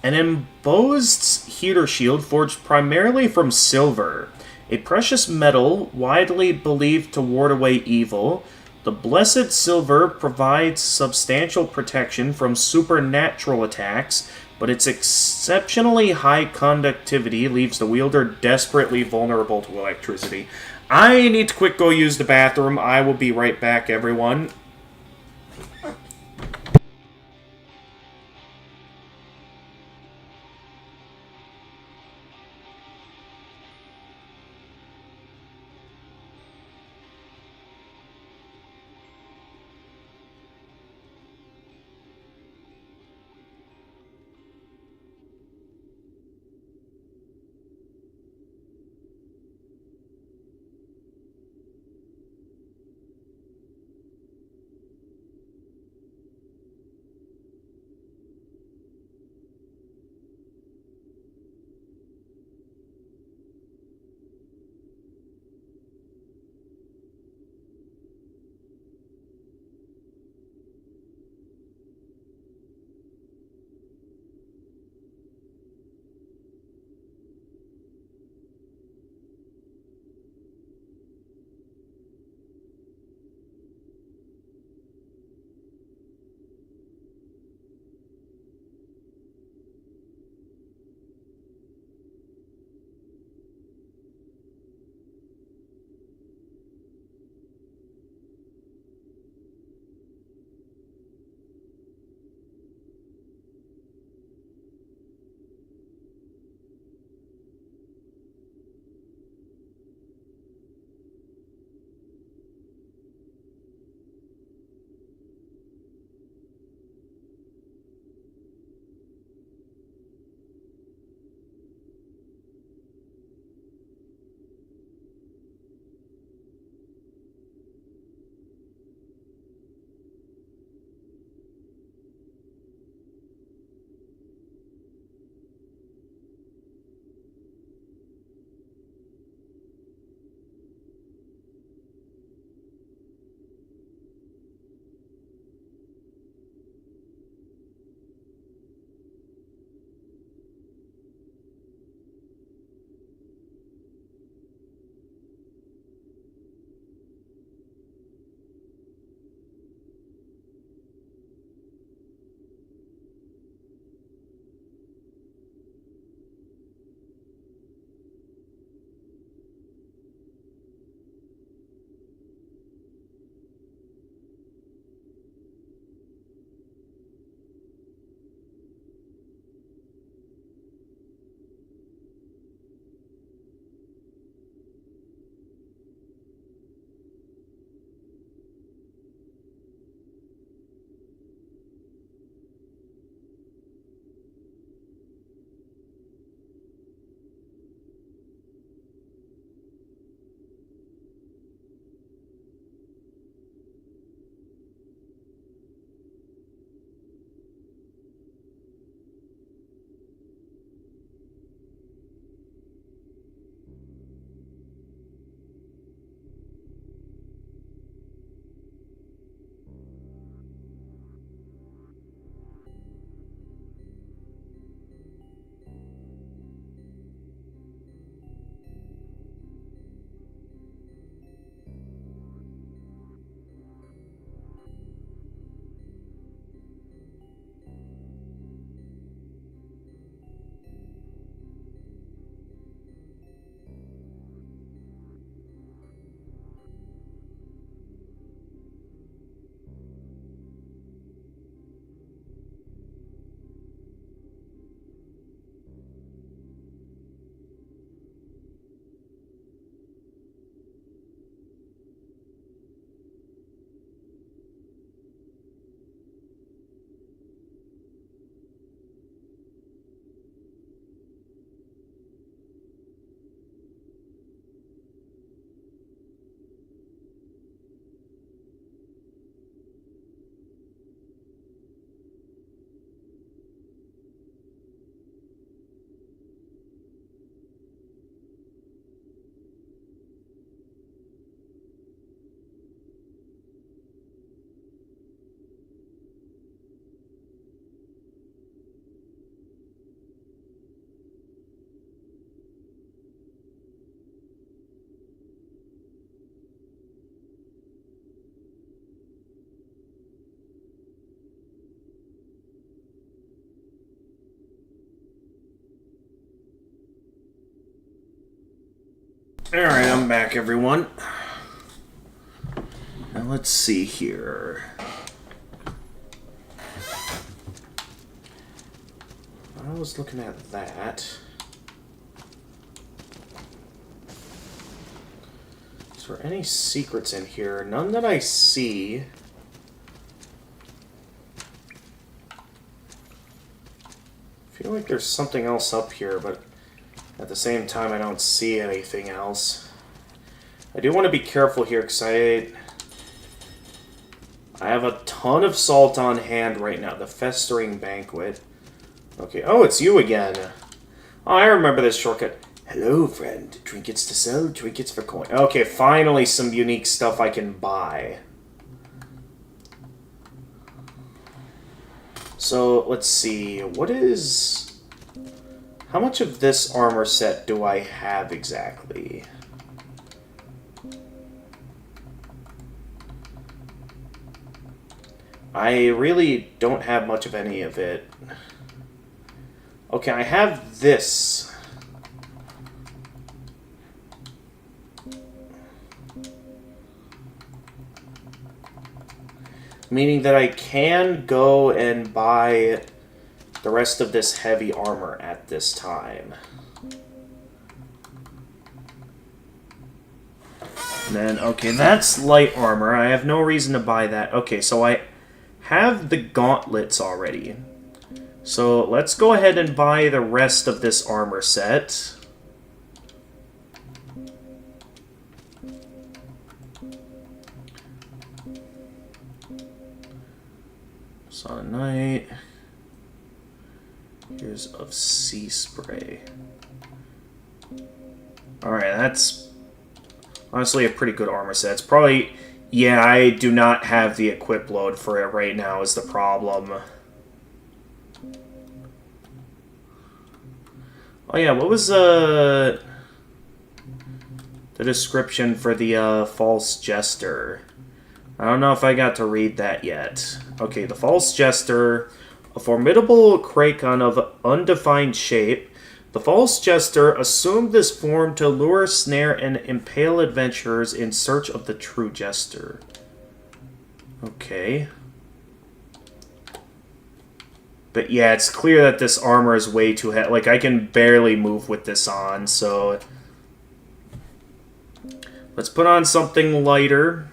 An embossed heater shield forged primarily from silver. A precious metal widely believed to ward away evil. The blessed silver provides substantial protection from supernatural attacks, but its exceptionally high conductivity leaves the wielder desperately vulnerable to electricity. I need to quick go use the bathroom. I will be right back, everyone. Alright, I'm back, everyone. Now let's see here. I was looking at that. Is there any secrets in here? None that I see. I feel like there's something else up here, but at the same time I don't see anything else. I do want to be careful here because I have a ton of salt on hand right now. The Festering Banquet. Okay, oh, it's you again. Oh, I remember this shortcut. Hello, friend. Trinkets to sell, trinkets for coin. Okay, finally some unique stuff I can buy. So, let's see. What is... How much of this armor set do I have exactly? I really don't have much of any of it. Okay, I have this. Meaning that I can go and buy the rest of this heavy armor at this time. And then, okay, that's light armor. I have no reason to buy that. Okay, so I have the gauntlets already. So let's go ahead and buy the rest of this armor set. Sun Knight. Here's of Sea Spray. Alright, that's honestly a pretty good armor set. It's probably... Yeah, I do not have the equip load for it right now is the problem. Oh yeah, what was the description for the False Jester? I don't know if I got to read that yet. Okay, the False Jester, a formidable Krakon of undefined shape. The False Jester assumed this form to lure, snare, and impale adventurers in search of the true Jester. Okay. But yeah, it's clear that this armor is way too heavy. Like, I can barely move with this on, so... Let's put on something lighter.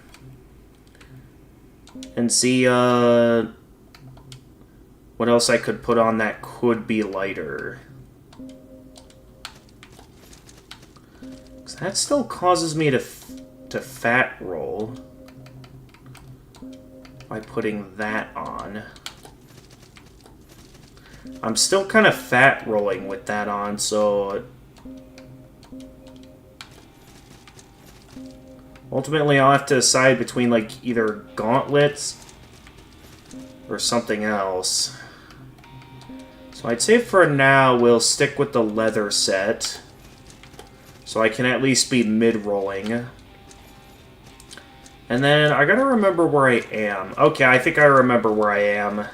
And see, what else I could put on that could be lighter. Because that still causes me to fat roll. By putting that on. I'm still kind of fat rolling with that on, so... Ultimately, I'll have to decide between, like, either gauntlets or something else. So I'd say for now, we'll stick with the leather set. So I can at least be mid-rolling. And then, I gotta remember where I am. Okay, I think I remember where I am.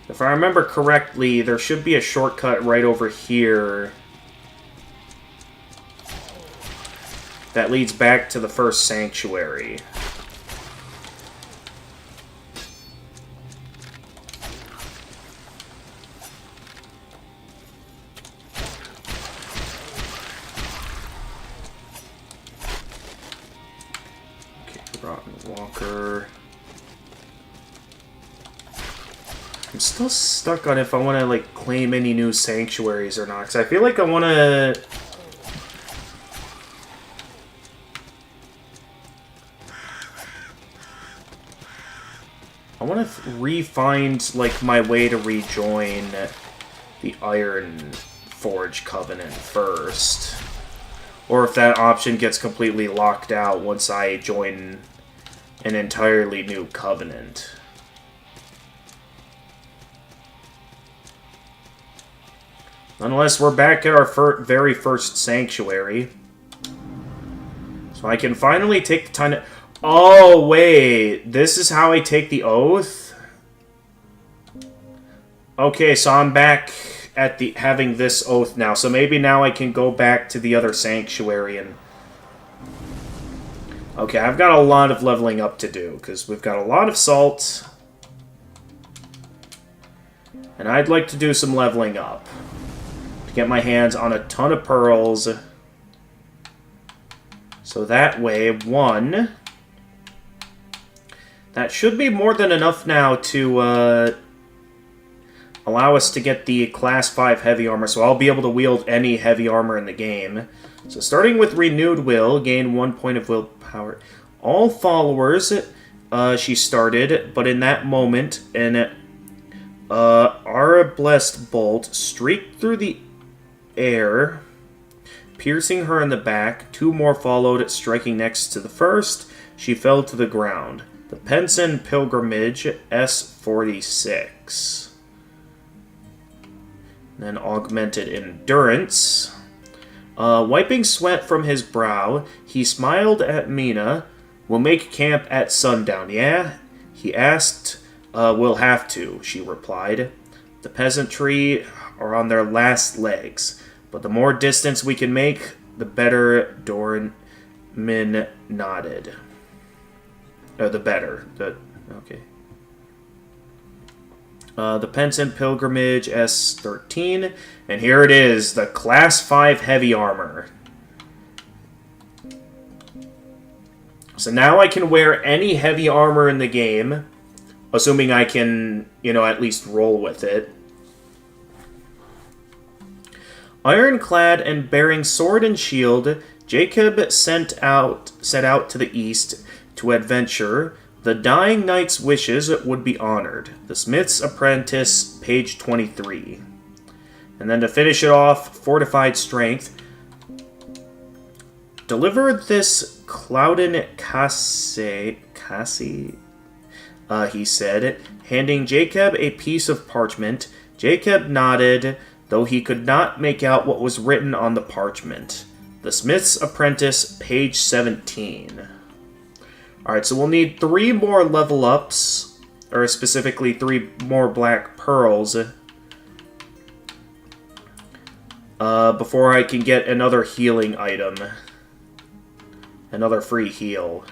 If I remember correctly, there should be a shortcut right over here that leads back to the first sanctuary. Okay, Rotten Walker. I'm still stuck on if I want to, like, claim any new sanctuaries or not, because I feel like I want to... I want to re-find, like, my way to rejoin the Iron Forge Covenant first. Or if that option gets completely locked out once I join an entirely new covenant. Unless we're back at our very first sanctuary. So I can finally take the time to... Oh, wait. This is how I take the oath? Okay, so I'm back at the having this oath now, so maybe now I can go back to the other sanctuary and... Okay, I've got a lot of leveling up to do, because we've got a lot of salt. And I'd like to do some leveling up. To get my hands on a ton of pearls. So that way, one... That should be more than enough now to allow us to get the Class 5 heavy armor, so I'll be able to wield any heavy armor in the game. So starting with Renewed Will, gain 1 point of willpower. All followers, she started, but in that moment, an Blessed Bolt streaked through the air, piercing her in the back. 2 more followed, striking next to the first. She fell to the ground. The Penson Pilgrimage, S46. Then Augmented Endurance. Wiping sweat from his brow, he smiled at Mina. We'll make camp at sundown, yeah? He asked. We'll have to, she replied. The peasantry are on their last legs, but the more distance we can make, the better, Dormin nodded. The better. Okay. The Penson Pilgrimage S13. And here it is, the Class 5 Heavy Armor. So now I can wear any heavy armor in the game, assuming I can, at least roll with it. Ironclad and bearing sword and shield, Jacob set out to the east to adventure. The dying knight's wishes would be honored. The Smith's Apprentice, page 23. And then to finish it off, Fortified Strength. Delivered this Clouden Cassie, he said, handing Jacob a piece of parchment. Jacob nodded, though he could not make out what was written on the parchment. The Smith's Apprentice, page 17. Alright, so we'll need 3 more level ups, or specifically 3 more black pearls, before I can get another healing item. Another free heal.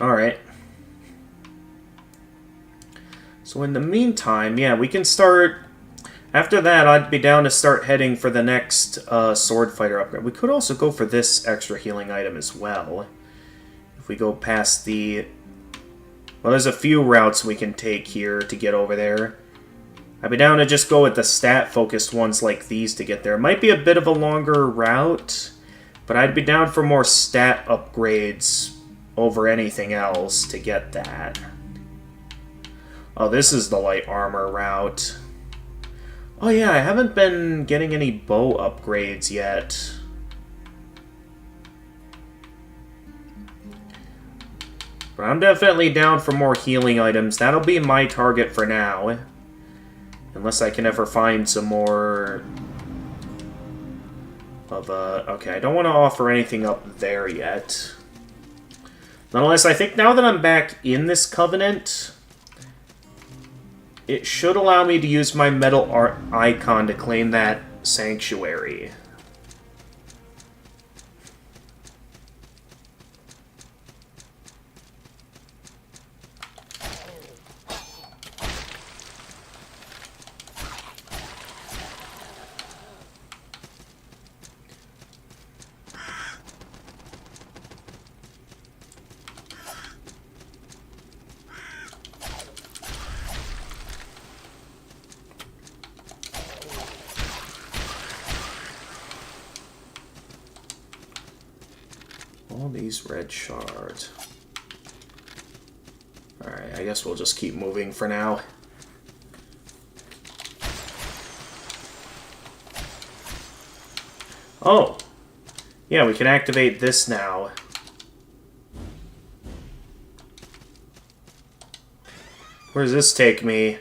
Alright. So in the meantime, yeah, we can start... After that, I'd be down to start heading for the next Sword Fighter upgrade. We could also go for this extra healing item as well. If we go past the... Well, there's a few routes we can take here to get over there. I'd be down to just go with the stat-focused ones like these to get there. It might be a bit of a longer route, but I'd be down for more stat upgrades over anything else to get that. Oh, this is the light armor route. Oh yeah, I haven't been getting any bow upgrades yet. But I'm definitely down for more healing items. That'll be my target for now. Unless I can ever find some more of okay, I don't want to offer anything up there yet. Nonetheless, I think now that I'm back in this Covenant, it should allow me to use my metal art icon to claim that sanctuary. All these red shards. Alright, I guess we'll just keep moving for now. Oh! Yeah, we can activate this now. Where does this take me?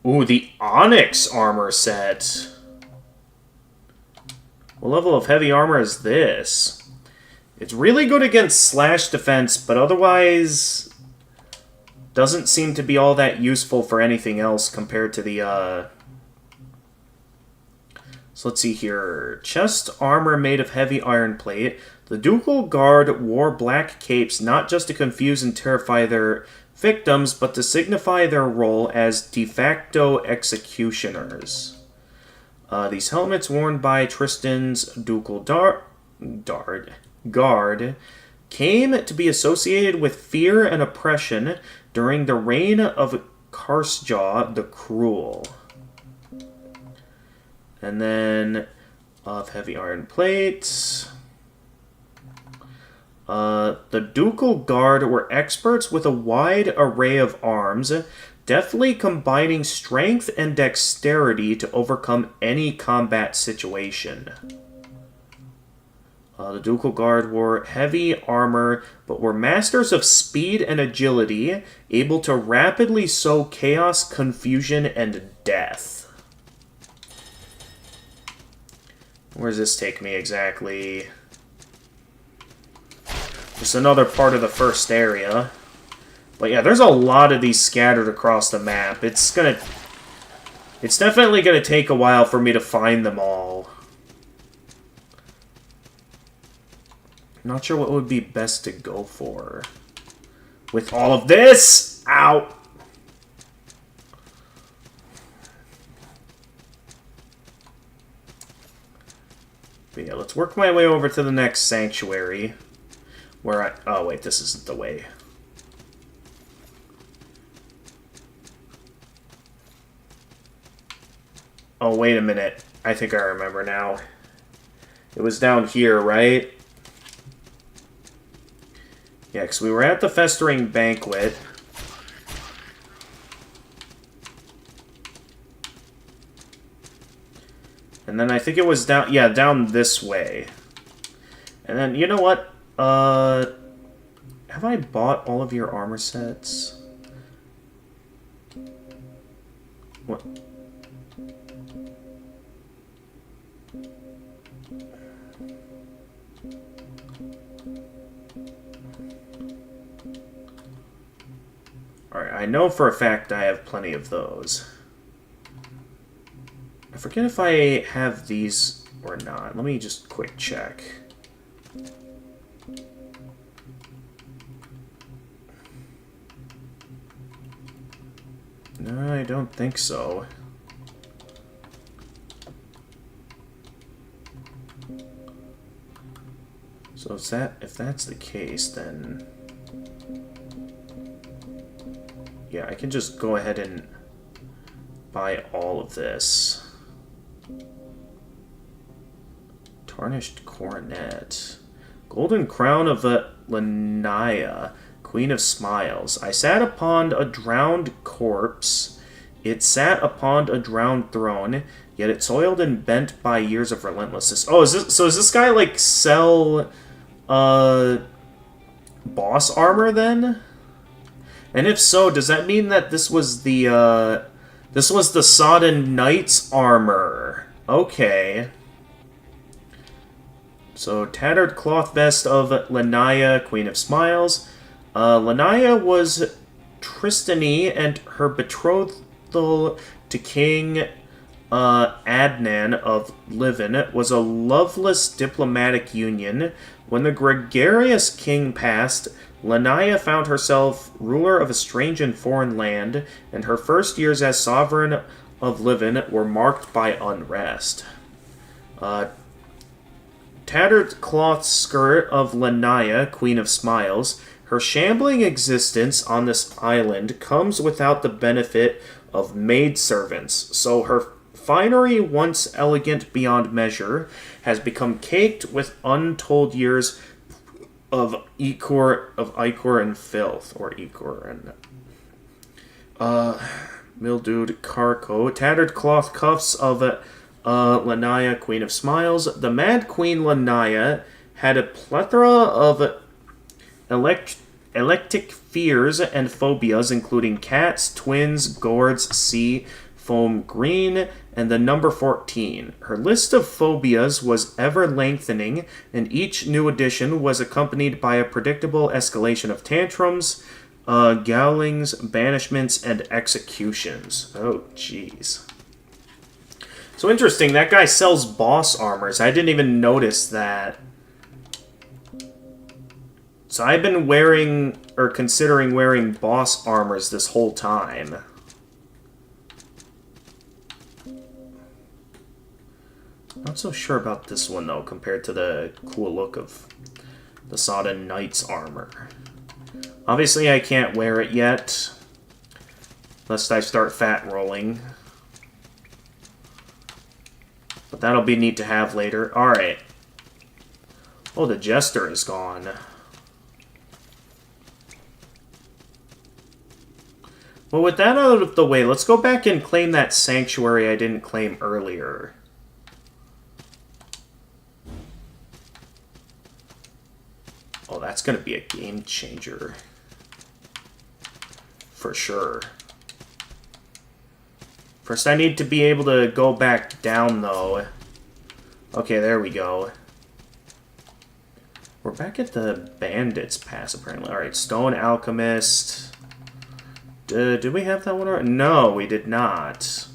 Ooh, the Onyx armor set. What level of heavy armor is this? It's really good against slash defense, but otherwise doesn't seem to be all that useful for anything else compared to the, So let's see here. Chest armor made of heavy iron plate. The Ducal Guard wore black capes not just to confuse and terrify their victims, but to signify their role as de facto executioners. These helmets worn by Tristan's Ducal Guard came to be associated with fear and oppression during the reign of Carsjaw the Cruel. And then of heavy iron plates. The Ducal Guard were experts with a wide array of arms, deftly combining strength and dexterity to overcome any combat situation. The Ducal Guard wore heavy armor, but were masters of speed and agility, able to rapidly sow chaos, confusion, and death. Where does this take me exactly? Just another part of the first area. But yeah, there's a lot of these scattered across the map. It's definitely gonna take a while for me to find them all. I'm not sure what would be best to go for. With all of this! Ow! But yeah, let's work my way over to the next sanctuary. Where oh wait, this isn't the way. Oh, wait a minute. I think I remember now. It was down here, right? Yeah, because we were at the Festering Banquet. And then I think it was down... Yeah, down this way. And then, you know what? Have I bought all of your armor sets? What? Alright, I know for a fact I have plenty of those. I forget if I have these or not. Let me just quick check. No, I don't think so. So if that's the case, then yeah, I can just go ahead and buy all of this. Tarnished Coronet. Golden Crown of Lanaya, Queen of Smiles. I sat upon a drowned corpse. It sat upon a drowned throne, yet it soiled and bent by years of relentlessness. Oh, is this guy like sell boss armor then? And if so, does that mean that this was the Sodden Knight's armor? Okay. So, tattered cloth vest of Lanaya, Queen of Smiles. Lanaya was Tristany and her betrothal to King Adnan of Livin was a loveless diplomatic union. When the gregarious king passed, Lanaya found herself ruler of a strange and foreign land, and her first years as sovereign of Livin were marked by unrest. Tattered cloth skirt of Lanaya, Queen of Smiles. Her shambling existence on this island comes without the benefit of maidservants, so her finery, once elegant beyond measure, has become caked with untold years of ichor and filth, or ichor and mildewed carco. Tattered cloth cuffs of Lanaya, Queen of Smiles. The Mad Queen Lanaya had a plethora of electic fears and phobias, including cats, twins, gourds, sea, foam green, and the number 14. Her list of phobias was ever lengthening, and each new addition was accompanied by a predictable escalation of tantrums, gowlings, banishments, and executions. Oh, jeez. So interesting, that guy sells boss armors. I didn't even notice that. So I've been wearing, or considering wearing boss armors this whole time. Not so sure about this one, though, compared to the cool look of the Sodden Knight's armor. Obviously, I can't wear it yet, lest I start fat rolling. But that'll be neat to have later. Alright. Oh, the Jester is gone. Well, with that out of the way, let's go back and claim that sanctuary I didn't claim earlier. Oh, that's going to be a game changer. For sure. First, I need to be able to go back down, though. Okay, there we go. We're back at the Bandits Pass, apparently. Alright, Stone Alchemist. Did we have that one already? No, we did not.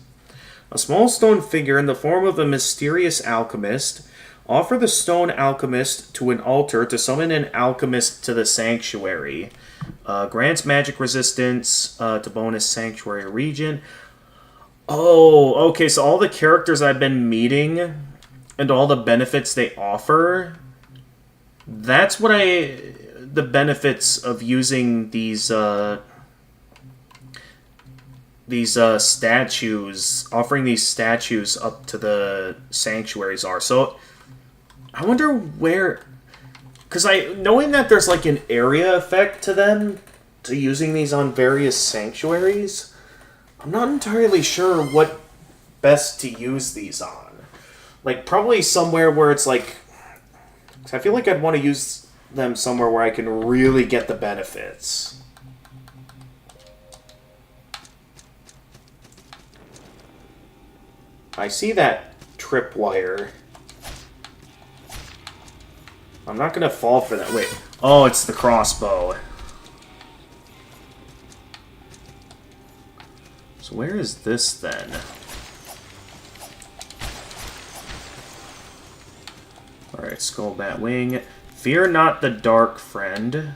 A small stone figure in the form of a mysterious alchemist. Offer the stone alchemist to an altar to summon an alchemist to the sanctuary. Grants magic resistance to bonus sanctuary region. Oh, okay, so all the characters I've been meeting and all the benefits they offer, that's what the benefits of using these statues, offering these statues up to the sanctuaries are. So, I wonder where, because knowing that there's like an area effect to them, to using these on various sanctuaries, I'm not entirely sure what best to use these on. Like, probably somewhere where it's like, I feel like I'd want to use them somewhere where I can really get the benefits. I see that tripwire. I'm not going to fall for that. Wait. Oh, it's the crossbow. So where is this then? Alright, Skull Bat Wing. Fear not the dark, friend.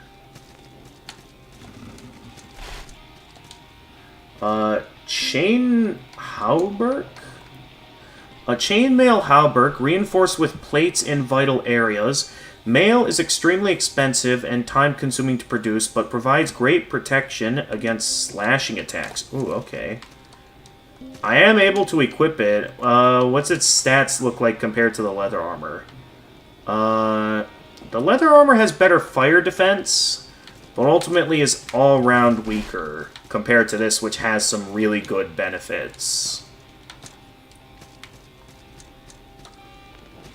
Chain Hauberk? A chainmail hauberk reinforced with plates in vital areas. Mail is extremely expensive and time-consuming to produce, but provides great protection against slashing attacks. Ooh, okay. I am able to equip it. What's its stats look like compared to the leather armor? The leather armor has better fire defense, but ultimately is all-round weaker compared to this, which has some really good benefits.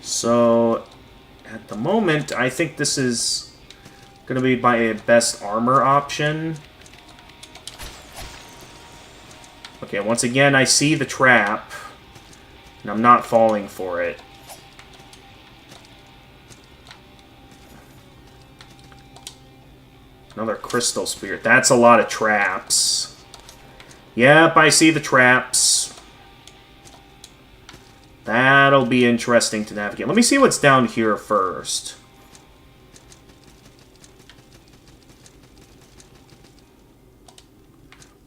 So, at the moment, I think this is going to be my best armor option. Okay, once again, I see the trap, and I'm not falling for it. Another crystal spear. That's a lot of traps. Yep, I see the traps. That'll be interesting to navigate. Let me see what's down here first.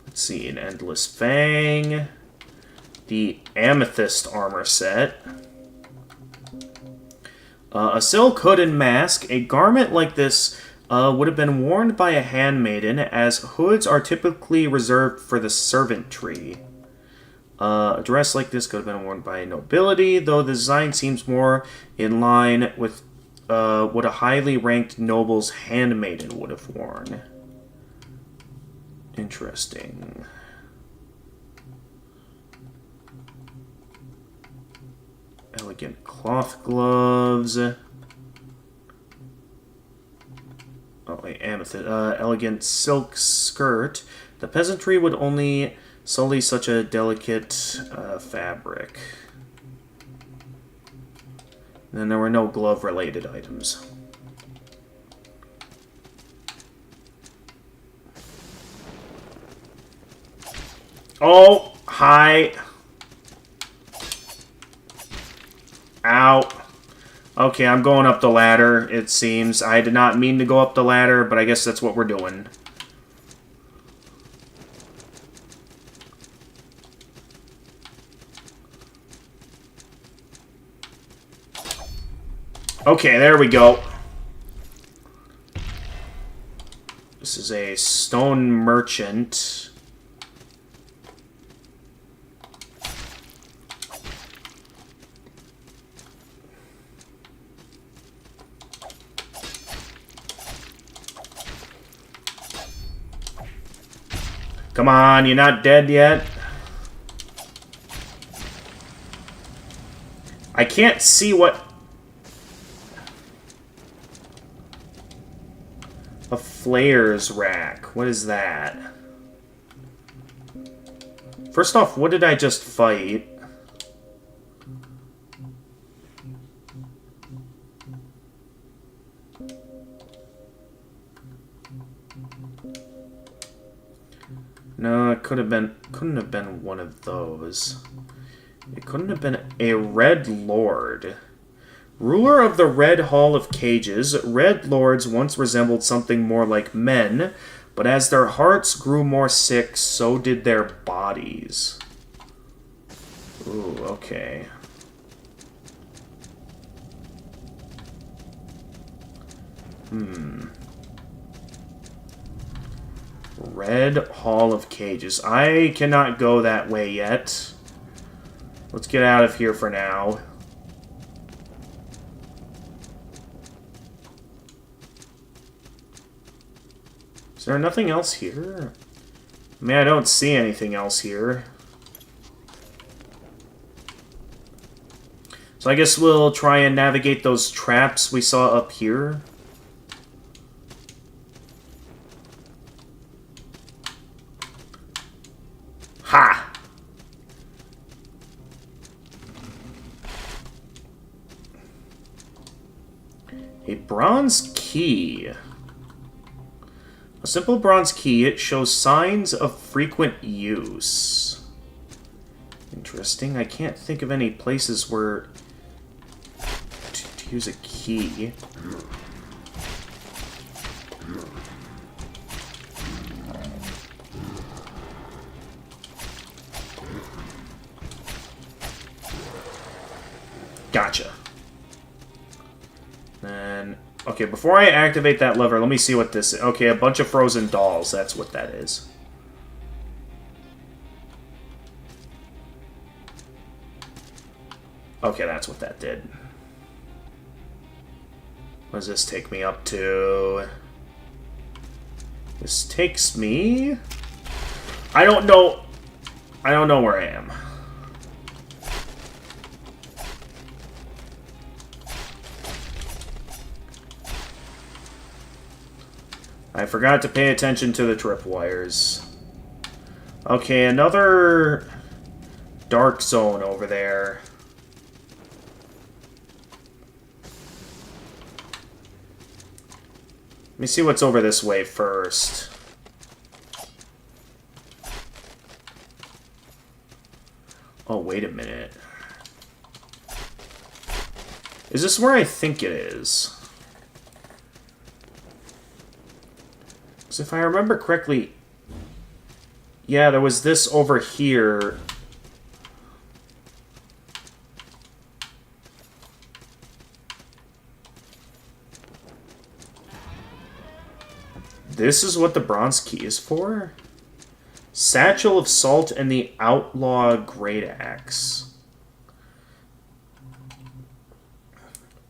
Let's see, an Endless Fang. The Amethyst armor set. A silk hood and mask. A garment like this would have been worn by a handmaiden, as hoods are typically reserved for the servant tree. A dress like this could have been worn by nobility, though the design seems more in line with what a highly ranked noble's handmaiden would have worn. Interesting. Elegant cloth gloves. Oh wait, amethyst. Elegant silk skirt. The peasantry would only Solely such a delicate fabric. And then there were no glove-related items. Oh, hi. Ow. Okay, I'm going up the ladder, it seems. I did not mean to go up the ladder, but I guess that's what we're doing. Okay, there we go. This is a stone merchant. Come on, you're not dead yet? I can't see what... A flares rack. What is that? First off, what did I just fight? No, it couldn't have been one of those. It couldn't have been a Red Lord. Ruler of the Red Hall of Cages, Red Lords once resembled something more like men, but as their hearts grew more sick, so did their bodies. Ooh, okay. Red Hall of Cages. I cannot go that way yet. Let's get out of here for now. Is there nothing else here? I mean, I don't see anything else here. So I guess we'll try and navigate those traps we saw up here. Ha! A bronze key. A simple bronze key, it shows signs of frequent use. Interesting. I can't think of any places where to use a key. Gotcha. Then, okay, before I activate that lever, let me see what this is. Okay, a bunch of frozen dolls. That's what that is. Okay, that's what that did. What does this take me up to? This takes me... I don't know where I am. I forgot to pay attention to the tripwires. Okay, another dark zone over there. Let me see what's over this way first. Oh, wait a minute. Is this where I think it is? Because if I remember correctly... Yeah, there was this over here. This is what the bronze key is for? Satchel of Salt and the Outlaw Great Axe.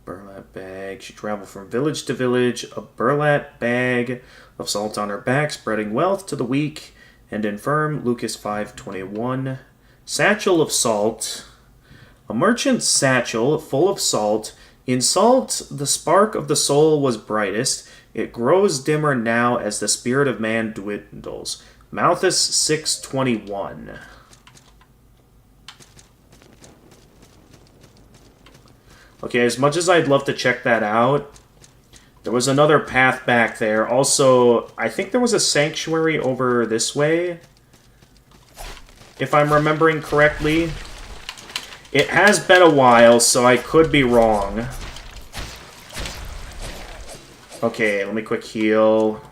Burlap bag. She traveled from village to village. A burlap bag of salt on her back, spreading wealth to the weak and infirm. Lucas 5:21. Satchel of Salt. A merchant's satchel full of salt. In salt, the spark of the soul was brightest. It grows dimmer now as the spirit of man dwindles. Malthus 621. Okay, as much as I'd love to check that out, there was another path back there. Also, I think there was a sanctuary over this way, if I'm remembering correctly. It has been a while, so I could be wrong. Okay, let me quick heal.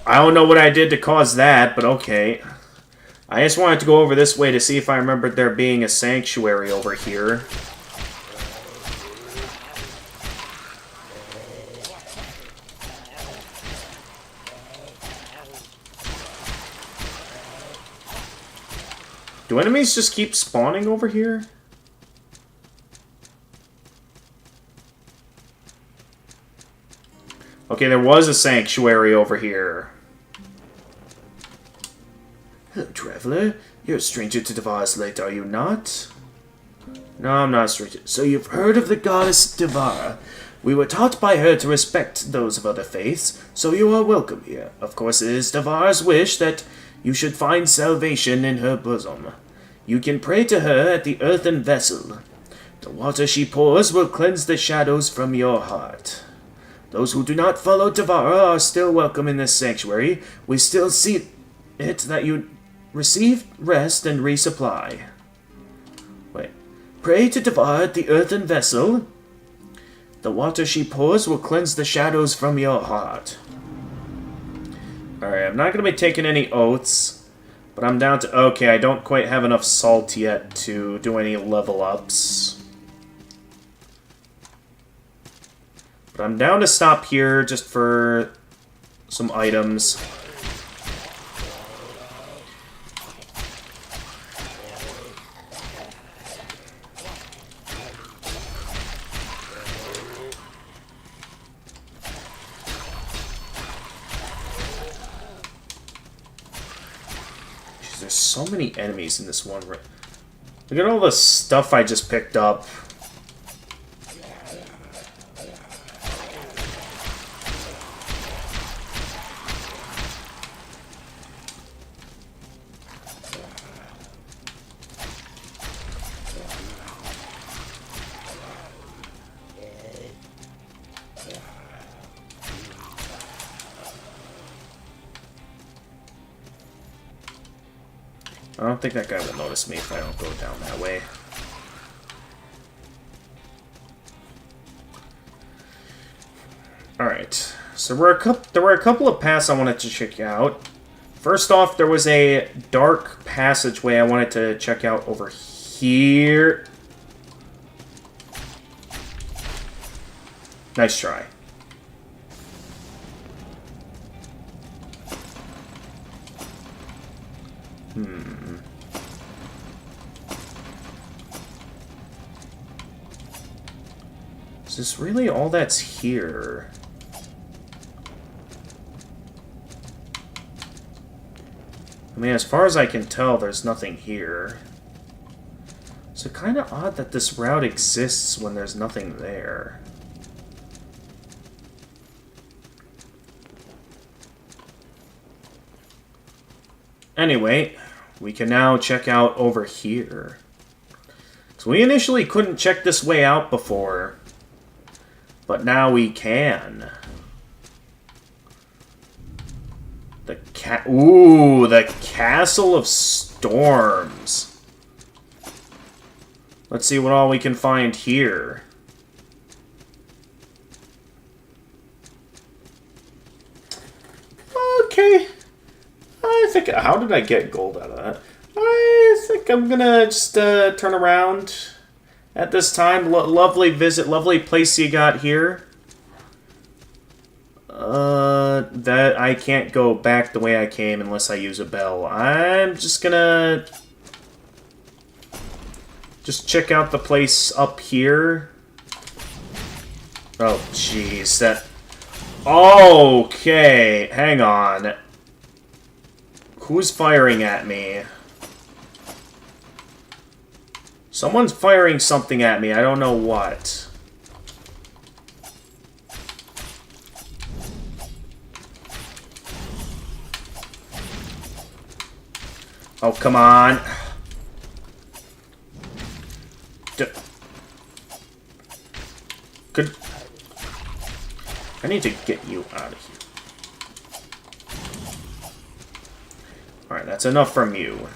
I don't know what I did to cause that, but okay. I just wanted to go over this way to see if I remembered there being a sanctuary over here. Do enemies just keep spawning over here? Okay, there was a sanctuary over here. Hello, traveler. You're a stranger to Devar's Lake, are you not? No, I'm not a stranger. So you've heard of the goddess Devara. We were taught by her to respect those of other faiths, so you are welcome here. Of course, it is Devara's wish that you should find salvation in her bosom. You can pray to her at the earthen vessel. The water she pours will cleanse the shadows from your heart. Those who do not follow Devara are still welcome in this sanctuary. We still see it that you receive rest and resupply. Wait. Pray to Devara at the earthen vessel. The water she pours will cleanse the shadows from your heart. Alright, I'm not going to be taking any oaths, but I'm down to... Okay, I don't quite have enough salt yet to do any level ups. But I'm down to stop here just for some items. There's so many enemies in this one. Look at all the stuff I just picked up. I don't think that guy will notice me if I don't go down that way. Alright, so there were a couple of paths I wanted to check out. First off, there was a dark passageway I wanted to check out over here. Nice try. Is this really all that's here? I mean, as far as I can tell, there's nothing here. So kind of odd that this route exists when there's nothing there. Anyway, we can now check out over here. So we initially couldn't check this way out before, but now we can. The the Castle of Storms. Let's see what all we can find here. Okay. I think... How did I get gold out of that? I think I'm gonna just turn around at this time. Lovely visit, lovely place you got here. That I can't go back the way I came unless I use a bell. I'm just gonna just check out the place up here. Oh, jeez, that... Okay, hang on. Who's firing at me? Someone's firing something at me. I don't know what. Oh, come on. Good. I need to get you out of here. Alright, that's enough from you.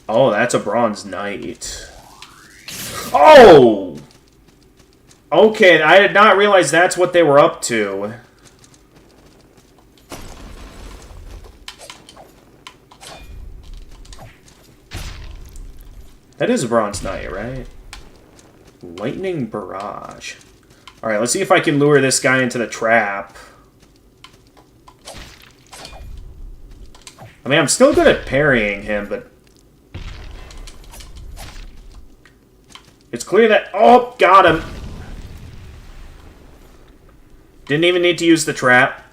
Oh, that's a Bronze Knight. Oh! Okay, I did not realize that's what they were up to. That is a Bronze Knight, right? Lightning Barrage. Alright, let's see if I can lure this guy into the trap. I mean, I'm still good at parrying him, but... it's clear that... oh, got him! Didn't even need to use the trap.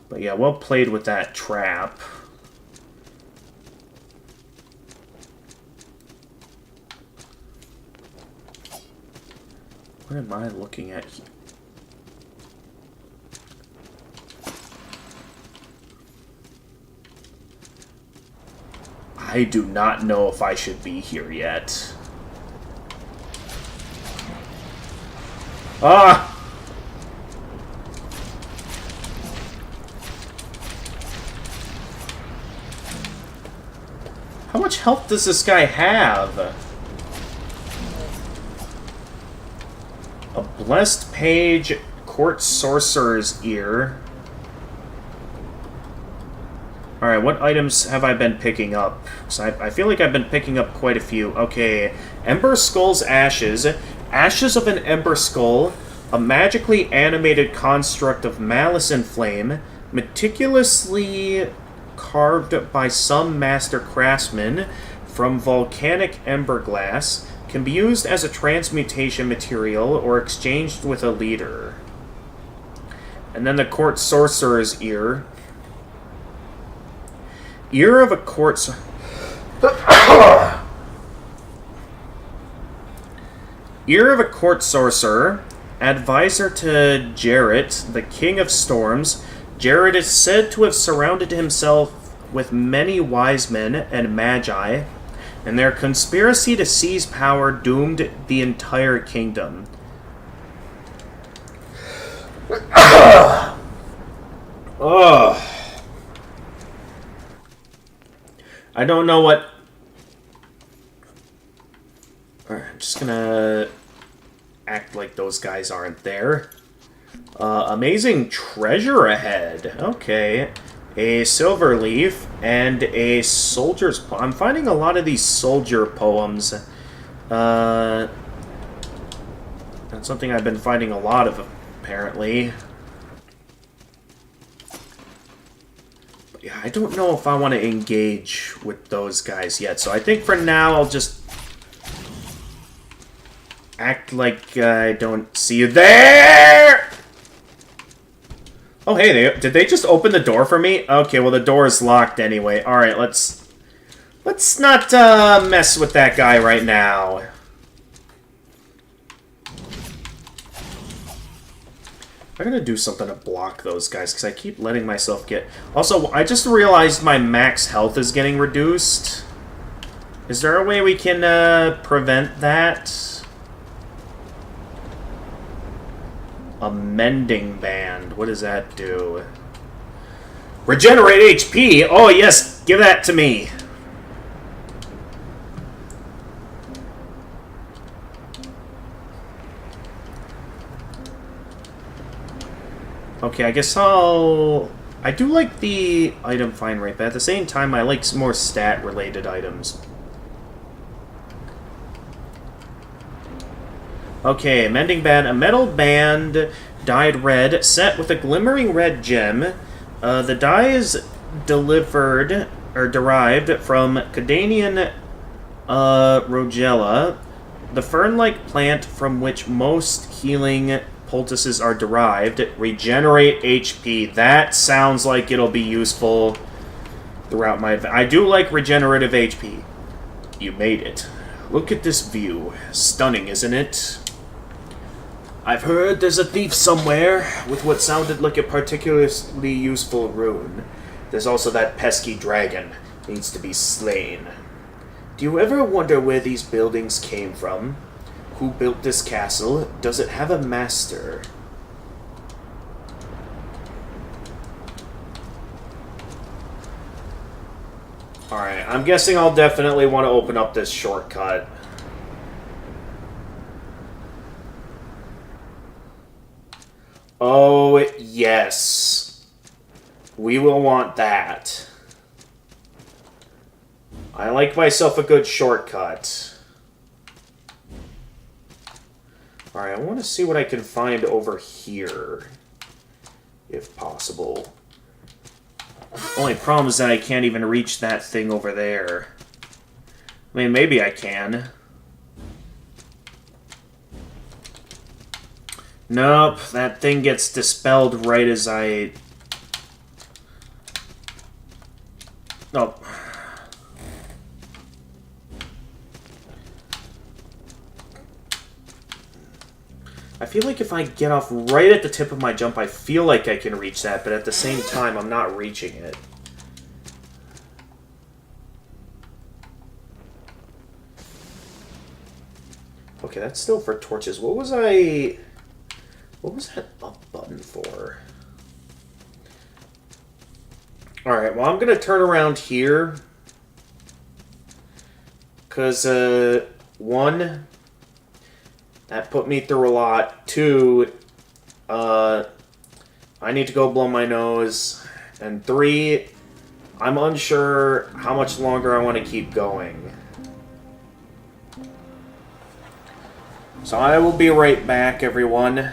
But yeah, well played with that trap. What am I looking at here? I do not know if I should be here yet. Ah! How much health does this guy have? A Blessed Page, Court Sorcerer's Ear. Alright, what items have I been picking up? So I feel like I've been picking up quite a few. Okay, Ember Skull's Ashes. Ashes of an Ember Skull. A magically animated construct of malice and flame. Meticulously carved by some master craftsman from volcanic ember glass. Can be used as a transmutation material or exchanged with a leader. And then the Court Sorcerer's Ear. Ear of a Court... Ear of a Court Sorcerer. Advisor to Jarret, the King of Storms. Jarret is said to have surrounded himself with many wise men and magi, and their conspiracy to seize power doomed the entire kingdom. Ugh. I don't know what... I'm just gonna act like those guys aren't there. Amazing treasure ahead. Okay. A silver leaf and a soldier's poem. I'm finding a lot of these soldier poems. That's something I've been finding a lot of, apparently. But yeah, I don't know if I want to engage with those guys yet. So I think for now I'll just act like I don't see you there! Oh, hey, did they just open the door for me? Okay, well, the door is locked anyway. Alright, let's not mess with that guy right now. I'm gonna do something to block those guys, because I keep letting myself get... Also, I just realized my max health is getting reduced. Is there a way we can prevent that? A mending band. What does that do? Regenerate HP! Oh, yes! Give that to me! Okay, I guess I'll... I do like the item find rate, but at the same time, I like some more stat-related items. Okay, mending band. A metal band dyed red, set with a glimmering red gem. The dye is derived from Cadanian Rogella, The fern-like plant from which most healing poultices are derived. Regenerate HP. That sounds like it'll be useful throughout my... I do like regenerative HP. You made it. Look at this view. Stunning, isn't it? I've heard there's a thief somewhere with what sounded like a particularly useful rune. There's also that pesky dragon. Needs to be slain. Do you ever wonder where these buildings came from? Who built this castle? Does it have a master? Alright, I'm guessing I'll definitely want to open up this shortcut. Oh, yes. We will want that. I like myself a good shortcut. Alright, I want to see what I can find over here. If possible. Only problem is that I can't even reach that thing over there. I mean, maybe I can. Nope, that thing gets dispelled right as I... Nope. I feel like if I get off right at the tip of my jump, I feel like I can reach that, but at the same time, I'm not reaching it. Okay, that's still for torches. What was that up button for? Alright, well, I'm going to turn around here. Because, one... That put me through a lot. Two, I need to go blow my nose. And three, I'm unsure how much longer I want to keep going. So I will be right back, everyone.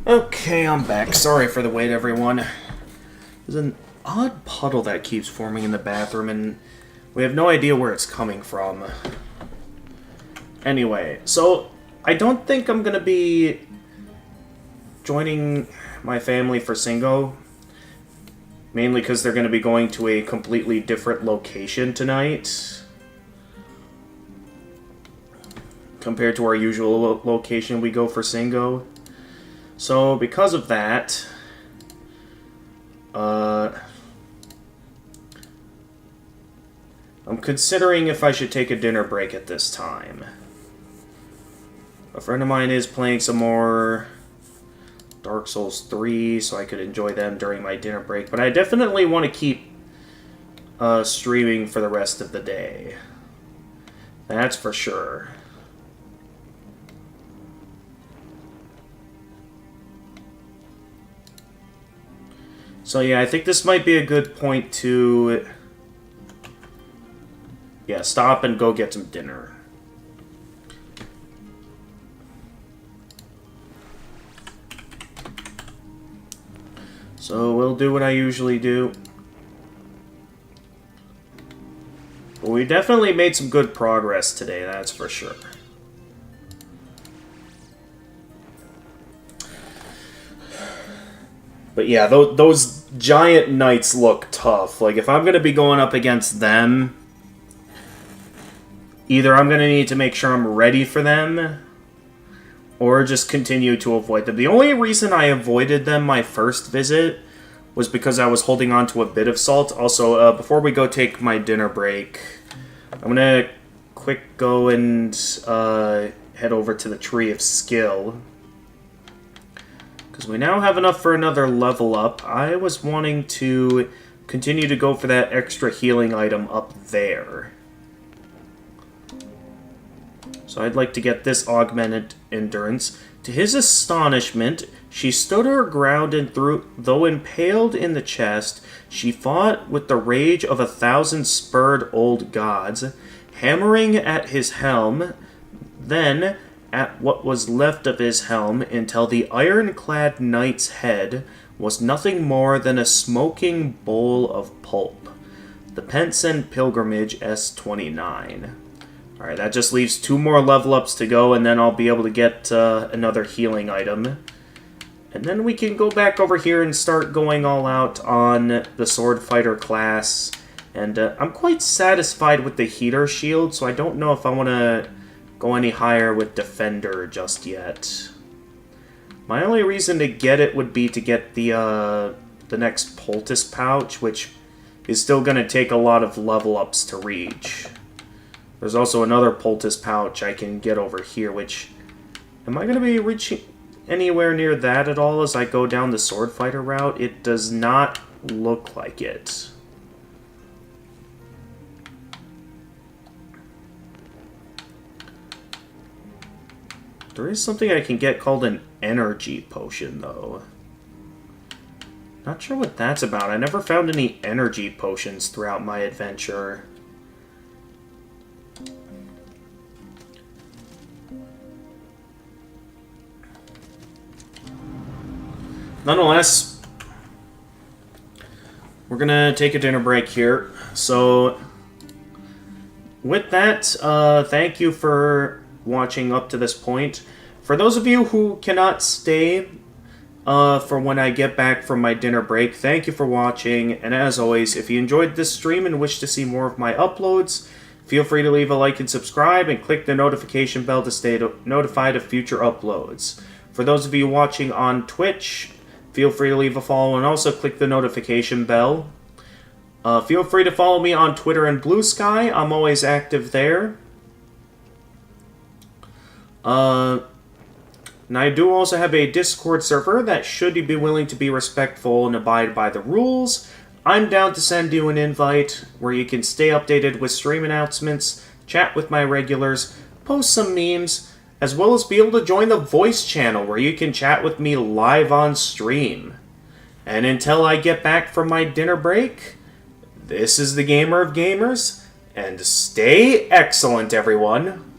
Okay, I'm back. Sorry for the wait, everyone. There's an odd puddle that keeps forming in the bathroom, and we have no idea where it's coming from. Anyway, so I don't think I'm gonna be joining my family for Singo. Mainly because they're going to be going to a completely different location tonight. Compared to our usual location we go for Singo. So, because of that... I'm considering if I should take a dinner break at this time. A friend of mine is playing some more Dark Souls 3, so I could enjoy them during my dinner break. But I definitely want to keep streaming for the rest of the day. That's for sure. So yeah, I think this might be a good point to... yeah, stop and go get some dinner. So we'll do what I usually do. But we definitely made some good progress today, that's for sure. But yeah, those giant knights look tough. Like, if I'm going to be going up against them, either I'm going to need to make sure I'm ready for them, or just continue to avoid them. The only reason I avoided them my first visit was because I was holding on to a bit of salt. Also, before we go take my dinner break, I'm going to quick go and head over to the Tree of Skill. Because we now have enough for another level up. I was wanting to continue to go for that extra healing item up there. So I'd like to get this augmented endurance. To his astonishment, she stood her ground and though impaled in the chest, she fought with the rage of 1,000 spurred old gods, hammering at his helm, then at what was left of his helm, until the ironclad knight's head was nothing more than a smoking bowl of pulp. The Pensen Pilgrimage S29. Alright, that just leaves 2 more level ups to go, and then I'll be able to get another healing item. And then we can go back over here and start going all out on the Sword Fighter class. And I'm quite satisfied with the heater shield, so I don't know if I want to go any higher with Defender just yet. My only reason to get it would be to get the next Poultice pouch, which is still going to take a lot of level ups to reach. There's also another Poultice pouch I can get over here, which... am I going to be reaching anywhere near that at all as I go down the Sword Fighter route? It does not look like it. There is something I can get called an energy potion, though. Not sure what that's about. I never found any energy potions throughout my adventure. Nonetheless, we're gonna take a dinner break here. So, with that, thank you for watching up to this point. For those of you who cannot stay for when I get back from my dinner break, thank you for watching. And as always, if you enjoyed this stream and wish to see more of my uploads, feel free to leave a like and subscribe, and click the notification bell to stay notified of future uploads. For those of you watching on Twitch, feel free to leave a follow and also click the notification bell. Feel free to follow me on Twitter and Blue Sky. I'm always active there. And I do also have a Discord server that, should you be willing to be respectful and abide by the rules, I'm down to send you an invite where you can stay updated with stream announcements, chat with my regulars, post some memes, as well as be able to join the voice channel where you can chat with me live on stream. And until I get back from my dinner break, this is the Gamer of Gamers, and stay excellent, everyone.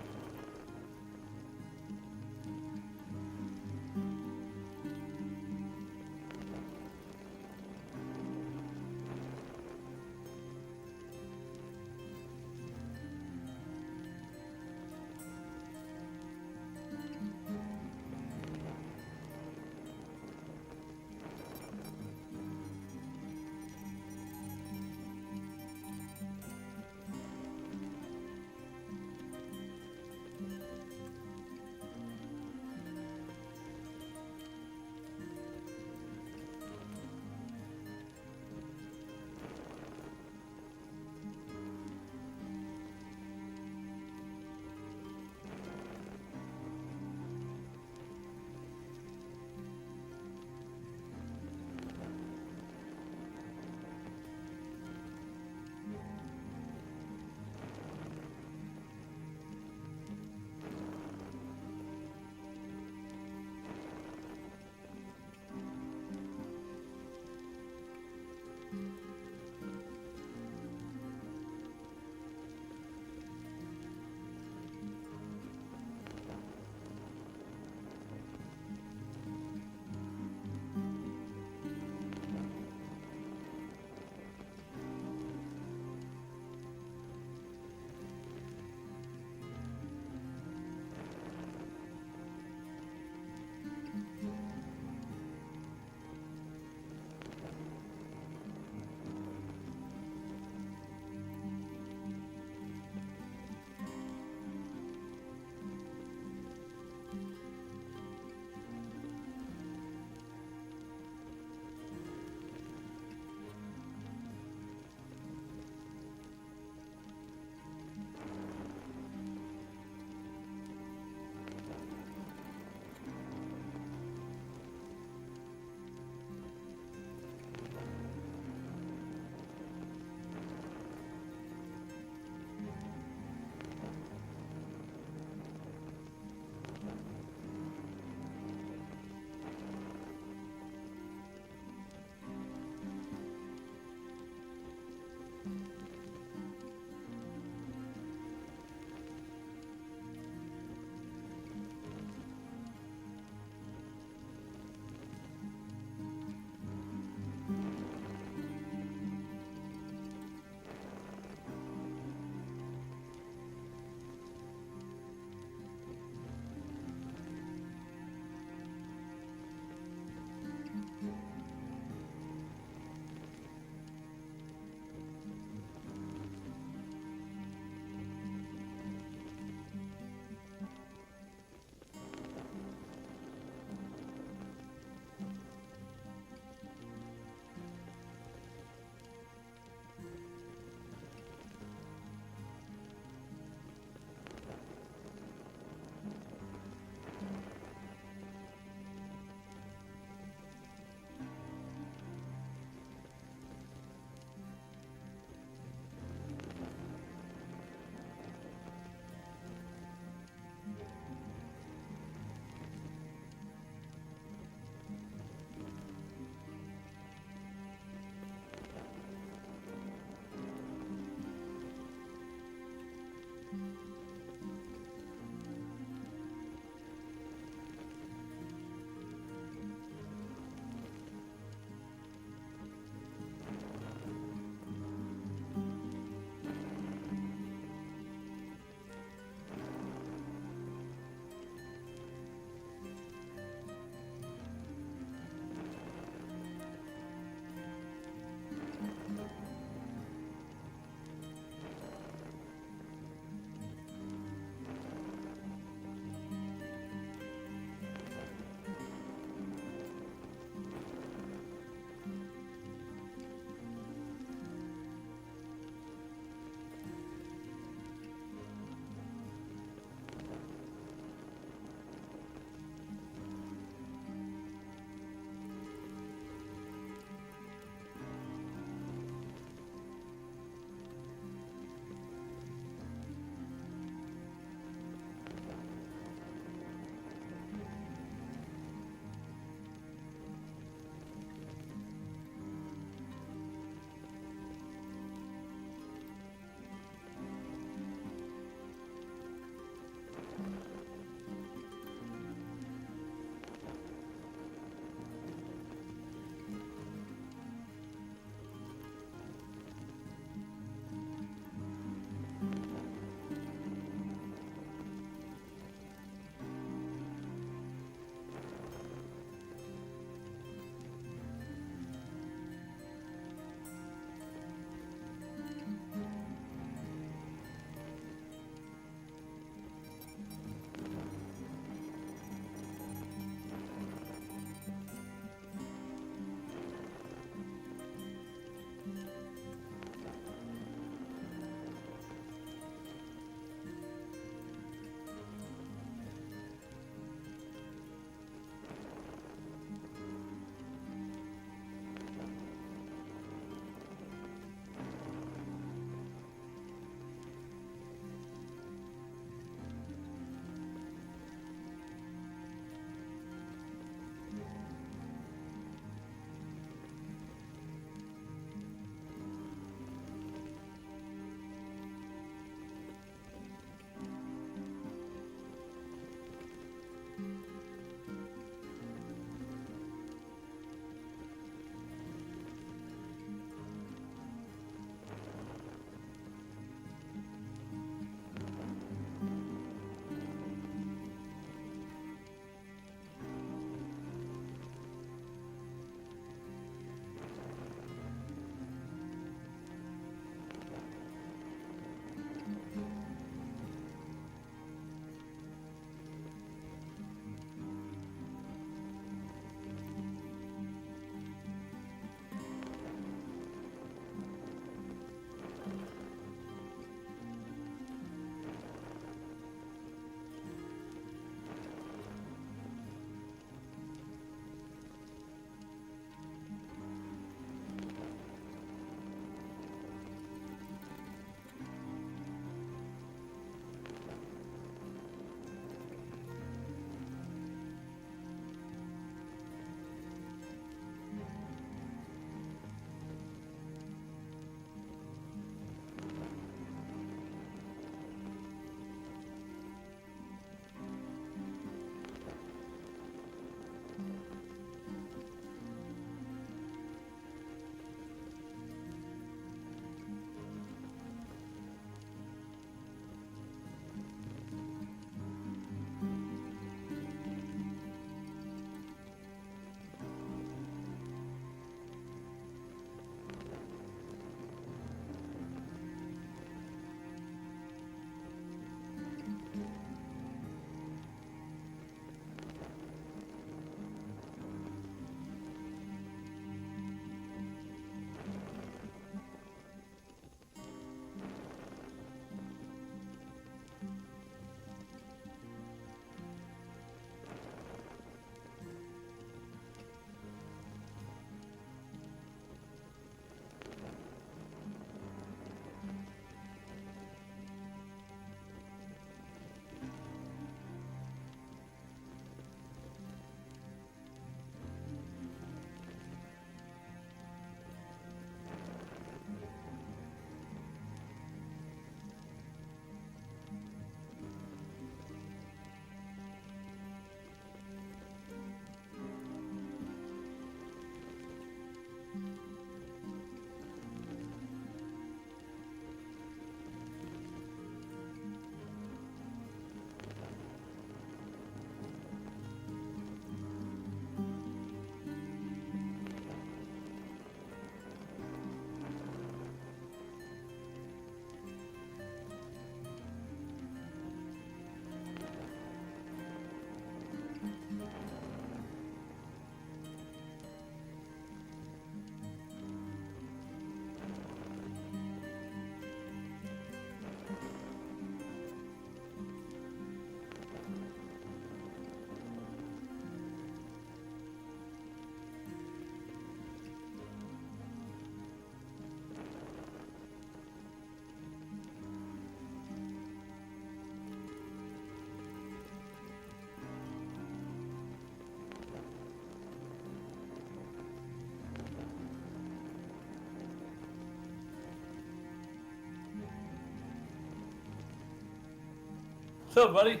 What's up, buddy?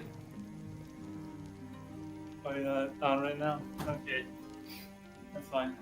Oh, you're not on right now? Okay. That's fine.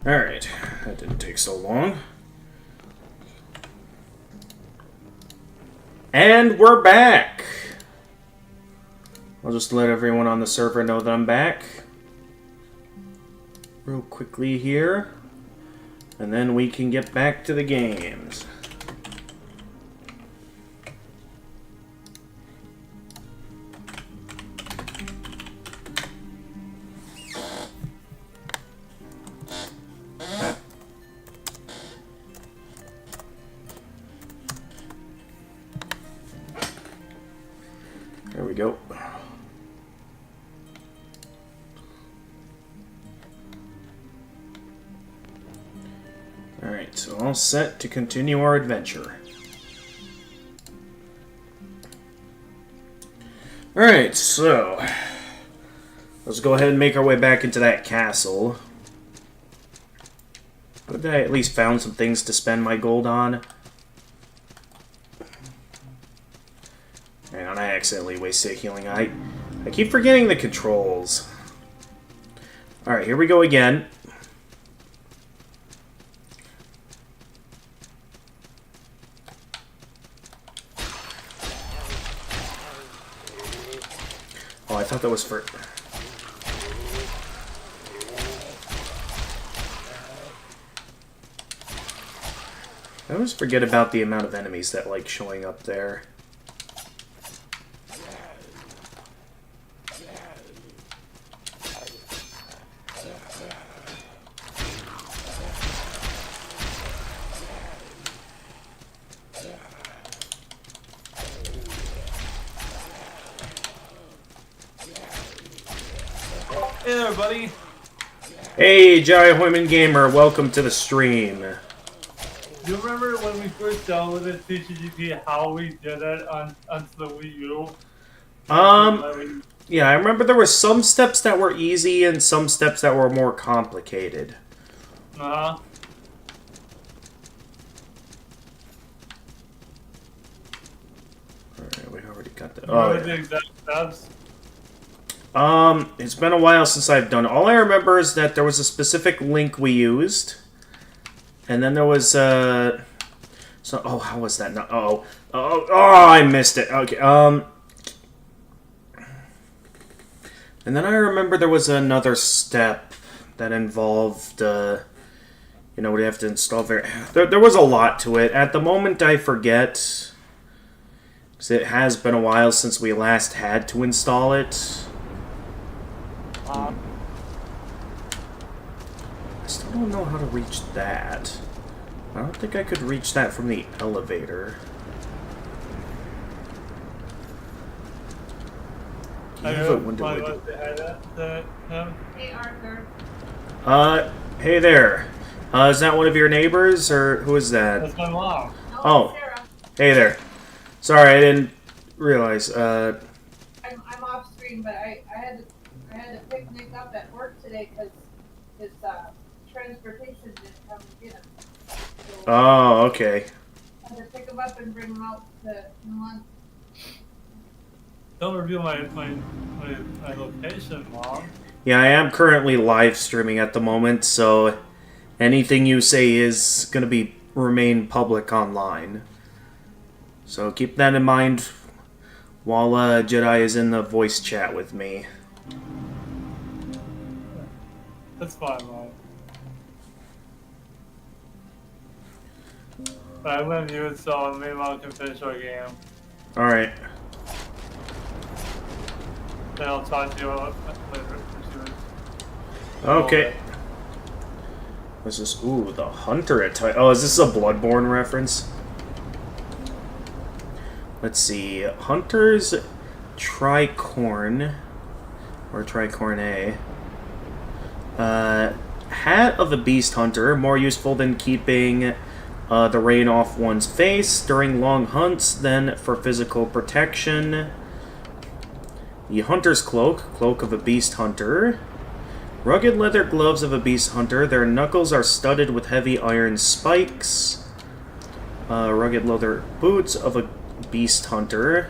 Alright, that didn't take so long. And we're back! I'll just let everyone on the server know that I'm back. Real quickly here. And then we can get back to the games. There we go. Alright, so all set to continue our adventure. Alright, so let's go ahead and make our way back into that castle. But I at least found some things to spend my gold on. Hang on, I accidentally wasted healing. I keep forgetting the controls. Alright, here we go again. Oh, I thought that was for... I always forget about the amount of enemies that like showing up there. Hey there, buddy. Hey, Jai Hoyman Gamer, welcome to the stream. Do you remember when we first downloaded TCGP, how we did it onto the Wii U? Yeah, I remember there were some steps that were easy and some steps that were more complicated. Uh-huh. Alright, we already got that. What Oh, were the exact steps? It's been a while since I've done it. All I remember is that there was a specific link we used. And then there was, so, oh, how was that? No, I missed it. Okay, and then I remember there was another step that involved, you know, we have to install there was a lot to it. At the moment, I forget, because it has been a while since we last had to install it. I still don't know how to reach that. I don't think I could reach that from the elevator. I Yeah, know, but when do I do- Hey, Arthur. Hey there. Is that one of your neighbors, or who is that? That's my mom. Oh, hey there. Sorry, I didn't realize. I'm off screen, but I had to pick Nick up at work today because his transportation didn't come and get him. So Oh, okay. I had to pick him up and bring him out to lunch. Don't reveal my location, Mom. Yeah, I am currently live streaming at the moment, so anything you say is going to remain public online. So keep that in mind while Jedi is in the voice chat with me. That's fine, Mom. But I'm gonna mute it so me and Mom can finish our game. Alright. Then I'll talk to you later. Okay. What's this? Ooh, the Hunter attack. Oh, is this a Bloodborne reference? Let's see. Hunter's Tricorn. Or Tricorne. Hat of a Beast Hunter. More useful than keeping the rain off one's face during long hunts than for physical protection. The Hunter's Cloak. Cloak of a Beast Hunter. Rugged leather gloves of a beast hunter. Their knuckles are studded with heavy iron spikes. Rugged leather boots of a beast hunter.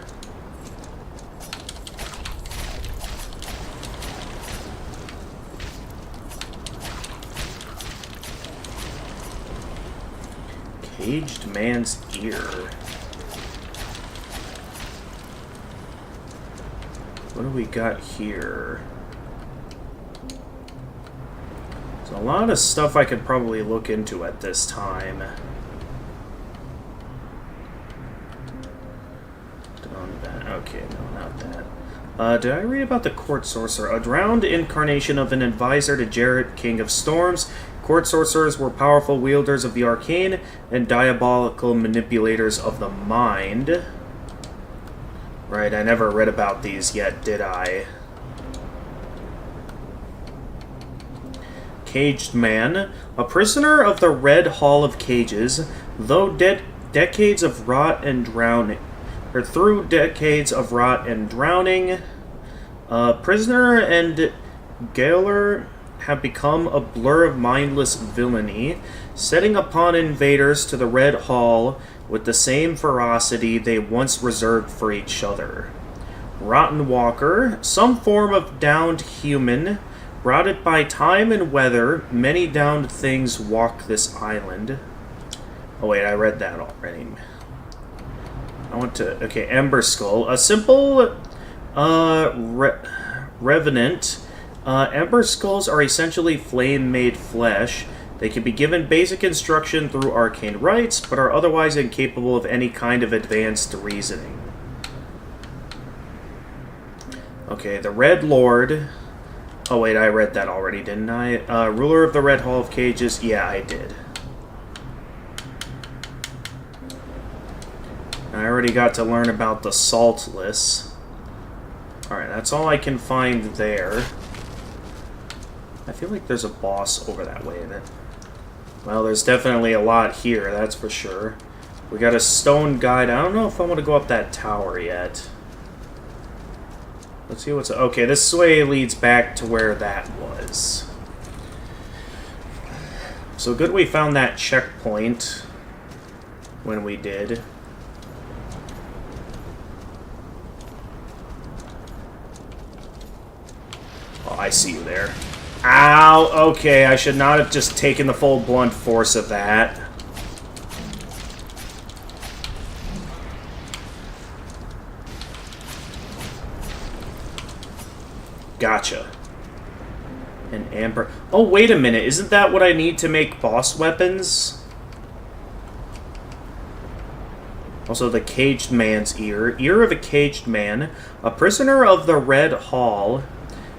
Caged man's ear. What do we got here? There's a lot of stuff I could probably look into at this time. Okay, no, not that. Did I read about the Court Sorcerer? A drowned incarnation of an advisor to Jarrett, King of Storms. Court Sorcerers were powerful wielders of the arcane and diabolical manipulators of the mind. Right, I never read about these yet, did I? Caged Man. A prisoner of the Red Hall of Cages, though decades of rot and drowning. Or through decades of rot and drowning, prisoner and Gaoler have become a blur of mindless villainy, setting upon invaders to the Red Hall with the same ferocity they once reserved for each other. Rotten Walker, some form of downed human, rotted by time and weather, many downed things walk this island. Oh wait, I read that already. I want to... Okay, Ember Skull. A simple revenant. Ember Skulls are essentially flame-made flesh. They can be given basic instruction through arcane rites, but are otherwise incapable of any kind of advanced reasoning. Okay, the Red Lord. Oh wait, I read that already, didn't I? Ruler of the Red Hall of Cages. Yeah, I did. I already got to learn about the Saltless. Alright, that's all I can find there. I feel like there's a boss over that way in it. Well, there's definitely a lot here, that's for sure. We got a stone guide. I don't know if I want to go up that tower yet. Let's see what's... Okay, this way leads back to where that was. So good we found that checkpoint when we did. Oh, I see you there. Ow! Okay, I should not have just taken the full blunt force of that. Gotcha. An amber... Oh, wait a minute. Isn't that what I need to make boss weapons? Also, the Caged Man's Ear. Ear of a Caged Man. A prisoner of the Red Hall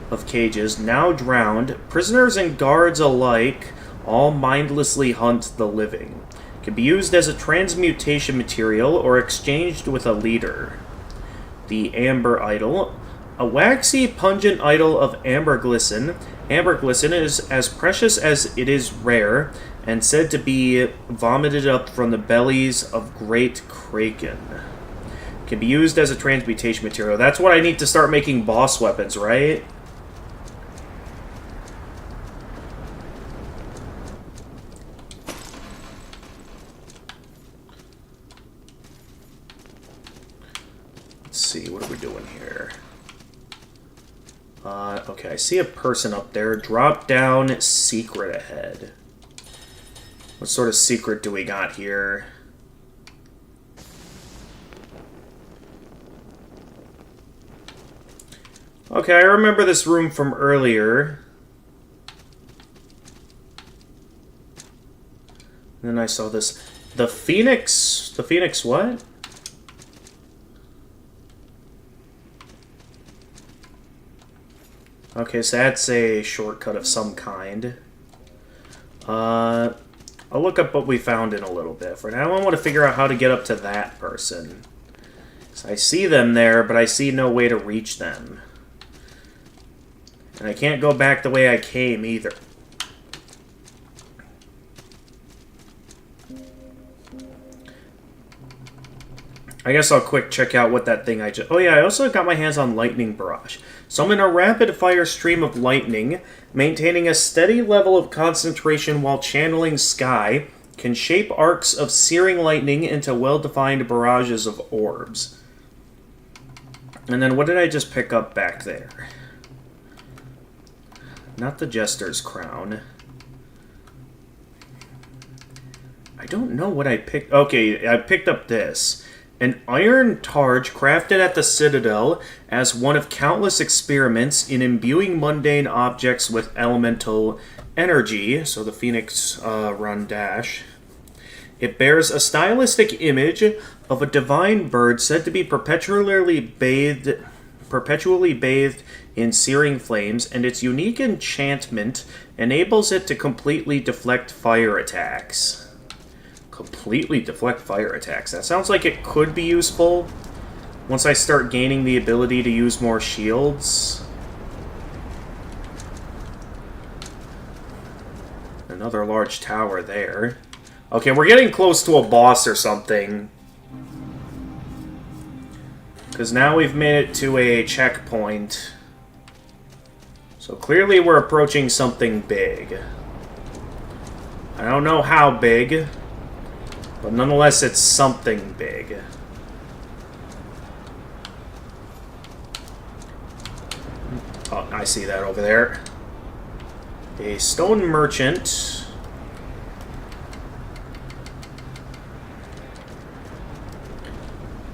of Cages, now drowned. Prisoners and guards alike all mindlessly hunt the living. Can be used as a transmutation material or exchanged with a leader. The Amber Idol. A waxy, pungent idol of amberglycin. Amberglycin is as precious as it is rare, and said to be vomited up from the bellies of great kraken. Can be used as a transmutation material. That's what I need to start making boss weapons, right? Let's see, what are we doing here? Okay, I see a person up there. Drop down, secret ahead. What sort of secret do we got here? Okay, I remember this room from earlier. And then I saw this. The Phoenix... The Phoenix what? Okay, so that's a shortcut of some kind. I'll look up what we found in a little bit. For now, I want to figure out how to get up to that person. So I see them there, but I see no way to reach them. And I can't go back the way I came, either. I guess I'll quick check out what that thing I just... Oh yeah, I also got my hands on Lightning Barrage. Summon a rapid-fire stream of lightning, maintaining a steady level of concentration while channeling Sky, can shape arcs of searing lightning into well-defined barrages of orbs. And then what did I just pick up back there? Not the Jester's Crown. I don't know what I picked. Okay, I picked up this. An iron targe crafted at the Citadel as one of countless experiments in imbuing mundane objects with elemental energy. So the Phoenix Run Dash. It bears a stylistic image of a divine bird said to be perpetually bathed in searing flames, and its unique enchantment enables it to completely deflect fire attacks. Completely deflect fire attacks. That sounds like it could be useful once I start gaining the ability to use more shields. Another large tower there. Okay, we're getting close to a boss or something. Because now we've made it to a checkpoint. So clearly we're approaching something big. I don't know how big, but nonetheless it's something big. Oh, I see that over there. A stone merchant.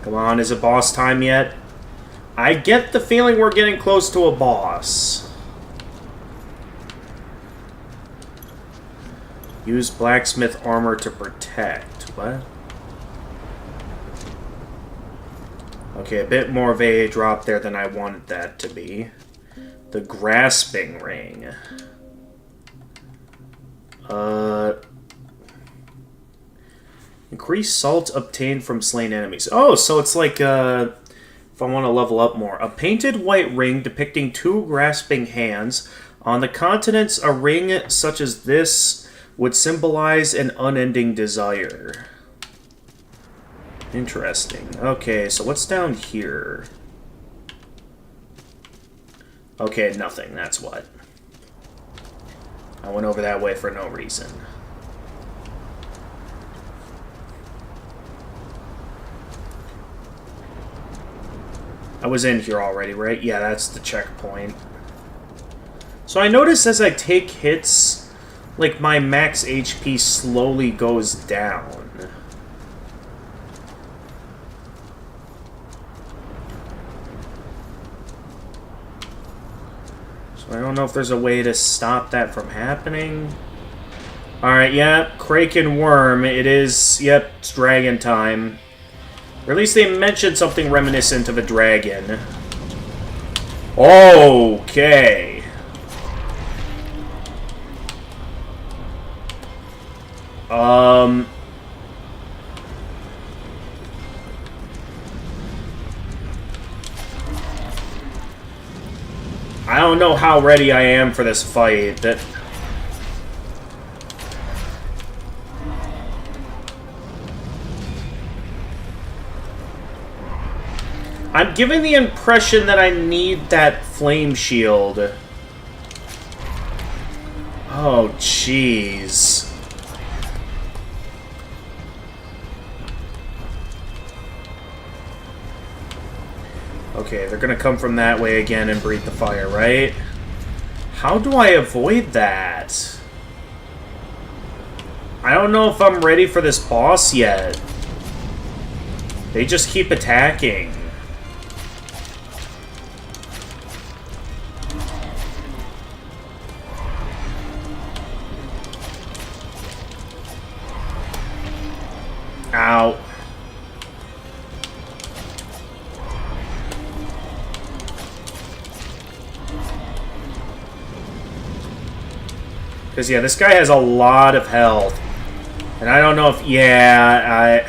Come on, is it boss time yet? I get the feeling we're getting close to a boss. Use blacksmith armor to protect. What? Okay, a bit more of a drop there than I wanted that to be. The grasping ring. Increase salt obtained from slain enemies. Oh, so it's like, if I want to level up more. A painted white ring depicting two grasping hands. On the continents, a ring such as this would symbolize an unending desire. Interesting. Okay, so what's down here? Okay, nothing. That's what. I went over that way for no reason. I was in here already, right? Yeah, that's the checkpoint. So I notice as I take hits, like, my max HP slowly goes down. So I don't know if there's a way to stop that from happening. Alright, yeah, Kraken Worm. It is, yep, it's dragon time. Or at least they mentioned something reminiscent of a dragon. Okay. I don't know how ready I am for this fight. I'm giving the impression that I need that flame shield. Oh, jeez. Okay, they're gonna come from that way again and breathe the fire, right? How do I avoid that? I don't know if I'm ready for this boss yet. They just keep attacking. Ow. Because, yeah, this guy has a lot of health. And I don't know if... Yeah,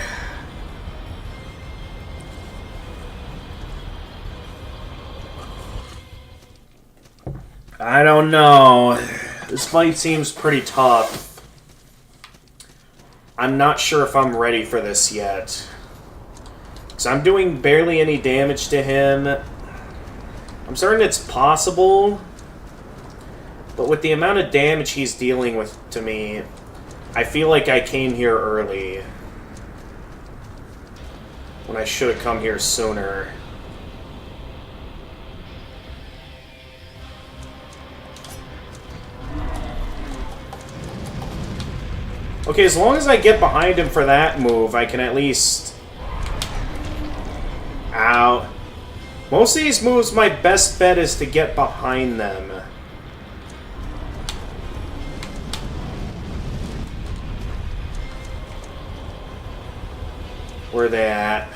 I don't know. This fight seems pretty tough. I'm not sure if I'm ready for this yet. Because I'm doing barely any damage to him. I'm certain it's possible. But with the amount of damage he's dealing with to me, I feel like I came here early. When I should have come here sooner. Okay, as long as I get behind him for that move, I can at least... Ow. Most of these moves, my best bet is to get behind them. Where are they at?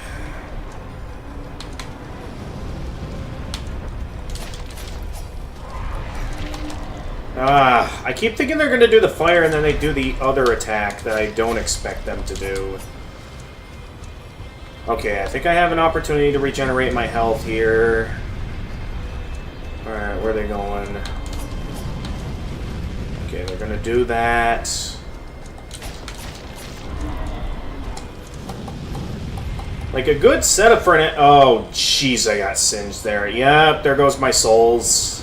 I keep thinking they're going to do the fire and then they do the other attack that I don't expect them to do. Okay, I think I have an opportunity to regenerate my health here. Alright, where are they going? Okay, they're going to do that. Like a good setup for an... Oh, jeez, I got singed there. Yep, there goes my souls.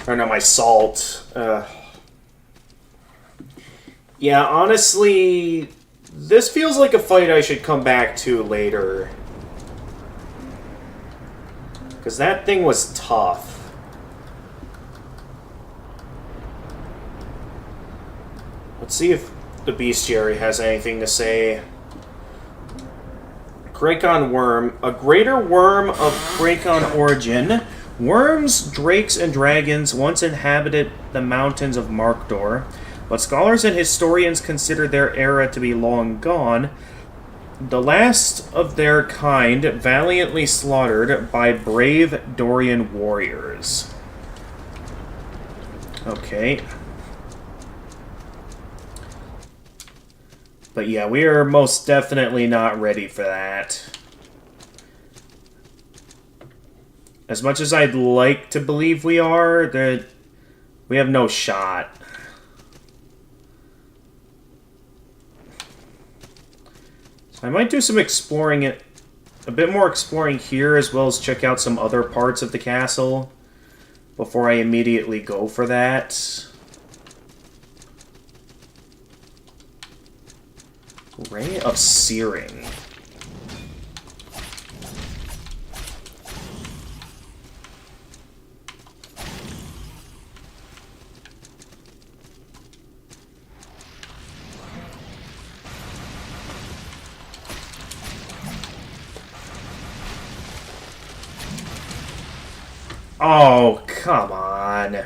Or no, my salt. Yeah, honestly, this feels like a fight I should come back to later. Because that thing was tough. Let's see if the bestiary has anything to say. Krakon worm. A greater worm of Krakon origin. Worms, drakes, and dragons once inhabited the mountains of Markdor, but scholars and historians consider their era to be long gone. The last of their kind valiantly slaughtered by brave Dorian warriors. Okay. But yeah, we are most definitely not ready for that. As much as I'd like to believe we are, that we have no shot. So I might do some exploring, a bit more exploring here, as well as check out some other parts of the castle before I immediately go for that. Ray of Searing. Oh, come on.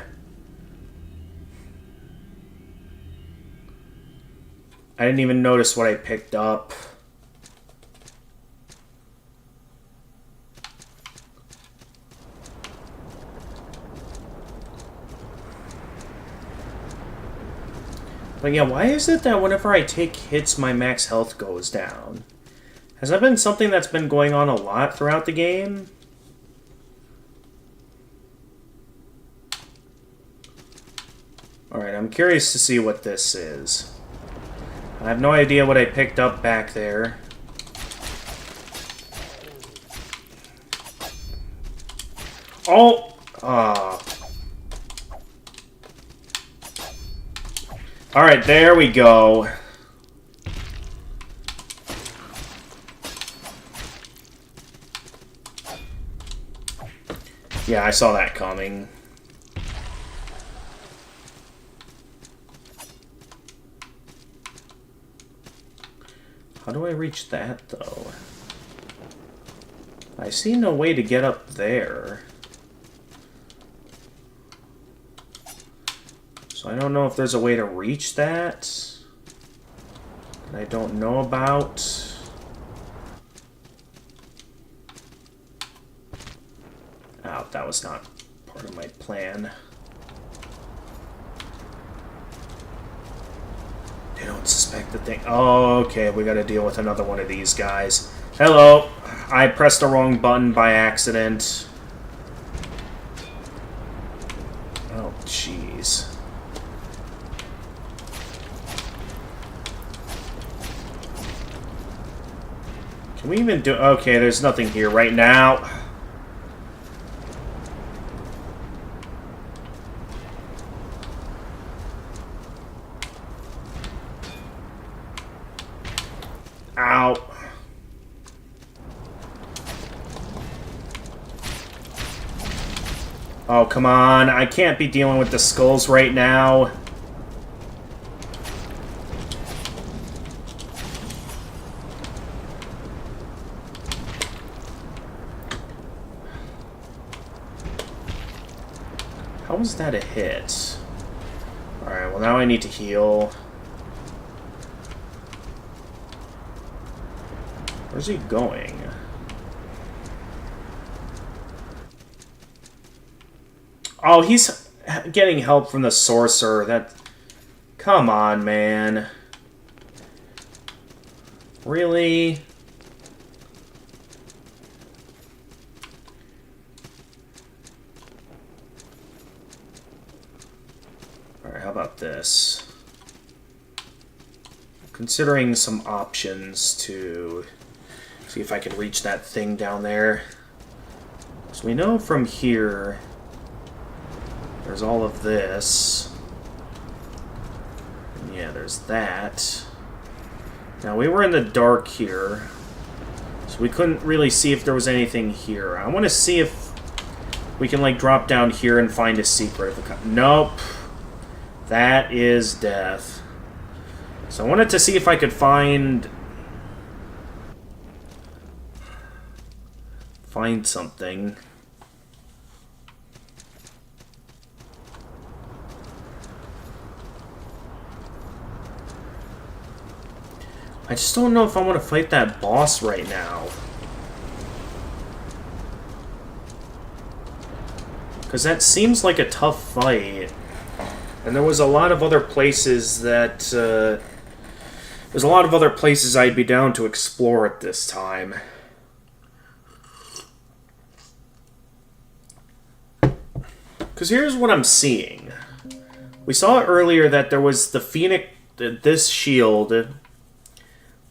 I didn't even notice what I picked up. But yeah, why is it that whenever I take hits, my max health goes down? Has that been something that's been going on a lot throughout the game? Alright, I'm curious to see what this is. I have no idea what I picked up back there. Oh! Alright, there we go. Yeah, I saw that coming. How do I reach that, though? I see no way to get up there. So I don't know if there's a way to reach that I don't know about. Oh, that was not part of my plan. They don't suspect the thing. Oh, okay, we gotta deal with another one of these guys. Hello! I pressed the wrong button by accident. Oh, jeez. Can we even do... Okay, there's nothing here right now. Ow. Oh, come on. I can't be dealing with the skulls right now. How was that a hit? Alright, well now I need to heal. Where's he going? Oh, he's getting help from the sorcerer. That... Come on, man. Really? Alright, how about this? Considering some options to see if I can reach that thing down there. So we know from here there's all of this. And yeah, there's that. Now we were in the dark here, so we couldn't really see if there was anything here. I want to see if we can like drop down here and find a secret. Nope. That is death. So I wanted to see if I could find something. I just don't know if I want to fight that boss right now. Because that seems like a tough fight. And there was a lot of other places that... there's a lot of other places I'd be down to explore at this time. Because here's what I'm seeing. We saw earlier that there was the Phoenix... this shield...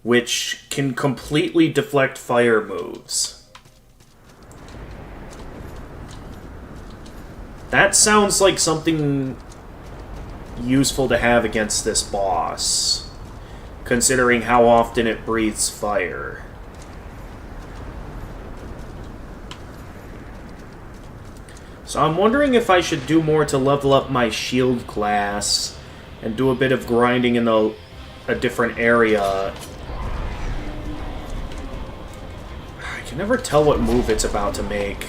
which can completely deflect fire moves. That sounds like something useful to have against this boss, considering how often it breathes fire. So I'm wondering if I should do more to level up my shield class and do a bit of grinding in a different area. I can never tell what move it's about to make.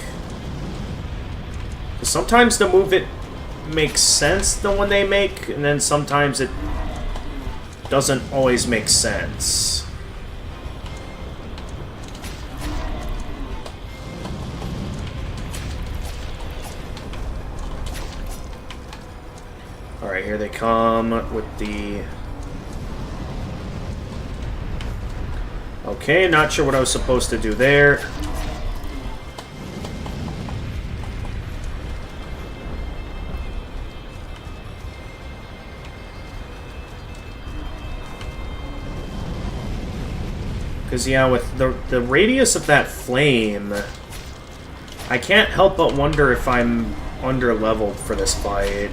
Sometimes the move it makes sense, the one they make, and then sometimes it doesn't always make sense. Alright, here they come with the... Okay, not sure what I was supposed to do there. Because, yeah, with the radius of that flame, I can't help but wonder if I'm under-leveled for this fight.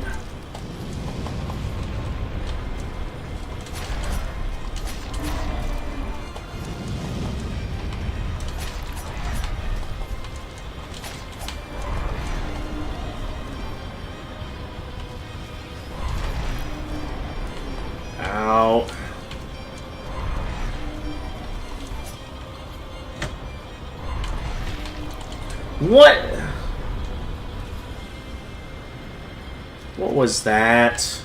Ow. What? What was that?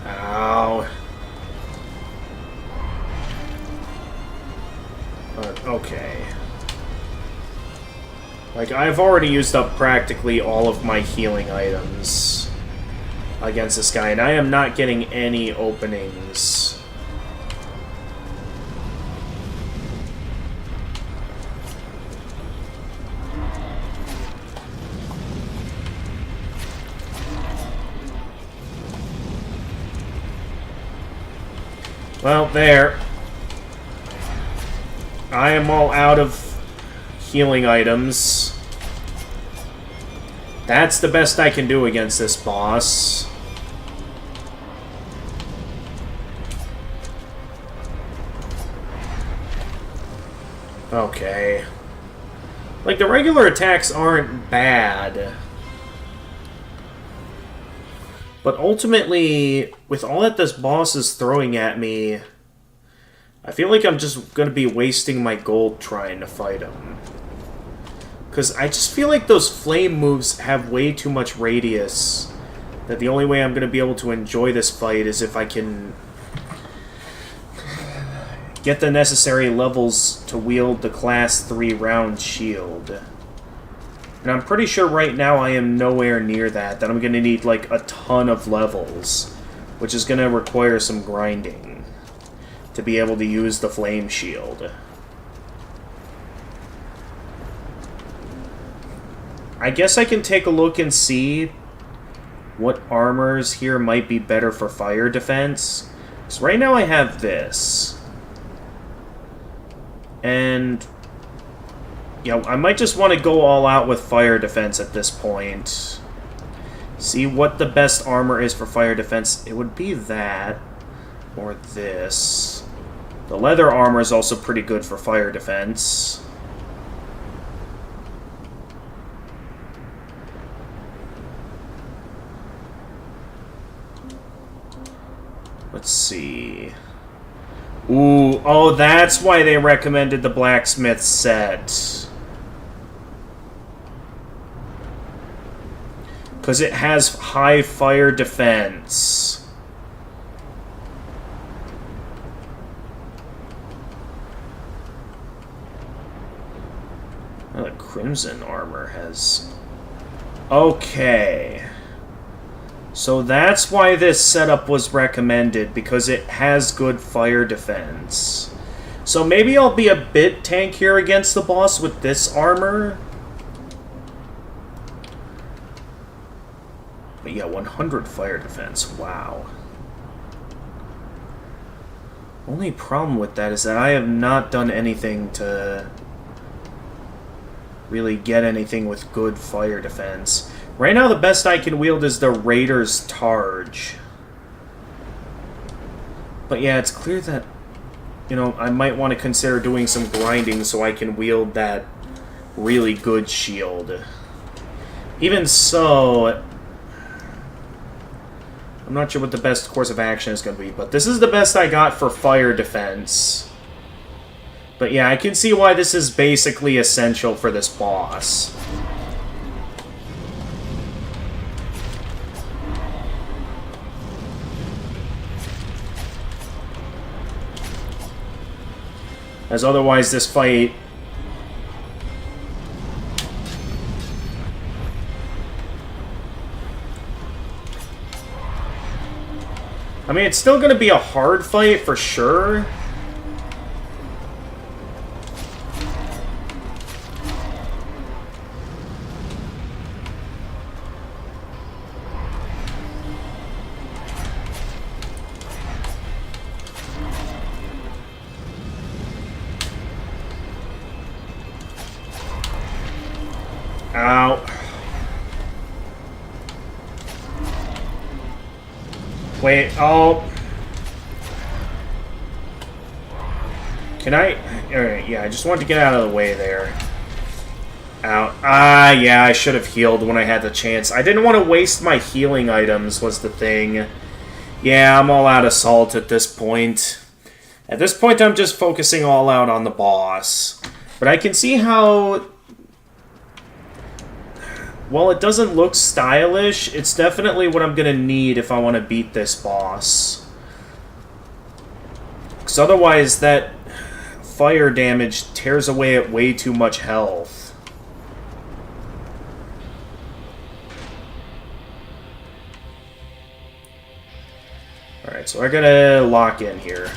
Ow. Okay. Like, I've already used up practically all of my healing items against this guy, and I am not getting any openings. Well, there. I am all out of healing items. That's the best I can do against this boss. Okay. Like, the regular attacks aren't bad. But ultimately, with all that this boss is throwing at me, I feel like I'm just going to be wasting my gold trying to fight him. Because I just feel like those flame moves have way too much radius. That the only way I'm going to be able to enjoy this fight is if I can get the necessary levels to wield the class 3 round shield. And I'm pretty sure right now I am nowhere near that I'm going to need like a ton of levels, which is going to require some grinding to be able to use the flame shield. I guess I can take a look and see what armors here might be better for fire defense. So right now I have this. And yeah, I might just want to go all out with fire defense at this point. See what the best armor is for fire defense. It would be that or this. The leather armor is also pretty good for fire defense. Let's see. Ooh, oh, that's why they recommended the blacksmith set. Because it has high fire defense. Oh, the crimson armor has... Okay. So that's why this setup was recommended, because it has good fire defense. So maybe I'll be a bit tankier against the boss with this armor. But yeah, 100 fire defense, wow. Only problem with that is that I have not done anything to really get anything with good fire defense. Right now, the best I can wield is the Raider's Targe. But yeah, it's clear that, you know, I might want to consider doing some grinding so I can wield that really good shield. Even so, I'm not sure what the best course of action is going to be, but this is the best I got for fire defense. But yeah, I can see why this is basically essential for this boss. As otherwise, this fight... I mean, it's still going to be a hard fight for sure. Ow. Wait, oh. Can I? Alright, yeah, I just wanted to get out of the way there. Ow. Ah, yeah, I should have healed when I had the chance. I didn't want to waste my healing items, was the thing. Yeah, I'm all out of salt at this point. At this point, I'm just focusing all out on the boss. But I can see how... While it doesn't look stylish, it's definitely what I'm going to need if I want to beat this boss. Because otherwise, that fire damage tears away at way too much health. Alright, so I gotta lock in here.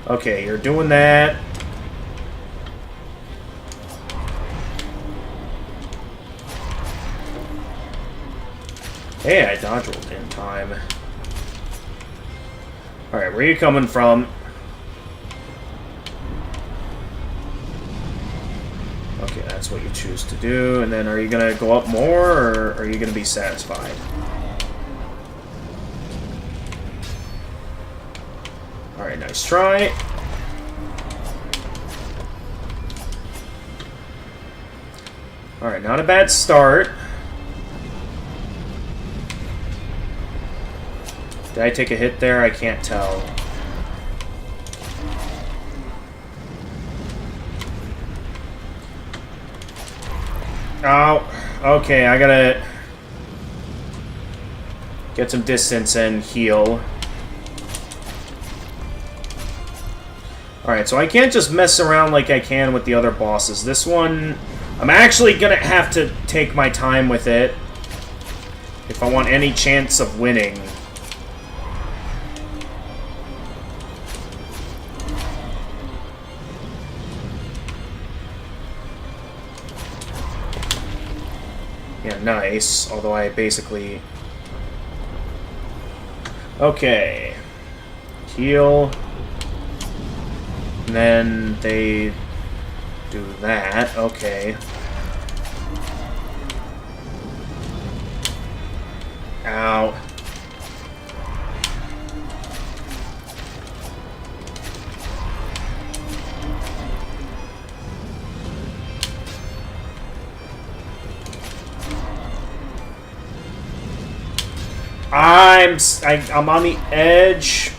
Okay, you're doing that. Hey, I dodged in time. Alright, where are you coming from? Okay, that's what you choose to do. And then are you going to go up more, or are you going to be satisfied? Alright, nice try. Alright, not a bad start. Did I take a hit there? I can't tell. Oh, okay, I gotta get some distance and heal. Alright, so I can't just mess around like I can with the other bosses. This one, I'm actually gonna have to take my time with it if I want any chance of winning. Yeah, nice. Although I basically... Okay. Heal. And then they do that. Okay. Ow. I'm on the edge.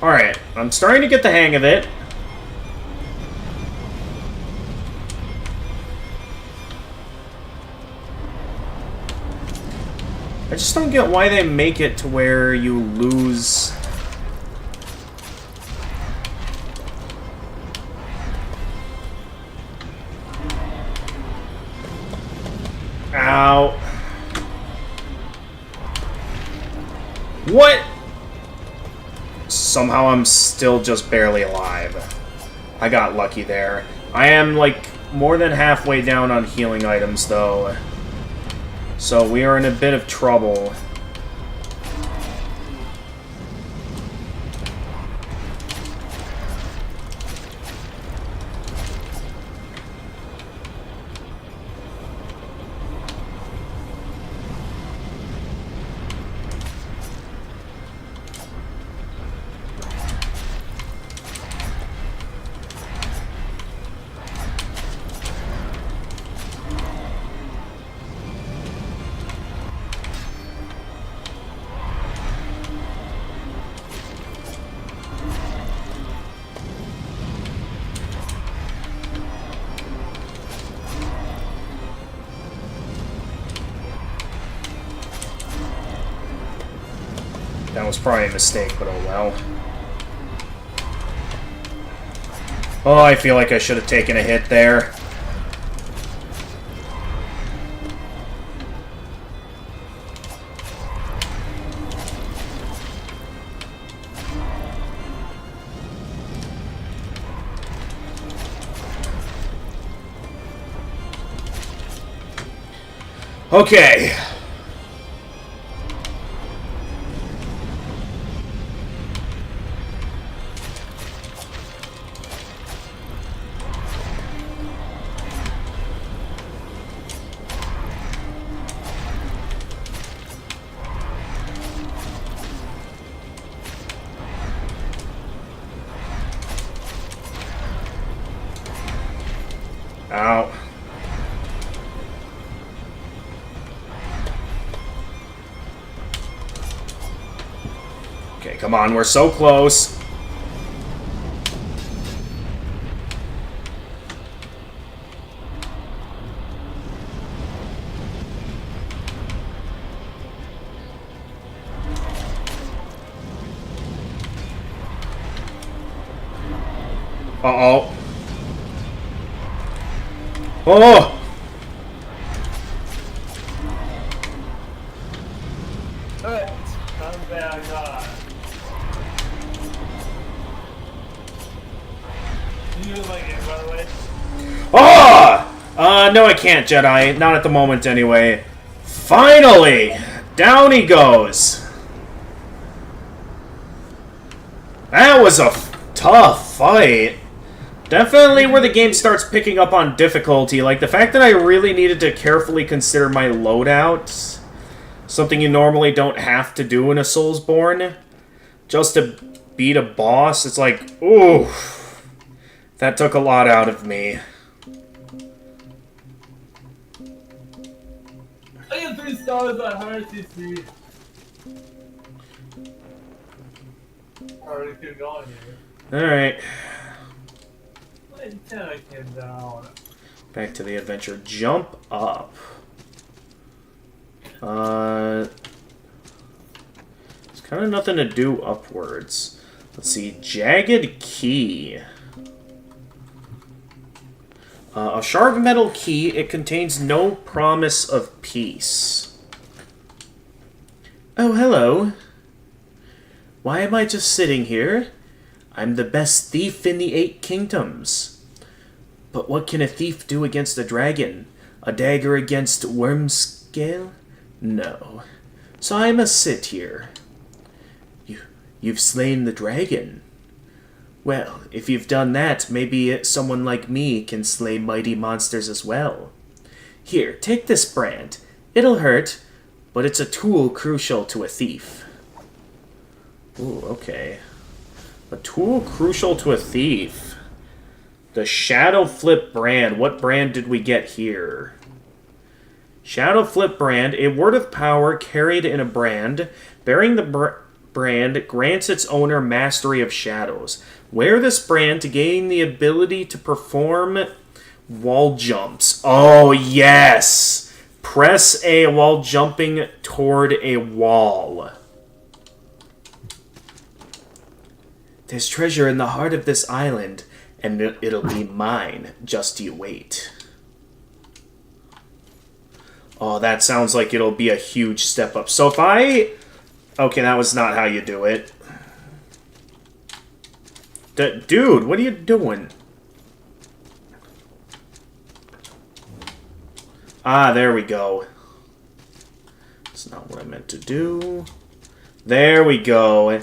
Alright, I'm starting to get the hang of it. I just don't get why they make it to where you lose... Ow. What? Somehow I'm still just barely alive. I got lucky there. I am, like, more than halfway down on healing items, though. So we are in a bit of trouble. That was probably a mistake, but oh well. Oh, I feel like I should have taken a hit there. Okay. Ow. Okay, come on, we're so close. Uh-oh. Oh! How bad I got. You like it, by the way? Oh! No I can't, Jedi. Not at the moment, anyway. Finally! Down he goes! That was a tough fight. Definitely where the game starts picking up on difficulty. Like, the fact that I really needed to carefully consider my loadouts, something you normally don't have to do in a Soulsborne, just to beat a boss, it's like, ooh, that took a lot out of me. I get 3 stars on higher CC. Already keep going here. Alright. 10 I came down. Back to the adventure. Jump up. There's kind of nothing to do upwards. Let's see. Jagged key. A sharp metal key. It contains no promise of peace. Oh, hello. Why am I just sitting here? I'm the best thief in the 8 kingdoms. But what can a thief do against a dragon? A dagger against Wormscale? No. So I must sit here. You've slain the dragon. Well, if you've done that, maybe someone like me can slay mighty monsters as well. Here, take this brand. It'll hurt, but it's a tool crucial to a thief. Ooh, okay. A tool crucial to a thief. The Shadow Flip brand. What brand did we get here? Shadow Flip brand. A word of power carried in a brand. Bearing the brand grants its owner mastery of shadows. Wear this brand to gain the ability to perform wall jumps. Oh, yes! Press A while jumping toward a wall. There's treasure in the heart of this island, and it'll be mine. Just you wait. Oh, that sounds like it'll be a huge step up. So if I... Okay, that was not how you do it. Dude, what are you doing? Ah, there we go. That's not what I meant to do. There we go.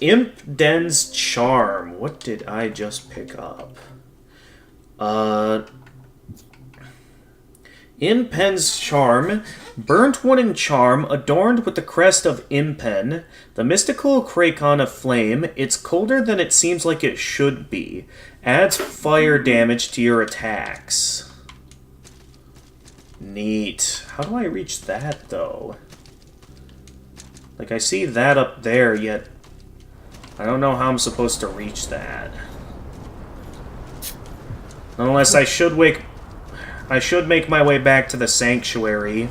Imp Den's Charm. What did I just pick up? Impen's Charm. Burnt wooden charm adorned with the crest of Impen. The mystical Krakon of Flame. It's colder than it seems like it should be. Adds fire damage to your attacks. Neat. How do I reach that, though? Like, I see that up there, yet I don't know how I'm supposed to reach that. Unless I should make my way back to the sanctuary.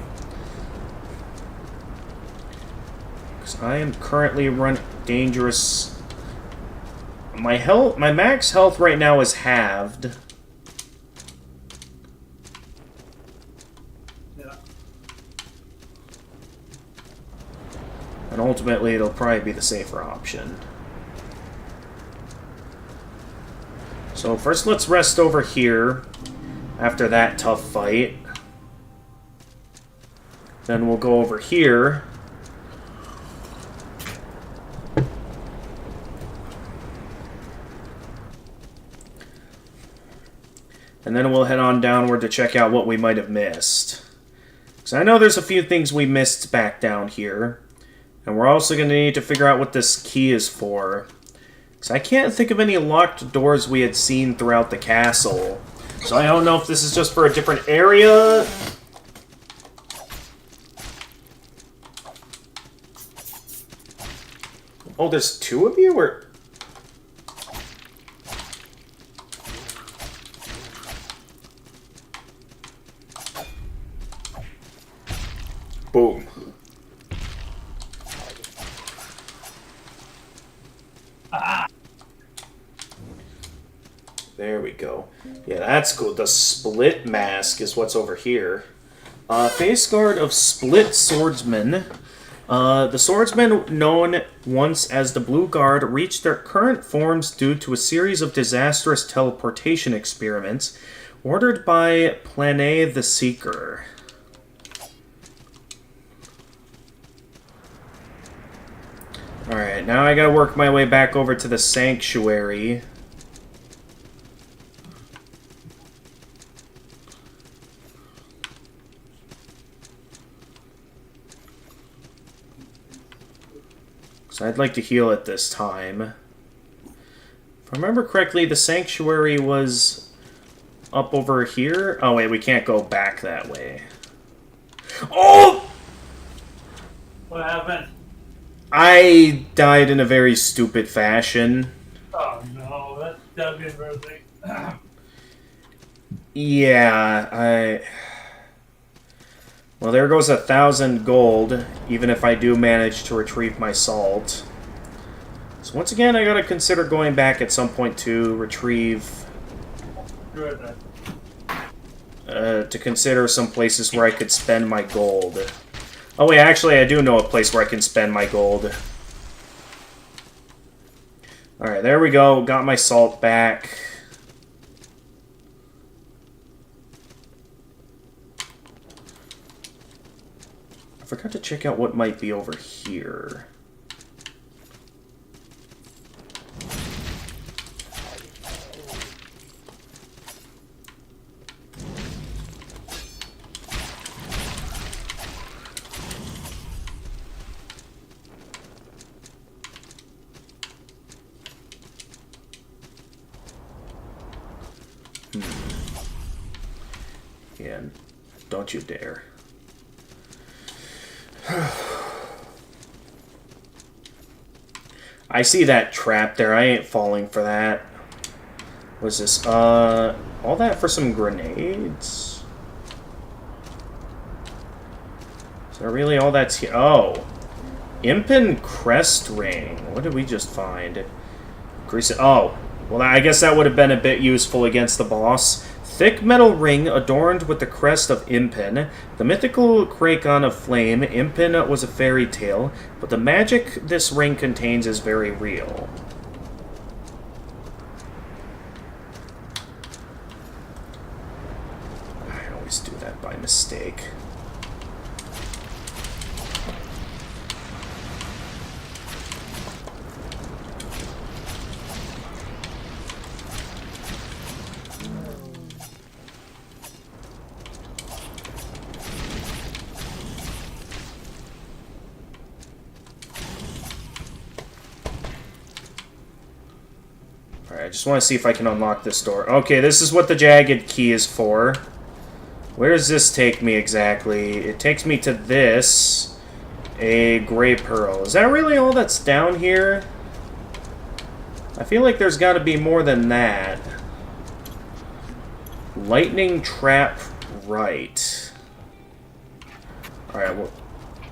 Because I am currently dangerous. My max health right now is halved. Yeah. And ultimately it'll probably be the safer option. So first let's rest over here after that tough fight. Then we'll go over here. And then we'll head on downward to check out what we might have missed. Because I know there's a few things we missed back down here. And we're also going to need to figure out what this key is for. Because I can't think of any locked doors we had seen throughout the castle. So I don't know if this is just for a different area. Oh, there's 2 of you? Or... Boom. There we go. Yeah, that's cool. The Split Mask is what's over here. Face guard of Split Swordsman. The swordsmen known once as the Blue Guard reached their current forms due to a series of disastrous teleportation experiments ordered by Plane the Seeker. Alright, now I gotta work my way back over to the sanctuary. So I'd like to heal at this time. If I remember correctly, the sanctuary was up over here. Oh, wait, we can't go back that way. Oh! What happened? I died in a very stupid fashion. Oh no, that'd be embarrassing. Yeah, Well, there goes 1,000 gold, even if I do manage to retrieve my salt. So once again, I gotta consider going back at some point to retrieve... Good. to consider some places where I could spend my gold. Oh wait, actually I do know a place where I can spend my gold. Alright, there we go. Got my salt back. I forgot to check out what might be over here. Yeah, don't you dare. I see that trap there. I ain't falling for that. What's this? All that for some grenades? Is that really all that's here? Oh. Impen Crest Ring. What did we just find? Oh. Well, I guess that would have been a bit useful against the boss. Thick metal ring adorned with the crest of Impen. The mythical Krakon of Flame. Impen was a fairy tale, but the magic this ring contains is very real. I always do that by mistake. I just want to see if I can unlock this door. Okay, this is what the jagged key is for. Where does this take me exactly? It takes me to this. A gray pearl. Is that really all that's down here? I feel like there's got to be more than that. Lightning trap right. Alright,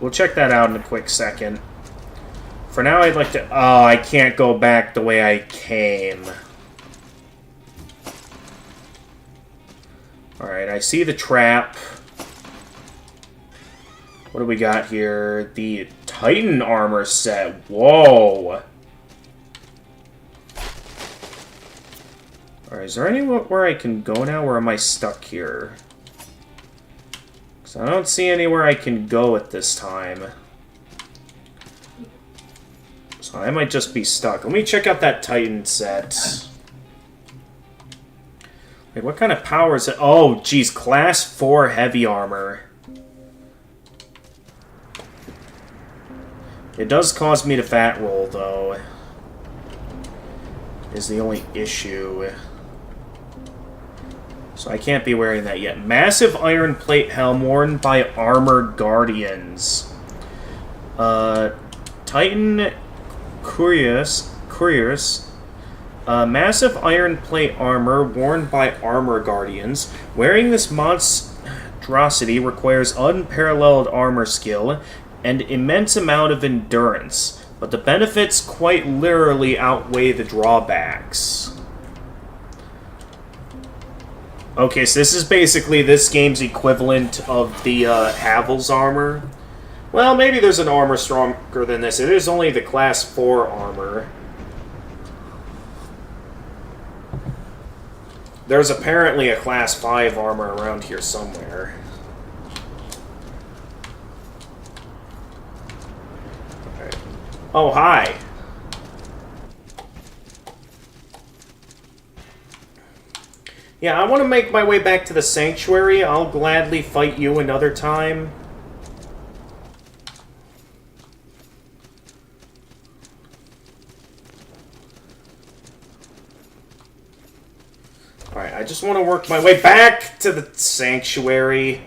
we'll check that out in a quick second. For now, I'd like to... Oh, I can't go back the way I came. Alright, I see the trap. What do we got here? The Titan armor set. Whoa! Alright, is there anywhere I can go now, or am I stuck here? Because I don't see anywhere I can go at this time. So I might just be stuck. Let me check out that Titan set. Wait, what kind of power is it? Oh, geez, class 4 heavy armor. It does cause me to fat roll, though. Is the only issue. So I can't be wearing that yet. Massive iron plate helm worn by armored guardians. Titan Couriers. Massive iron plate armor worn by armor guardians. Wearing this monstrosity requires unparalleled armor skill and immense amount of endurance, but the benefits quite literally outweigh the drawbacks. Okay, so this is basically this game's equivalent of the Havel's armor. Well, maybe there's an armor stronger than this. It is only the class 4 armor. There's apparently a class 5 armor around here somewhere. Okay. Oh, hi! Yeah, I want to make my way back to the sanctuary. I'll gladly fight you another time. Alright, I just want to work my way back to the sanctuary.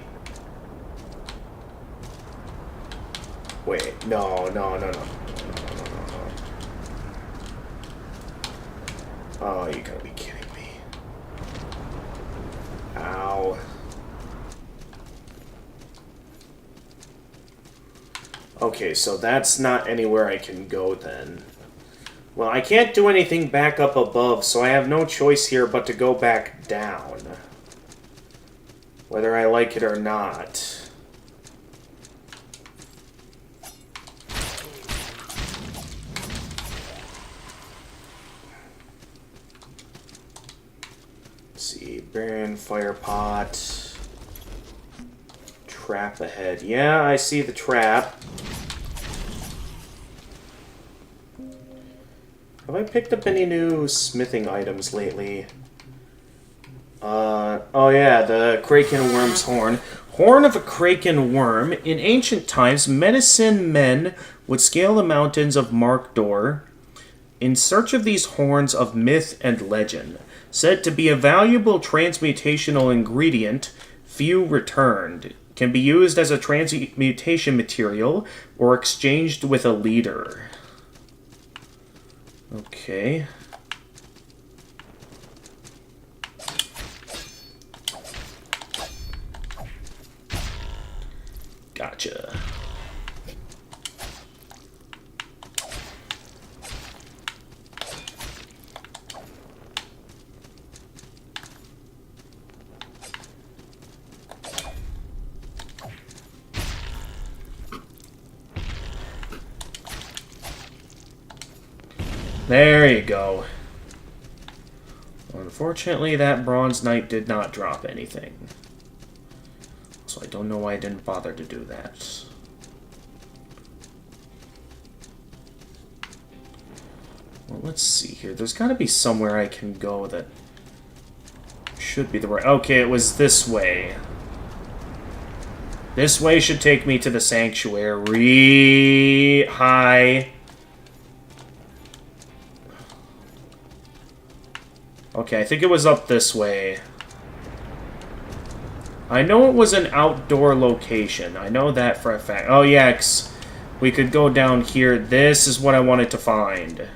Wait, no. Oh, you gotta be kidding me. Ow. Okay, so that's not anywhere I can go then. Well, I can't do anything back up above, so I have no choice here but to go back down. Whether I like it or not. Baron, fire pot, trap ahead. Yeah, I see the trap. Have I picked up any new smithing items lately? Oh yeah, the Kraken Worm's horn. Horn of a Kraken Worm. In ancient times, medicine men would scale the mountains of Markdor in search of these horns of myth and legend. Said to be a valuable transmutational ingredient, few returned. Can be used as a transmutation material or exchanged with a leader. Okay. Gotcha. There you go. Unfortunately, that Bronze Knight did not drop anything. So I don't know why I didn't bother to do that. Well, let's see here. There's got to be somewhere I can go that should be the right... Okay, it was this way. This way should take me to the sanctuary. Hi. Okay, I think it was up this way. I know it was an outdoor location. I know that for a fact. Oh, yeah, 'cause we could go down here. This is what I wanted to find.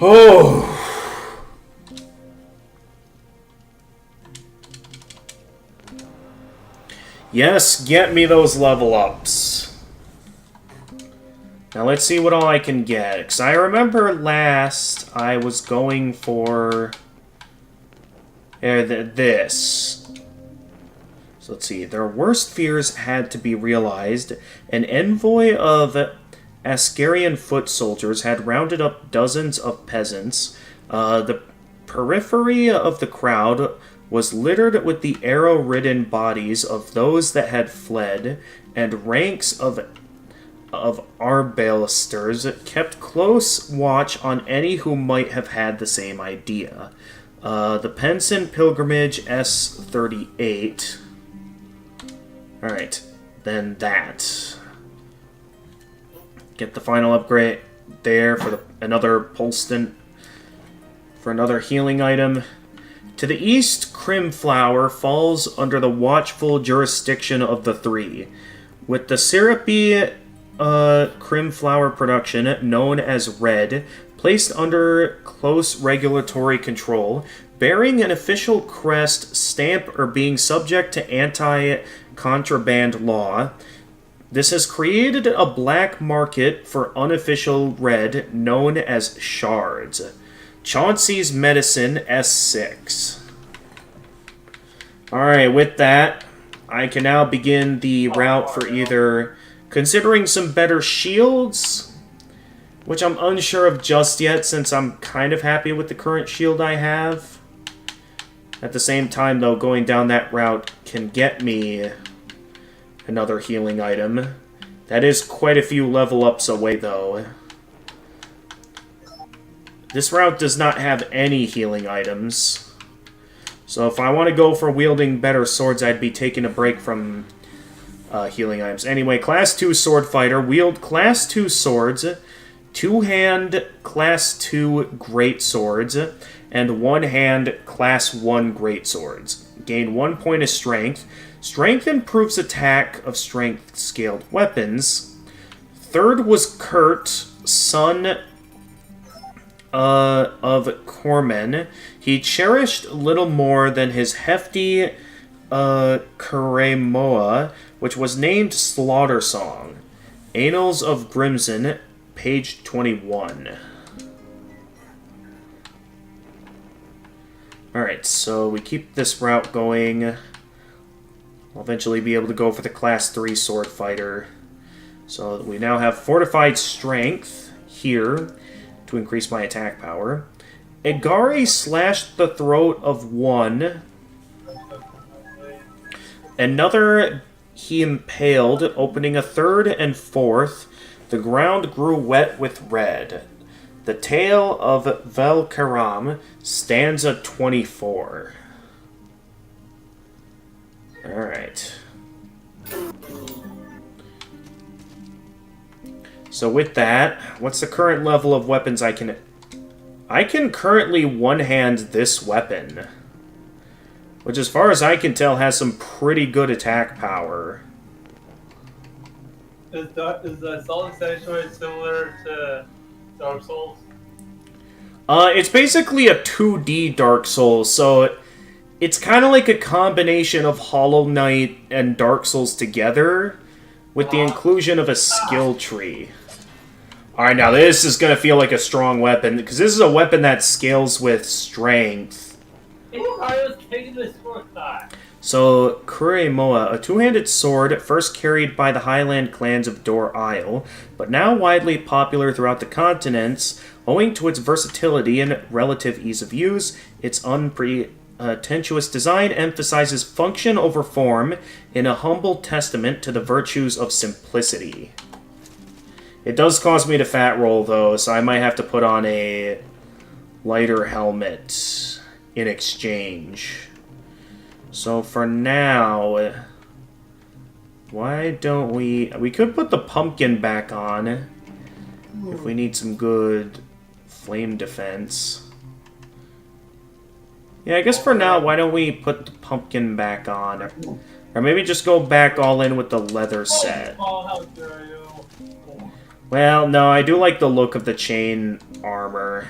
Oh! Yes, get me those level ups. Now let's see what all I can get. Because I remember last I was going for this. So let's see. Their worst fears had to be realized. An envoy of Ascarian foot soldiers had rounded up dozens of peasants. The periphery of the crowd was littered with the arrow-ridden bodies of those that had fled, and ranks of arbalisters kept close watch on any who might have had the same idea. The Penson Pilgrimage S38. Alright, then that. Get the final upgrade there for another Polston, for another healing item. To the east, Crimflower falls under the watchful jurisdiction of the three, with the syrupy Crimflower production, known as Red, placed under close regulatory control, bearing an official crest, stamp, or being subject to anti-contraband law. This has created a black market for unofficial red, known as shards. Chauncey's Medicine S6. Alright, with that, I can now begin the route for either considering some better shields, which I'm unsure of just yet since I'm kind of happy with the current shield I have. At the same time, though, going down that route can get me another healing item. That is quite a few level ups away, though. This route does not have any healing items. So if I want to go for wielding better swords, I'd be taking a break from healing items. Anyway, Class 2 Sword Fighter. Wield Class 2 swords. Two-hand Class 2 Great Swords. and one-hand Class 1 greatswords. Gain 1 point of strength. Strength improves attack of strength-scaled weapons. Third was Kurt, son of Corman. He cherished little more than his hefty Kuremoa, which was named Slaughter Song. Annals of Grimson, page 21. Alright, so we keep this route going. I'll eventually be able to go for the Class 3 Sword Fighter. So we now have Fortified Strength here to increase my attack power. Igari slashed the throat of one. Another he impaled, opening a third and fourth. The ground grew wet with red. The Tale of Velkaram, stanza 24. Alright. So with that, what's the current level of weapons I can... I can currently one-hand this weapon, which as far as I can tell has some pretty good attack power. Is the Solid Sanctuary similar to Dark Souls? It's basically a 2D Dark Souls, so it's kind of like a combination of Hollow Knight and Dark Souls together, with the inclusion of a skill tree. Alright, now this is going to feel like a strong weapon, because this is a weapon that scales with strength. So, Kuremoa, a two-handed sword first carried by the Highland clans of Dor Isle, but now widely popular throughout the continents, owing to its versatility and relative ease of use. Its unpretentious design emphasizes function over form in a humble testament to the virtues of simplicity. It does cause me to fat roll, though, so I might have to put on a lighter helmet in exchange. So for now, why don't we... We could put the pumpkin back on if we need some good flame defense. Yeah, I guess for now, why don't we put the pumpkin back on? Or maybe just go back all in with the leather set. Well, no, I do like the look of the chain armor.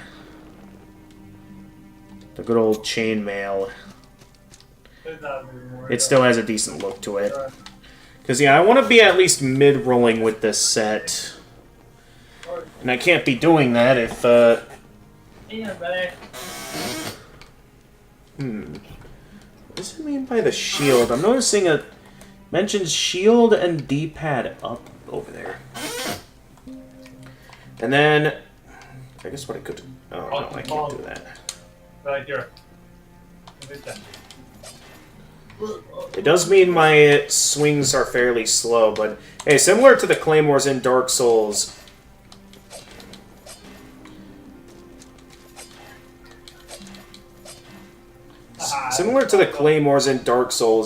The good old chainmail. It still has a decent look to it. Because, yeah, I want to be at least mid-rolling with this set. And I can't be doing that if, What does it mean by the shield? I'm noticing it mentions shield and D-pad up over there. And then, I guess what I could... Oh, no, I can't do that. Right here. It does mean my swings are fairly slow, but hey, similar to the claymores in Dark Souls,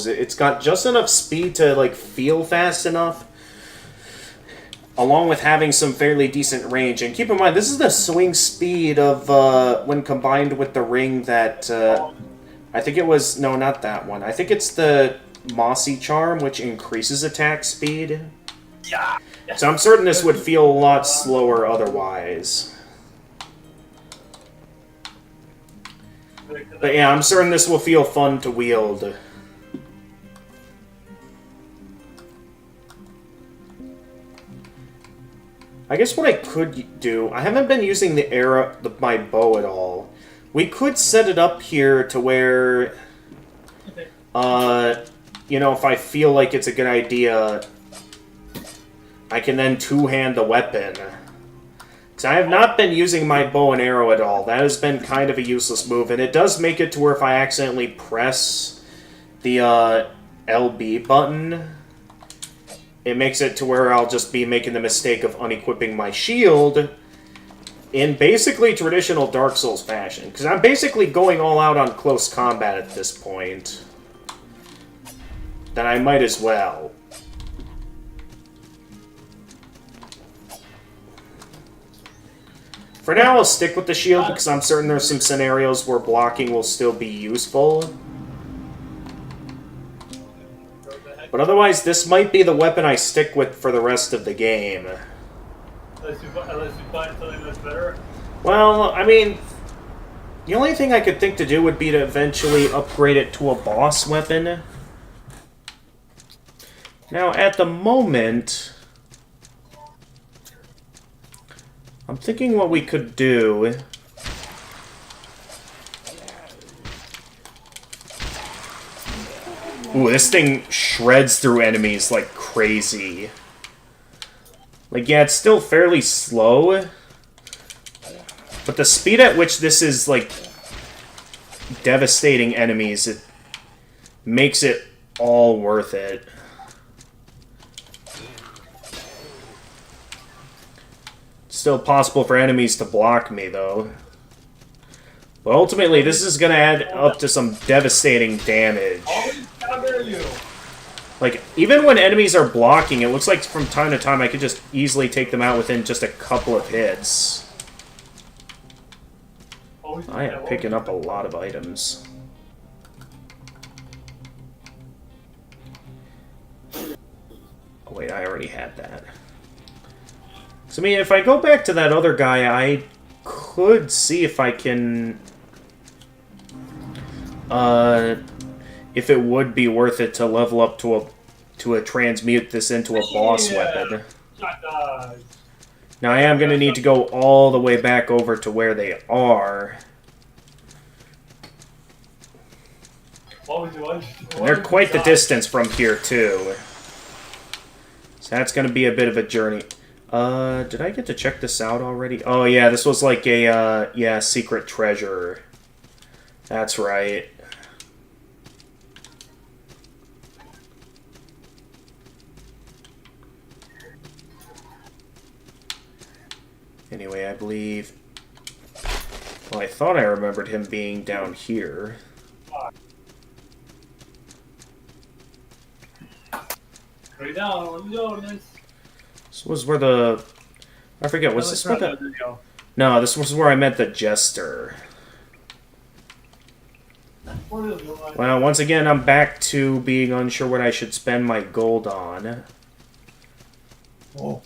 it's got just enough speed to like feel fast enough, along with having some fairly decent range. And keep in mind, this is the swing speed of when combined with the ring that I think it was... No, not that one. I think it's the Mossy Charm, which increases attack speed. Yeah. So I'm certain this would feel a lot slower otherwise. But yeah, I'm certain this will feel fun to wield. I guess what I could do... I haven't been using the arrow, my bow at all. We could set it up here to where, you know, if I feel like it's a good idea, I can then two-hand the weapon. Because I have not been using my bow and arrow at all. That has been kind of a useless move, and it does make it to where if I accidentally press the LB button, it makes it to where I'll just be making the mistake of unequipping my shield in basically traditional Dark Souls fashion. Because I'm basically going all out on close combat at this point. Then I might as well. For now, I'll stick with the shield because I'm certain there's some scenarios where blocking will still be useful. But otherwise, this might be the weapon I stick with for the rest of the game. Unless you find something that's better. Well, I mean, the only thing I could think to do would be to eventually upgrade it to a boss weapon. Now, at the moment, I'm thinking what we could do. Ooh, this thing shreds through enemies like crazy. Like, yeah, it's still fairly slow. But the speed at which this is, like, devastating enemies, it makes it all worth it. It's still possible for enemies to block me, though. But ultimately, this is going to add up to some devastating damage. Like, even when enemies are blocking, it looks like from time to time I could just easily take them out within just a couple of hits. I am picking up a lot of items. Oh wait, I already had that. So I mean, if I go back to that other guy, I could see if I can... if it would be worth it to level up to transmute this into a boss weapon. Now I am going to need to go all the way back over to where they are. And they're quite the distance from here, too. So that's going to be a bit of a journey. Did I get to check this out already? Oh, yeah, this was like a, yeah, secret treasure. That's right. Anyway, I believe... Well, I thought I remembered him being down here. Right down, what are you doing, this? This was where the... I forget, was this where the... No, this was where I met the Jester. Well, once again, I'm back to being unsure what I should spend my gold on. Oh.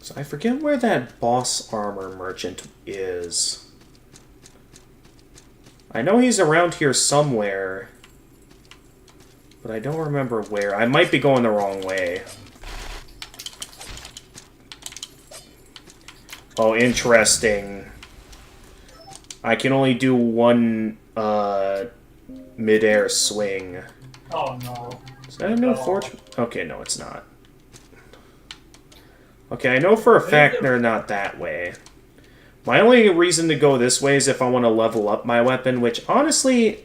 So I forget where that boss armor merchant is. I know he's around here somewhere, but I don't remember where. I might be going the wrong way. Oh, interesting. I can only do one mid-air swing. Oh no. Is that a new fortune? Okay, no, it's not. Okay, I know for a fact they're not that way. My only reason to go this way is if I want to level up my weapon, which, honestly...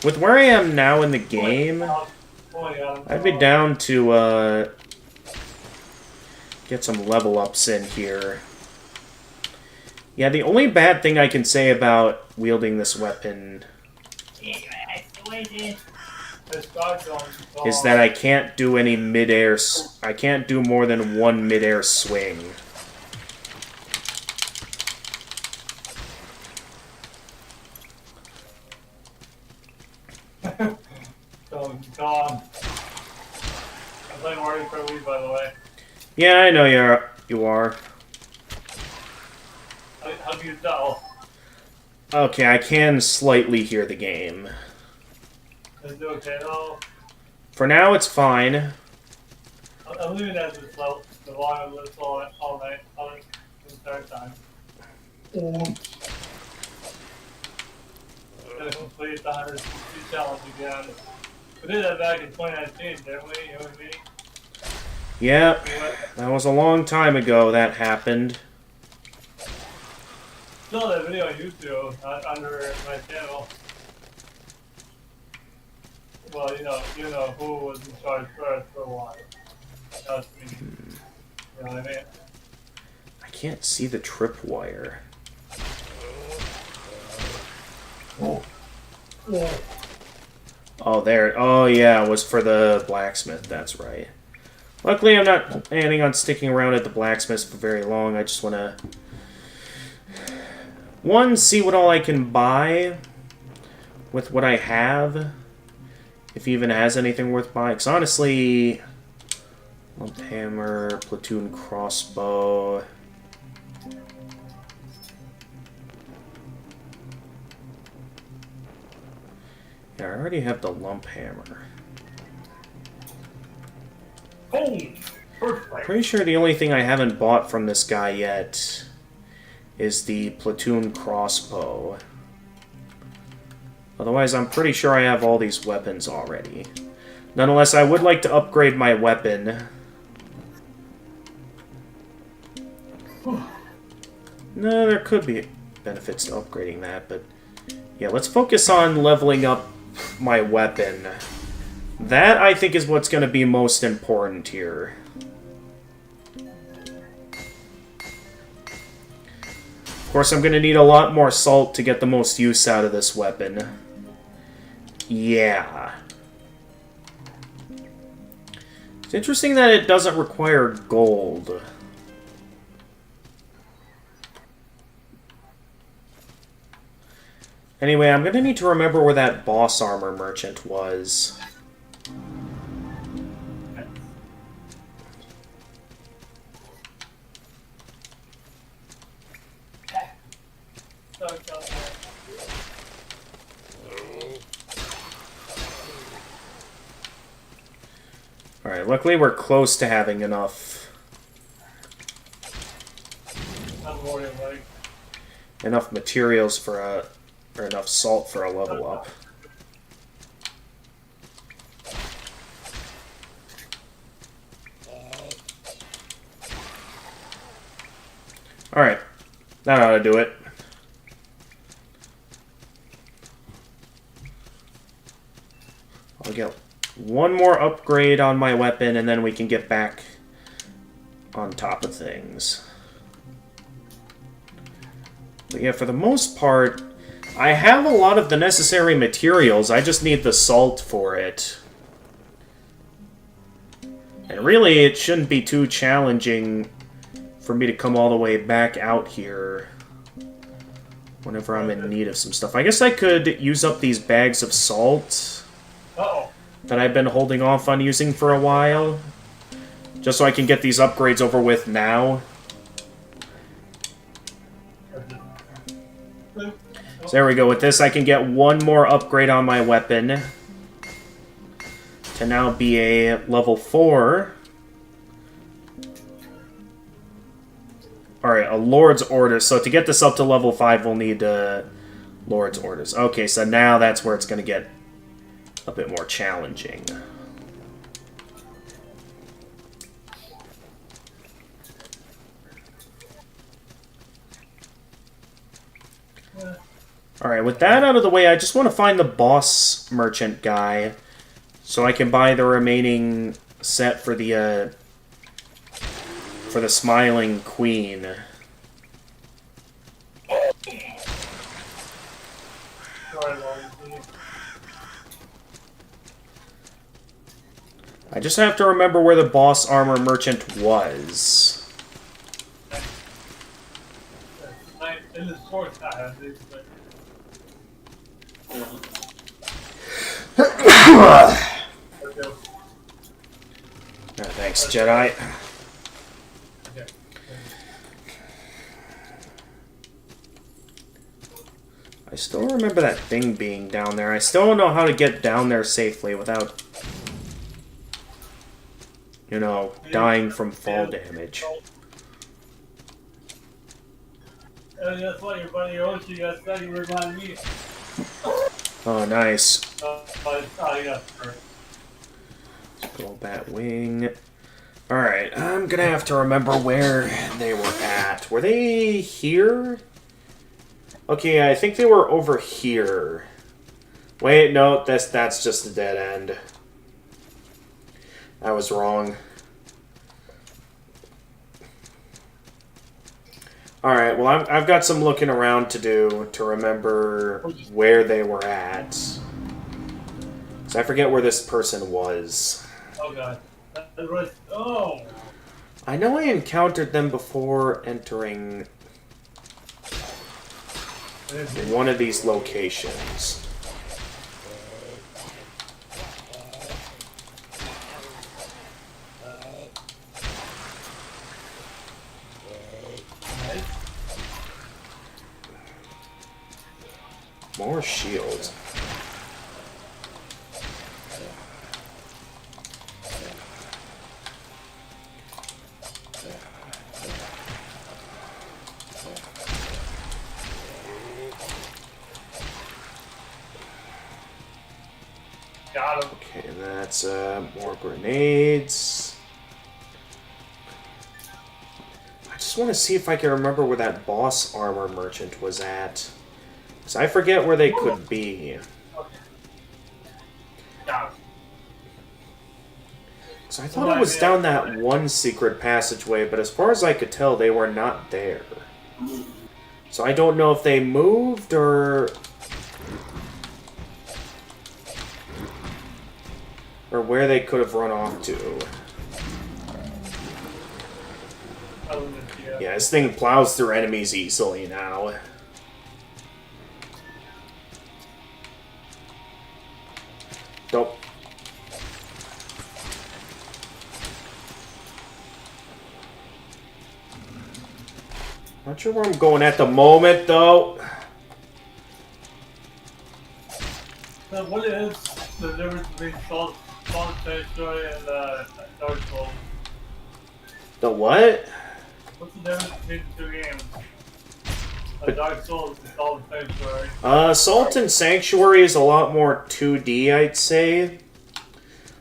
With where I am now in the game, I'd be down to, get some level ups in here. Yeah, the only bad thing I can say about wielding this weapon is that I can't do any mid-air... I can't do more than one mid-air swing. Tom. I'm playing Mario Kart Wii, by the way. Yeah, I know you are. How do you tell? Okay, I can slightly hear the game. Is it okay though? For now, it's fine. I'm leaving that as slow. The long list all night, all the entire time. Gonna complete the 160 challenge again. We did that back in 2019, didn't we? You and me? Yeah, that was a long time ago that happened. Saw that video on YouTube under my channel. Well, you know who was in charge first for a while. That was me. You know what I mean? I can't see the tripwire. Oh, there. Oh, yeah, it was for the blacksmith. That's right. Luckily, I'm not planning on sticking around at the blacksmith for very long. I just want to... One, see what all I can buy with what I have. If he even has anything worth buying. Because honestly... Lump hammer, platoon crossbow... Yeah, I already have the lump hammer. Boom! Perfect. Pretty sure the only thing I haven't bought from this guy yet is the platoon crossbow. Otherwise, I'm pretty sure I have all these weapons already. Nonetheless, I would like to upgrade my weapon. No, there could be benefits to upgrading that, but... Yeah, let's focus on leveling up my weapon. That, I think, is what's going to be most important here. Of course, I'm going to need a lot more salt to get the most use out of this weapon. Yeah. It's interesting that it doesn't require gold. Anyway, I'm going to need to remember where that boss armor merchant was. Alright, luckily we're close to having enough. Enough materials for a... or enough salt for a level up. Alright. That ought to do it. I'll get one more upgrade on my weapon, and then we can get back on top of things. But yeah, for the most part, I have a lot of the necessary materials. I just need the salt for it. And really, it shouldn't be too challenging for me to come all the way back out here whenever I'm in need of some stuff. I guess I could use up these bags of salt that I've been holding off on using for a while, just so I can get these upgrades over with now. So there we go. With this, I can get one more upgrade on my weapon to now be a level 4. Alright, a Lord's Orders. So to get this up to level 5, we'll need Lord's Orders. Okay, so now that's where it's going to get a bit more challenging. Alright, with that out of the way, I just want to find the boss merchant guy so I can buy the remaining set for the Smiling Queen. I just have to remember where the boss armor merchant was. In the source, I have this. Thanks, Jedi. I still remember that thing being down there. I still don't know how to get down there safely without, you know, dying from fall damage. And that's why your buddy Ochi got study remind me. Oh, nice. Yeah. Skull Bat Wing. Alright, I'm gonna have to remember where they were at. Were they here? Okay, I think they were over here. Wait, no, that's just a dead end. I was wrong. Alright, well, I've got some looking around to do to remember where they were at. So I forget where this person was. Oh god. That was, oh! I know I encountered them before entering one of these locations. More shields. Got him. Okay, that's more grenades. I just want to see if I can remember where that boss armor merchant was at. Because I forget where they could be. Got him. So I thought it was down that one secret passageway, but as far as I could tell, they were not there. So I don't know if they moved or where they could have run off to. Yeah, this thing plows through enemies easily now. Nope. Not sure where I'm going at the moment, though. So what is the difference between Salt Sanctuary and Dark Souls? The what? What's the difference between the two games? Dark Souls and Salt Sanctuary. Salt and Sanctuary is a lot more 2D, I'd say.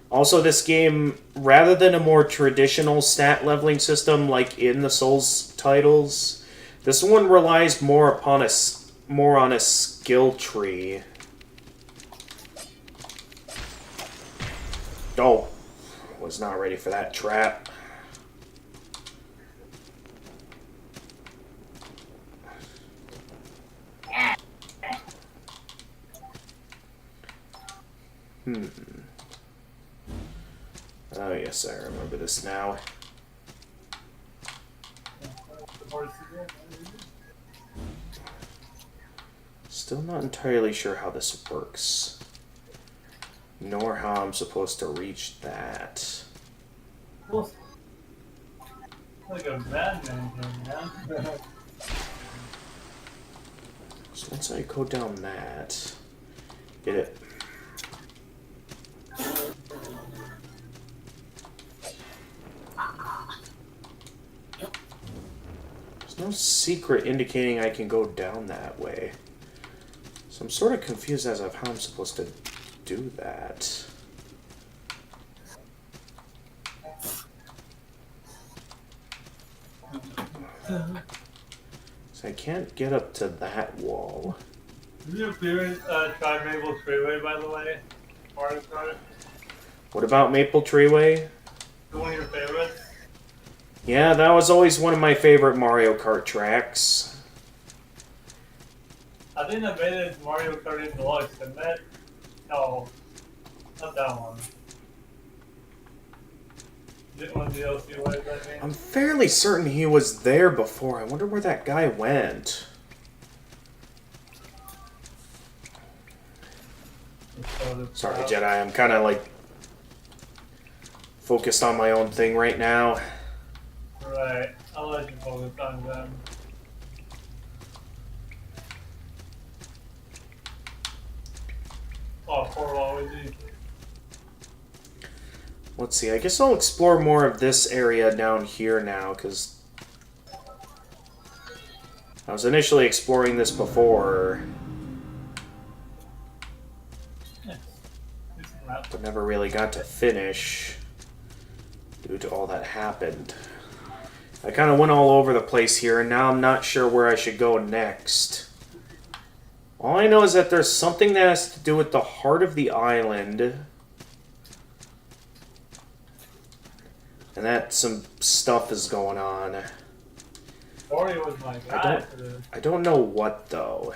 Also, this game, rather than a more traditional stat leveling system like in the Souls titles, this one relies more on a skill tree. Oh, was not ready for that trap. Oh yes, I remember this now. Still not entirely sure how this works. Nor how I'm supposed to reach that. Like a madman thing, man. So once I go down that, get it. There's no secret indicating I can go down that way. So I'm sort of confused as of how I'm supposed to do that. So I can't get up to that wall. Did you try Maple Treeway, by the way? Mario Kart? What about Maple Treeway? One of your favorites? Yeah, that was always one of my favorite Mario Kart tracks. I think I made it Mario Kart in Deluxe, and that... No. Not that one. Didn't want the DLC ways, I think. I'm fairly certain he was there before. I wonder where that guy went. Sorry, Jedi. I'm kind of like focused on my own thing right now. Right. I'll let you focus on them. Oh, poor Waluigi. Let's see. I guess I'll explore more of this area down here now, because I was initially exploring this before, but never really got to finish due to all that happened. I kind of went all over the place here, and now I'm not sure where I should go next. All I know is that there's something that has to do with the heart of the island, and that some stuff is going on. Ori was my guy for this. I don't know what, though.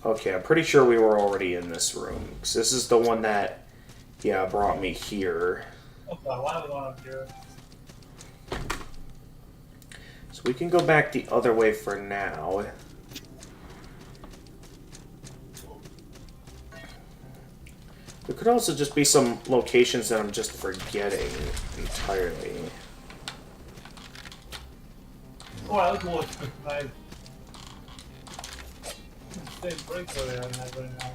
Okay, I'm pretty sure we were already in this room. 'Cause this is the one that, yeah, brought me here. Okay, why are we going up here? So we can go back the other way for now. There could also just be some locations that I'm just forgetting entirely. Oh, I was watching nice. Same break over there and that right now.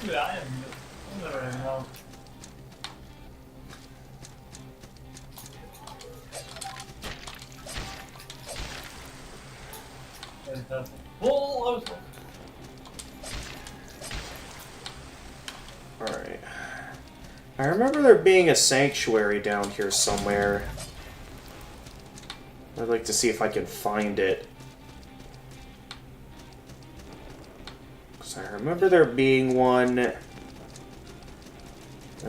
Dude, I am there right now. Fantastic. Oh, I was. Alright. I remember there being a sanctuary down here somewhere. I'd like to see if I can find it. Because I remember there being one, and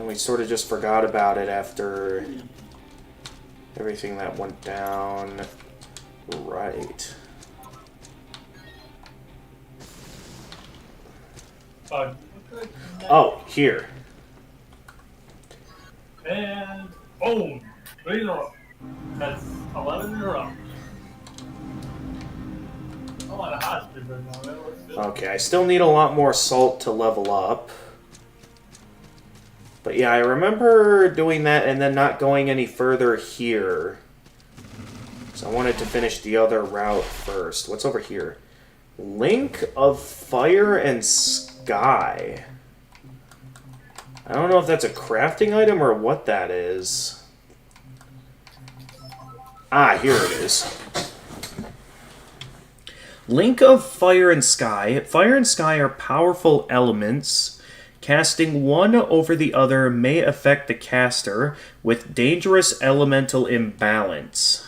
we sort of just forgot about it after everything that went down. Right. Oh, here. And boom! 3 in a row. That's 11 in a row. I'm on a hostage right now, man. What's this? Okay, I still need a lot more salt to level up. But yeah, I remember doing that and then not going any further here. So I wanted to finish the other route first. What's over here? Link of Fire and Sky. I don't know if that's a crafting item or what that is. Ah, here it is. Link of Fire and Sky. Fire and Sky are powerful elements. Casting one over the other may affect the caster with dangerous elemental imbalance.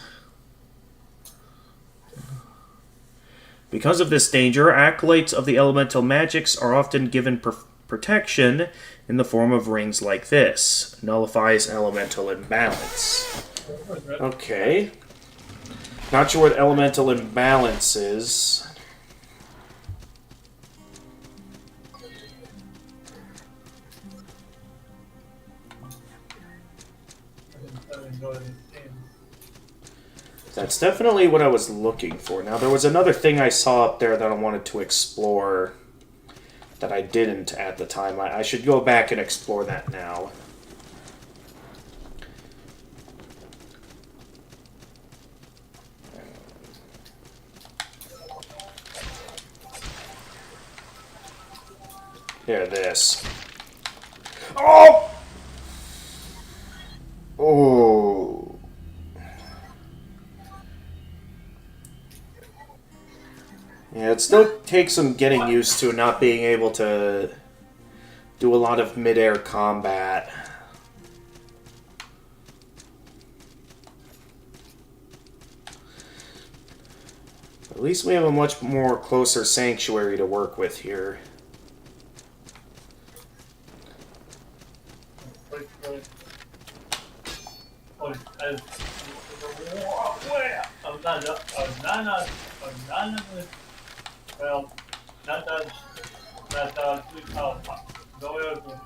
Because of this danger, acolytes of the elemental magics are often given protection in the form of rings like this. Nullifies elemental imbalance. Okay. Not sure what elemental imbalance is. That's definitely what I was looking for. Now, there was another thing I saw up there that I wanted to explore that I didn't at the time. I should go back and explore that now. There, this. Oh! Oh. Yeah, it still takes some getting used to not being able to do a lot of mid-air combat. At least we have a much more closer sanctuary to work with here.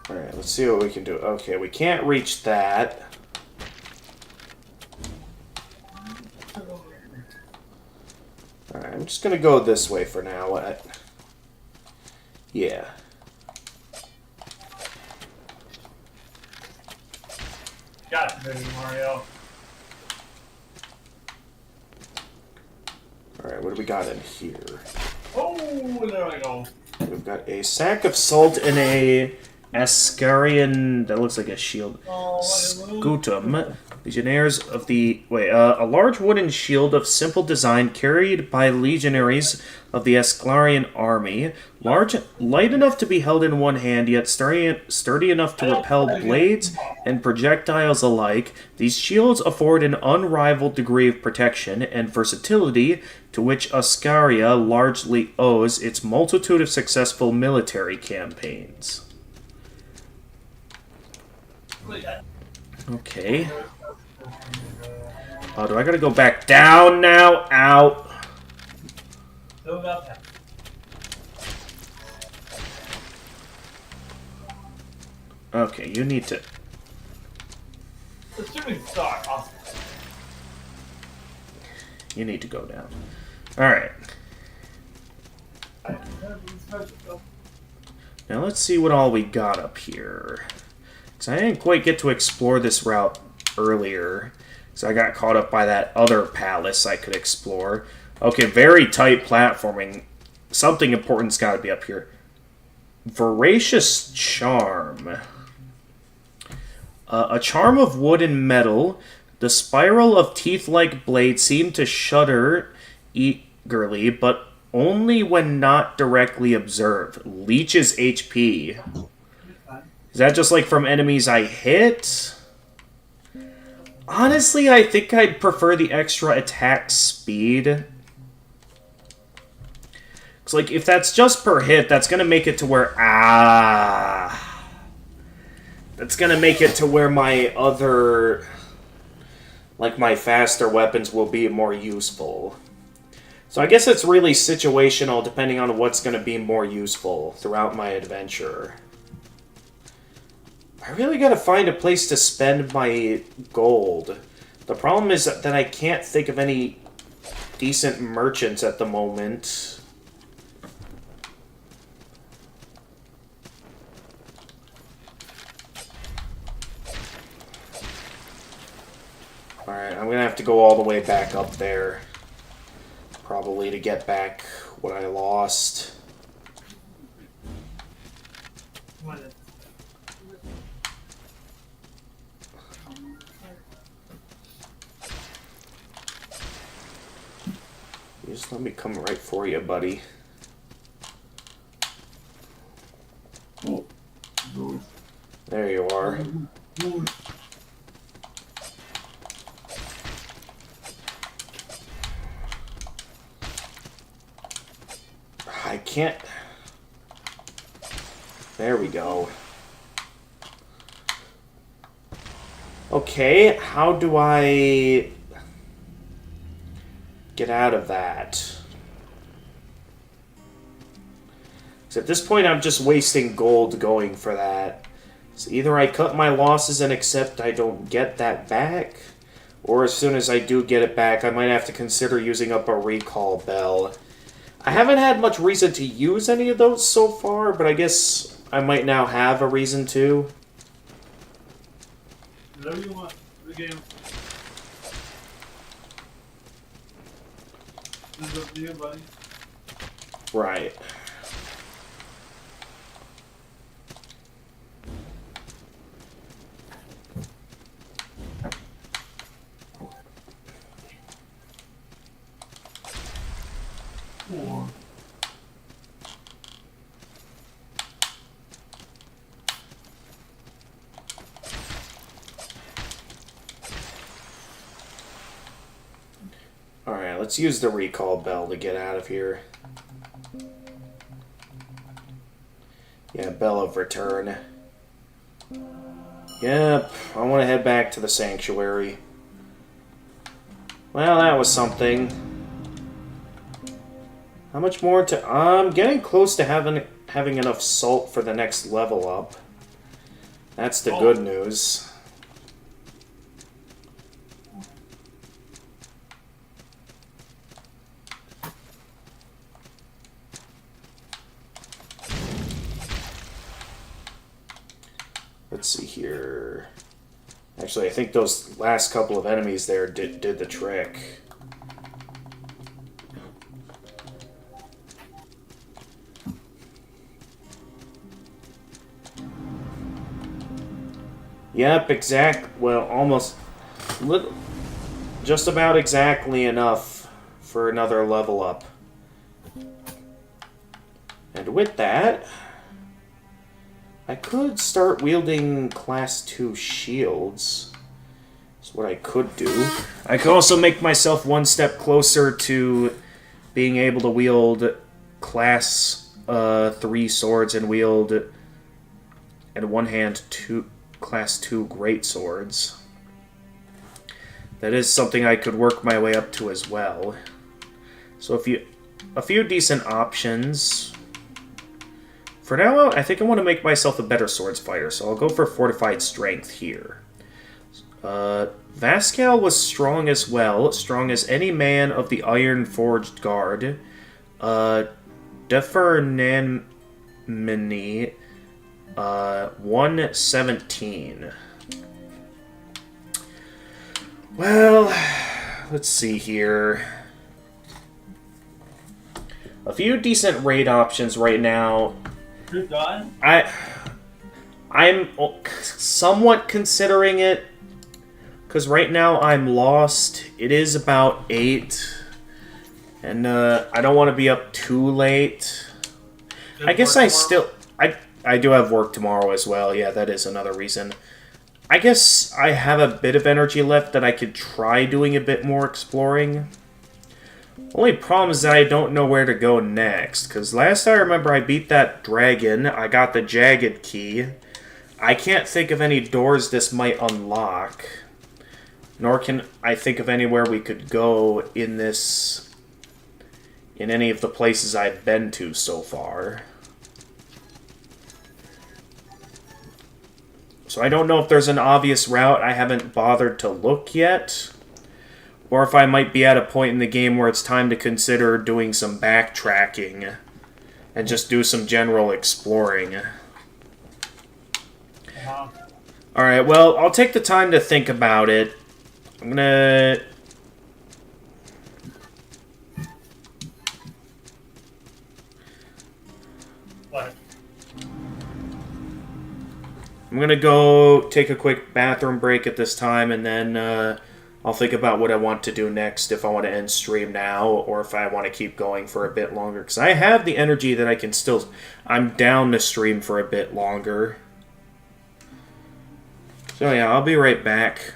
Alright, let's see what we can do. Okay, we can't reach that. Alright, I'm just gonna go this way for now. Yeah. Got you, baby Mario. Alright, what do we got in here? Oh, there we go. We've got a sack of salt and a Ascarian, that looks like a shield. Scutum. Legionnaires of the... a large wooden shield of simple design carried by legionaries of the Asclarian army. Large, light enough to be held in one hand, yet sturdy enough to repel blades and projectiles alike. These shields afford an unrivaled degree of protection and versatility to which Ascaria largely owes its multitude of successful military campaigns. Okay. Oh, do I gotta go back down now? Ow. Still got that. Okay, you need to... The shooting star. Awesome. You need to go down. Alright. Now let's see what all we got up here. Because I didn't quite get to explore this route earlier. Because I got caught up by that other palace I could explore. Okay, very tight platforming. Something important's got to be up here. Voracious Charm. A charm of wood and metal. The spiral of teeth-like blades seem to shudder eagerly, but only when not directly observed. Leeches HP. Is that just like from enemies I hit? Honestly, I think I'd prefer the extra attack speed. Because, like, if that's just per hit, that's going to make it to where... That's going to make it to where my other... Like, my faster weapons will be more useful. So I guess it's really situational depending on what's going to be more useful throughout my adventure. I really got to find a place to spend my gold. The problem is that I can't think of any decent merchants at the moment. Alright, I'm going to have to go all the way back up there. Probably to get back what I lost. You just let me come right for you, buddy. There you are. I can't... There we go. Okay, how do I get out of that? Because at this point I'm just wasting gold going for that. So either I cut my losses and accept I don't get that back, or as soon as I do get it back, I might have to consider using up a recall bell. I haven't had much reason to use any of those so far, but I guess I might now have a reason to. Whatever you want. The game. This is up to you, buddy. Right. Alright, let's use the recall bell to get out of here. Yeah, bell of return. Yep, I want to head back to the sanctuary. Well, that was something. How much more to... I'm getting close to having enough salt for the next level up. That's the good news. Let's see here. Actually, I think those last couple of enemies there did the trick. Yep, well, almost, just about exactly enough for another level up. And with that, I could start wielding Class 2 shields. That's what I could do. I could also make myself one step closer to being able to wield Class 3 swords and wield, in one hand, class 2 greatswords. That is something I could work my way up to as well. So a few decent options. For now, I think I want to make myself a better swords fighter, so I'll go for Fortified Strength here. Vascal was strong as well, strong as any man of the Iron Forged Guard. Defernamini, 117. Well, let's see here. A few decent raid options right now. You're done? I'm somewhat considering it, because right now I'm lost. It is about 8, and I don't want to be up too late. I guess I still... I do have work tomorrow as well. Yeah, that is another reason. I guess I have a bit of energy left that I could try doing a bit more exploring. Only problem is that I don't know where to go next, because last I remember I beat that dragon, I got the Jagged Key. I can't think of any doors this might unlock, nor can I think of anywhere we could go in any of the places I've been to so far. So I don't know if there's an obvious route. I haven't bothered to look yet. Or if I might be at a point in the game where it's time to consider doing some backtracking and just do some general exploring. Alright, well, I'll take the time to think about it. I'm gonna... What? I'm gonna go take a quick bathroom break at this time, and then I'll think about what I want to do next, if I want to end stream now, or if I want to keep going for a bit longer. Because I have the energy that I can still... I'm down to stream for a bit longer. So yeah, I'll be right back.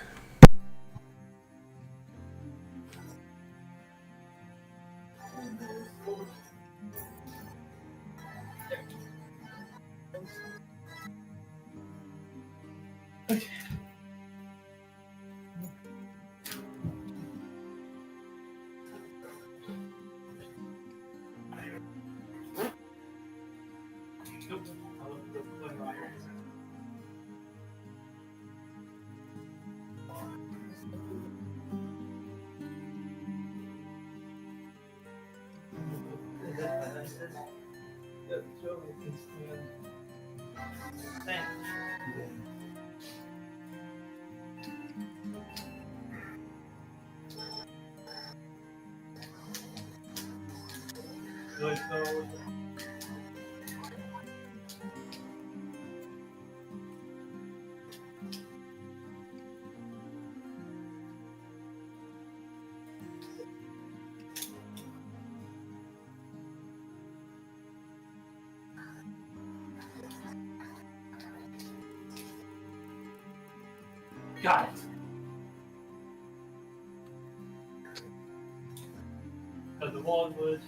Got it. Because the wall was...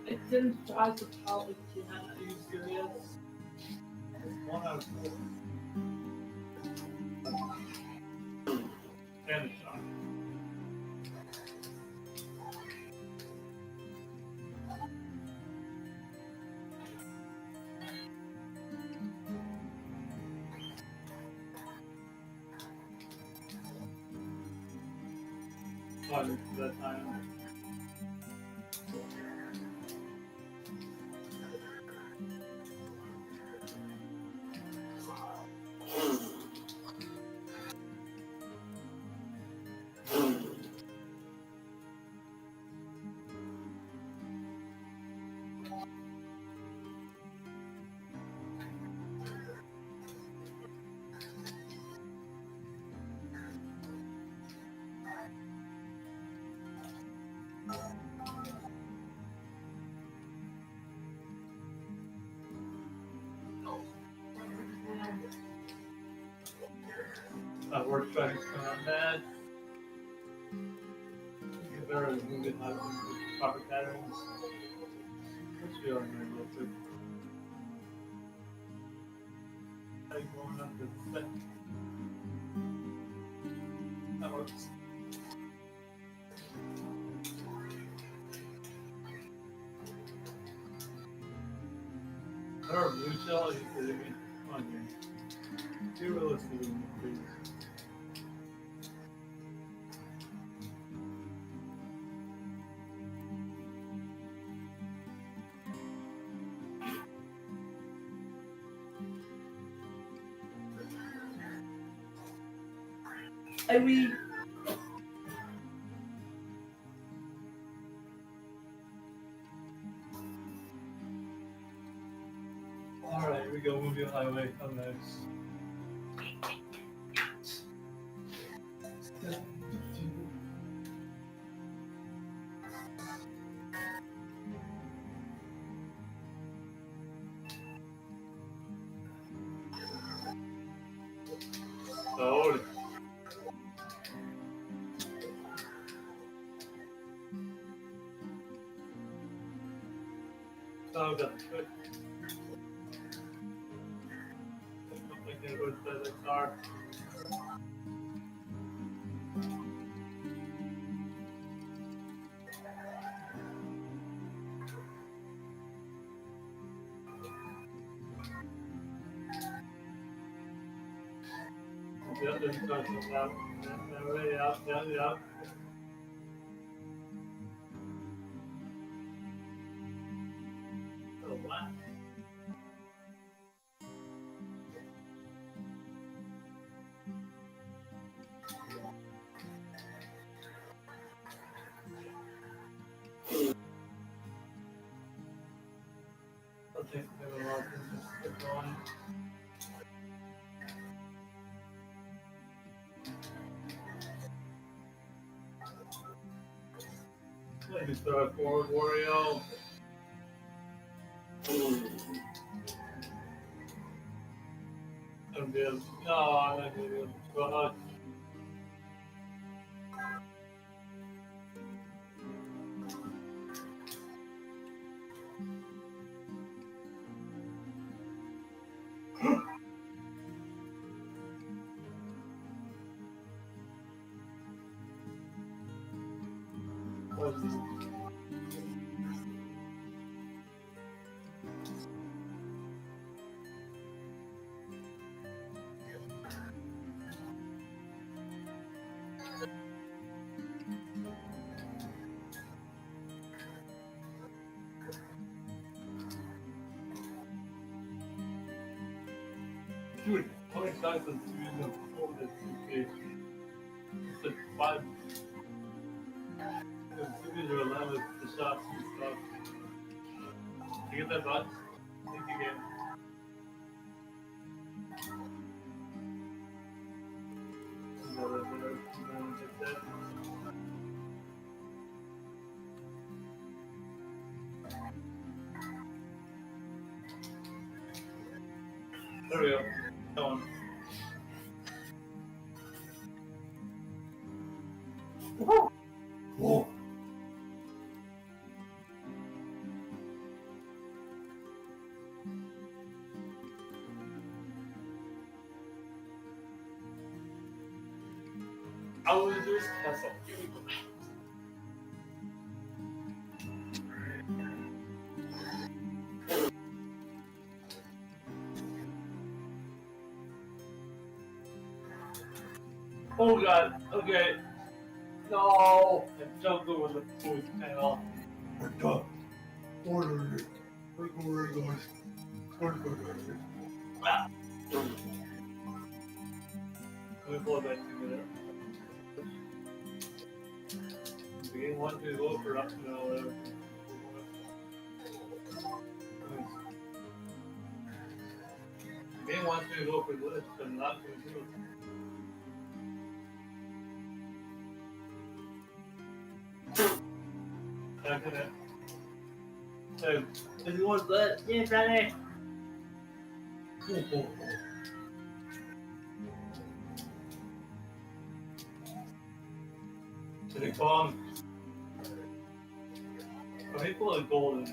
It didn't try to tell it to Are you serious? One out of 4. And shot. That time. My work trying to come out bad. Get better at moving my proper patterns. What's feeling very real too. I'm going up to the set. That works. Or a blue shell? Are you kidding me? Come on, here. Be realistic with me, please. I mean, alright, here we go. Mobile Highway. Come next. Load. Oh, that's good. I'm thinking about the car. Yeah, there's talking about. Yeah. Oh, what? I think there were a lot of things just keep going. Let me start forward, Wario. I'm good. No, I'm not good. God. What is this? Dude, how many times have you used the phone that suitcase? It's like 5. The suitcase are allowed with the shops and stuff. You get that button? Thank you, game. There we go. Go on. Whoa. Hauser's Castle. Here we go. Oh god, okay. No! I jumped over the food panel. We're done. Order it. We're going. Ah! Let me pull it back together. We didn't want to go for up and whatever. We didn't want to go for this, but not going to do it. So, if you want that, yeah, Danny. they call them? They call it golden.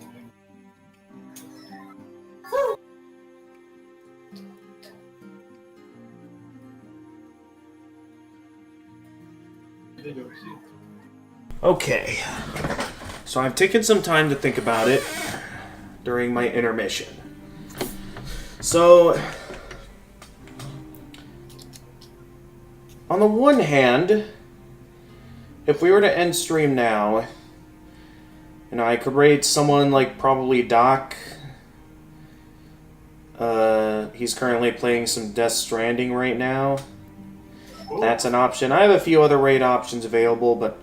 Did you see? Okay. So I've taken some time to think about it during my intermission. So, on the one hand, if we were to end stream now, I could raid someone like probably Doc. He's currently playing some Death Stranding right now. That's an option. I have a few other raid options available, but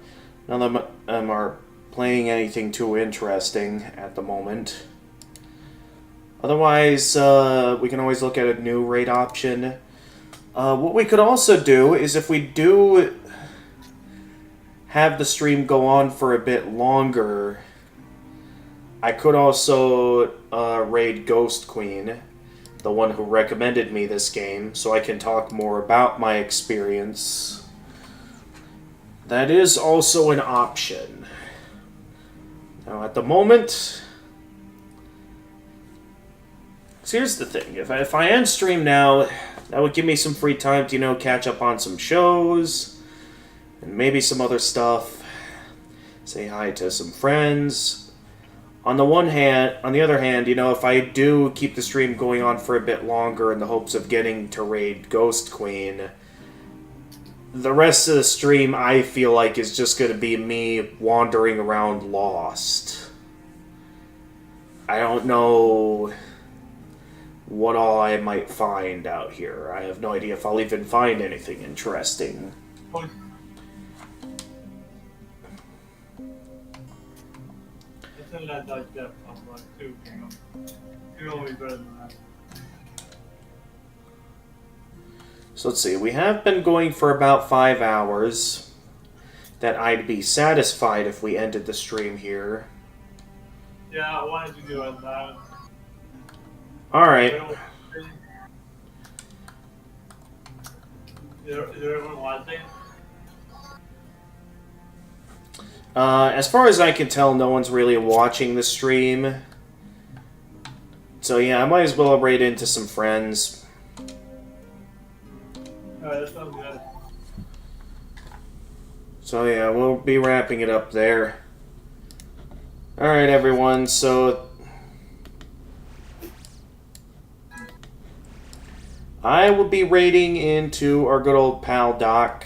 none of them are playing anything too interesting at the moment. Otherwise, we can always look at a new raid option. What we could also do is if we do have the stream go on for a bit longer, I could also raid Ghost Queen, the one who recommended me this game, so I can talk more about my experience. That is also an option. Now, at the moment... So here's the thing. If I end stream now, that would give me some free time to, catch up on some shows, and maybe some other stuff. Say hi to some friends. On the other hand, if I do keep the stream going on for a bit longer in the hopes of getting to raid Ghost Queen, the rest of the stream, I feel like, is just going to be me wandering around lost. I don't know what all I might find out here. I have no idea if I'll even find anything interesting. That like that I'm like too, You're always better than that. So let's see, we have been going for about 5 hours. That I'd be satisfied if we ended the stream here. Yeah, why did you do it that? Alright. Is there everyone watching? As far as I can tell, no one's really watching the stream. So yeah, I might as well raid into some friends. Alright, that sounds good. So yeah, we'll be wrapping it up there. Alright everyone, so... I will be raiding into our good old pal Doc,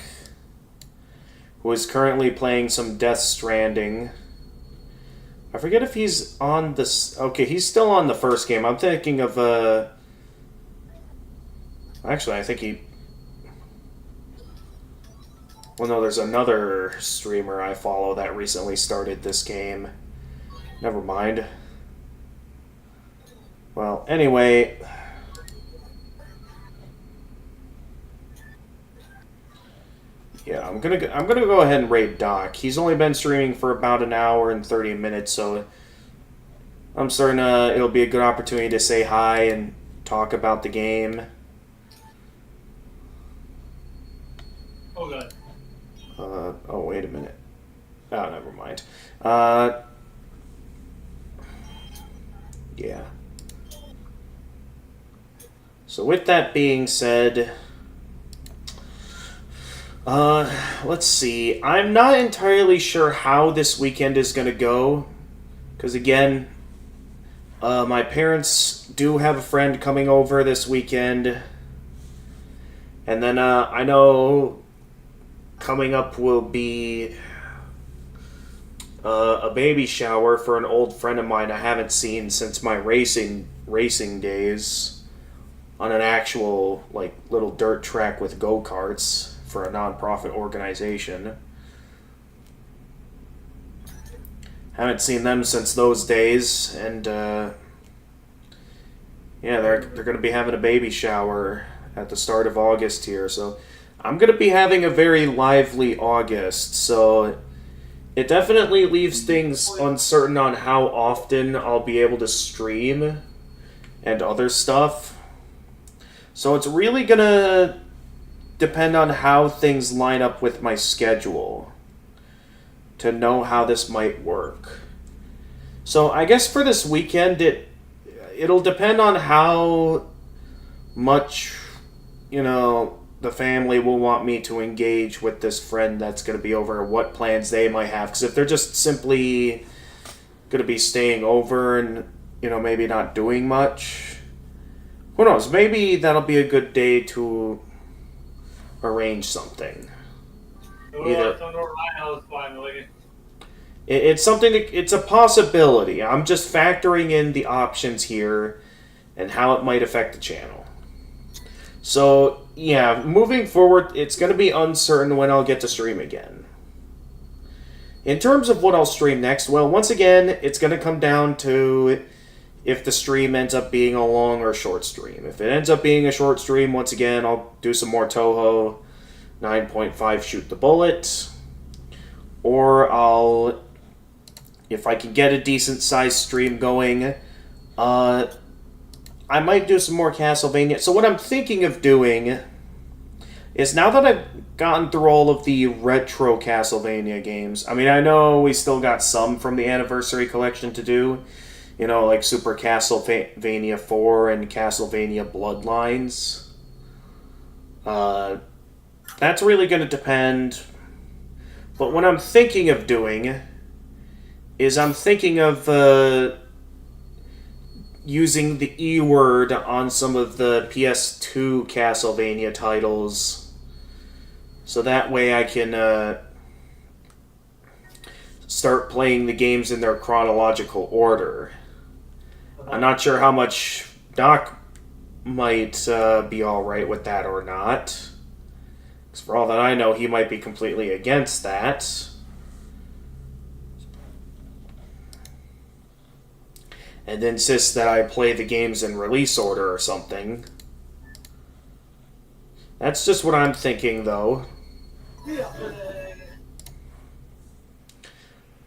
who is currently playing some Death Stranding. I forget if he's on this... Okay, he's still on the first game. I'm thinking of, Actually, I think he... Well, no, there's another streamer I follow that recently started this game. Never mind. Well, anyway... Yeah, I'm gonna go ahead and raid Doc. He's only been streaming for about an hour and 30 minutes, so I'm certain it'll be a good opportunity to say hi and talk about the game. Oh god. Oh wait a minute. Oh, never mind. Yeah. So with that being said, let's see. I'm not entirely sure how this weekend is going to go. Because again, my parents do have a friend coming over this weekend. And then, I know coming up will be a baby shower for an old friend of mine I haven't seen since my racing days on an actual, like, little dirt track with go-karts for a non-profit organization. Haven't seen them since those days, and yeah, they're going to be having a baby shower at the start of August here, so I'm going to be having a very lively August, so it definitely leaves things uncertain on how often I'll be able to stream and other stuff. So it's really going to depend on how things line up with my schedule. to know how this might work. So I guess for this weekend, it'll depend on how much, the family will want me to engage with this friend that's going to be over, what plans they might have. Because if they're just simply going to be staying over and, maybe not doing much, who knows? Maybe that'll be a good day to arrange something. Either. So no rhinos finally. It's something. It's a possibility. I'm just factoring in the options here and how it might affect the channel. So yeah, moving forward, it's going to be uncertain when I'll get to stream again. In terms of what I'll stream next, well, once again, it's going to come down to if the stream ends up being a long or short stream. If it ends up being a short stream, once again, I'll do some more Toho 9.5 Shoot the Bullet. Or I'll, if I can get a decent sized stream going, I might do some more Castlevania. So what I'm thinking of doing is, now that I've gotten through all of the retro Castlevania games, I mean, I know we still got some from the Anniversary Collection to do, like Super Castlevania 4 and Castlevania Bloodlines. That's really going to depend. But what I'm thinking of doing is I'm thinking of using the E word on some of the PS2 Castlevania titles, so that way I can start playing the games in their chronological order. I'm not sure how much Doc might be alright with that or not, because for all that I know, he might be completely against that. And insists that I play the games in release order or something. That's just what I'm thinking, though.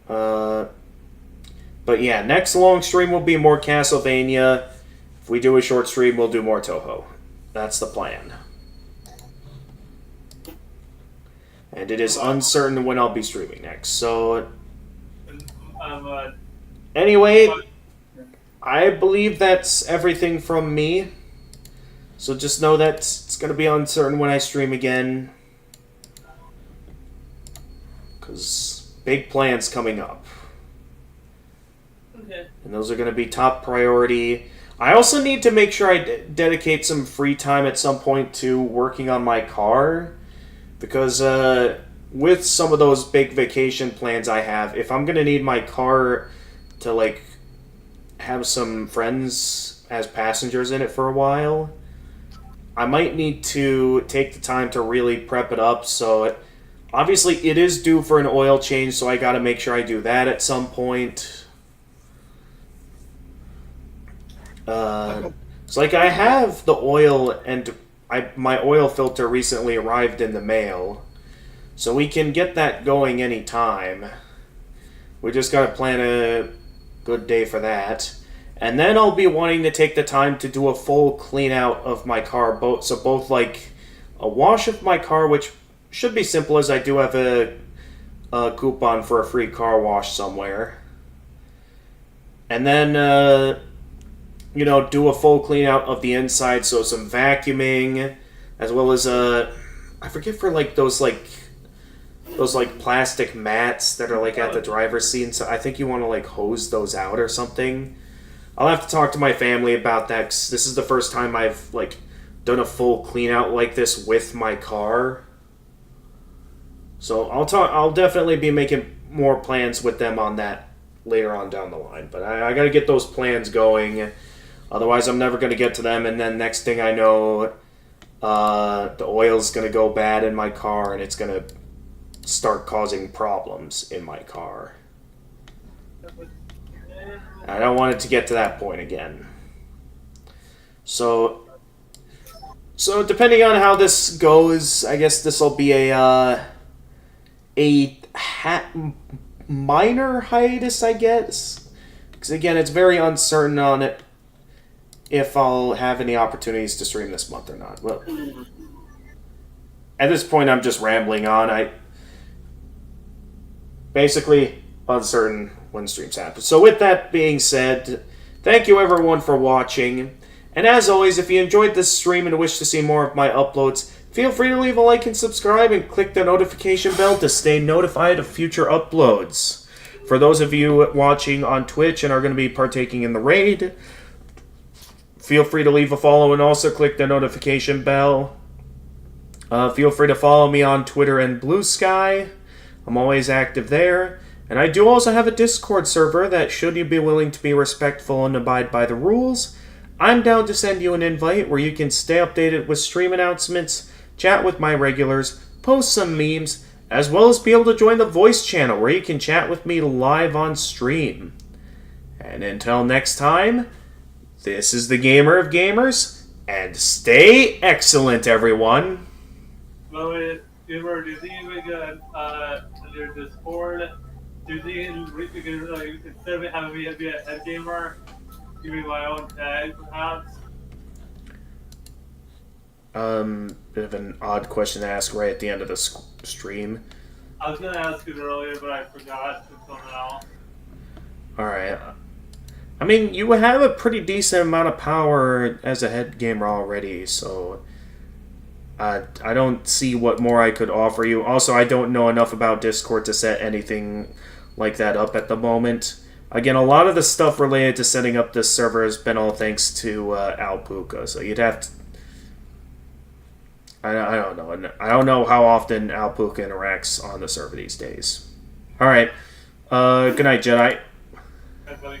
But yeah, next long stream will be more Castlevania. If we do a short stream, we'll do more Toho. That's the plan. And it is uncertain when I'll be streaming next. So, anyway, I believe that's everything from me. So just know that it's going to be uncertain when I stream again, because big plans coming up. Okay. And those are going to be top priority. I also need to make sure I dedicate some free time at some point to working on my car, because with some of those big vacation plans I have, if I'm going to need my car to, have some friends as passengers in it for a while, I might need to take the time to really prep it up. So obviously it is due for an oil change, so I got to make sure I do that at some point. It's I have the oil, and my oil filter recently arrived in the mail, so we can get that going anytime. We just got to plan a good day for that. And then I'll be wanting to take the time to do a full clean out of my car, both a wash of my car, which should be simple, as I do have a coupon for a free car wash somewhere, and then do a full clean out of the inside, so some vacuuming, as well as I forget, for those plastic mats that are at the driver's seat, so I think you want to hose those out or something. I'll have to talk to my family about that, 'cause this is the first time I've done a full clean out like this with my car. So I'll definitely be making more plans with them on that later on down the line. But I got to get those plans going, otherwise I'm never going to get to them. And then next thing I know, the oil's going to go bad in my car, and it's going to start causing problems in my car. I don't want it to get to that point again. So depending on how this goes, I guess this will be a minor hiatus, I guess. Because again, it's very uncertain on it if I'll have any opportunities to stream this month or not. Well, at this point, I'm just rambling on. basically uncertain when streams happen. So with that being said, thank you everyone for watching. And as always, if you enjoyed this stream and wish to see more of my uploads, feel free to leave a like and subscribe and click the notification bell to stay notified of future uploads. For those of you watching on Twitch and are going to be partaking in the raid, feel free to leave a follow and also click the notification bell. Feel free to follow me on Twitter and Blue Sky. I'm always active there. And I do also have a Discord server that, should you be willing to be respectful and abide by the rules, I'm down to send you an invite where you can stay updated with stream announcements, chat with my regulars, post some memes, as well as be able to join the voice channel where you can chat with me live on stream. And until next time, this is the Gamer of Gamers, and stay excellent, everyone! Well, Gamer, do you think we can, under Discord, do you think we can, like, instead of having me be a head gamer, give me my own tag, perhaps? Bit of an odd question to ask right at the end of the stream. I was gonna ask it earlier, but I forgot until now. Alright. I mean, you have a pretty decent amount of power as a head gamer already, so I don't see what more I could offer you. Also, I don't know enough about Discord to set anything like that up at the moment. Again, a lot of the stuff related to setting up this server has been all thanks to Alpuka, so you'd have to... I don't know. I don't know how often Alpuka interacts on the server these days. Alright. Good night, Jedi. Everybody.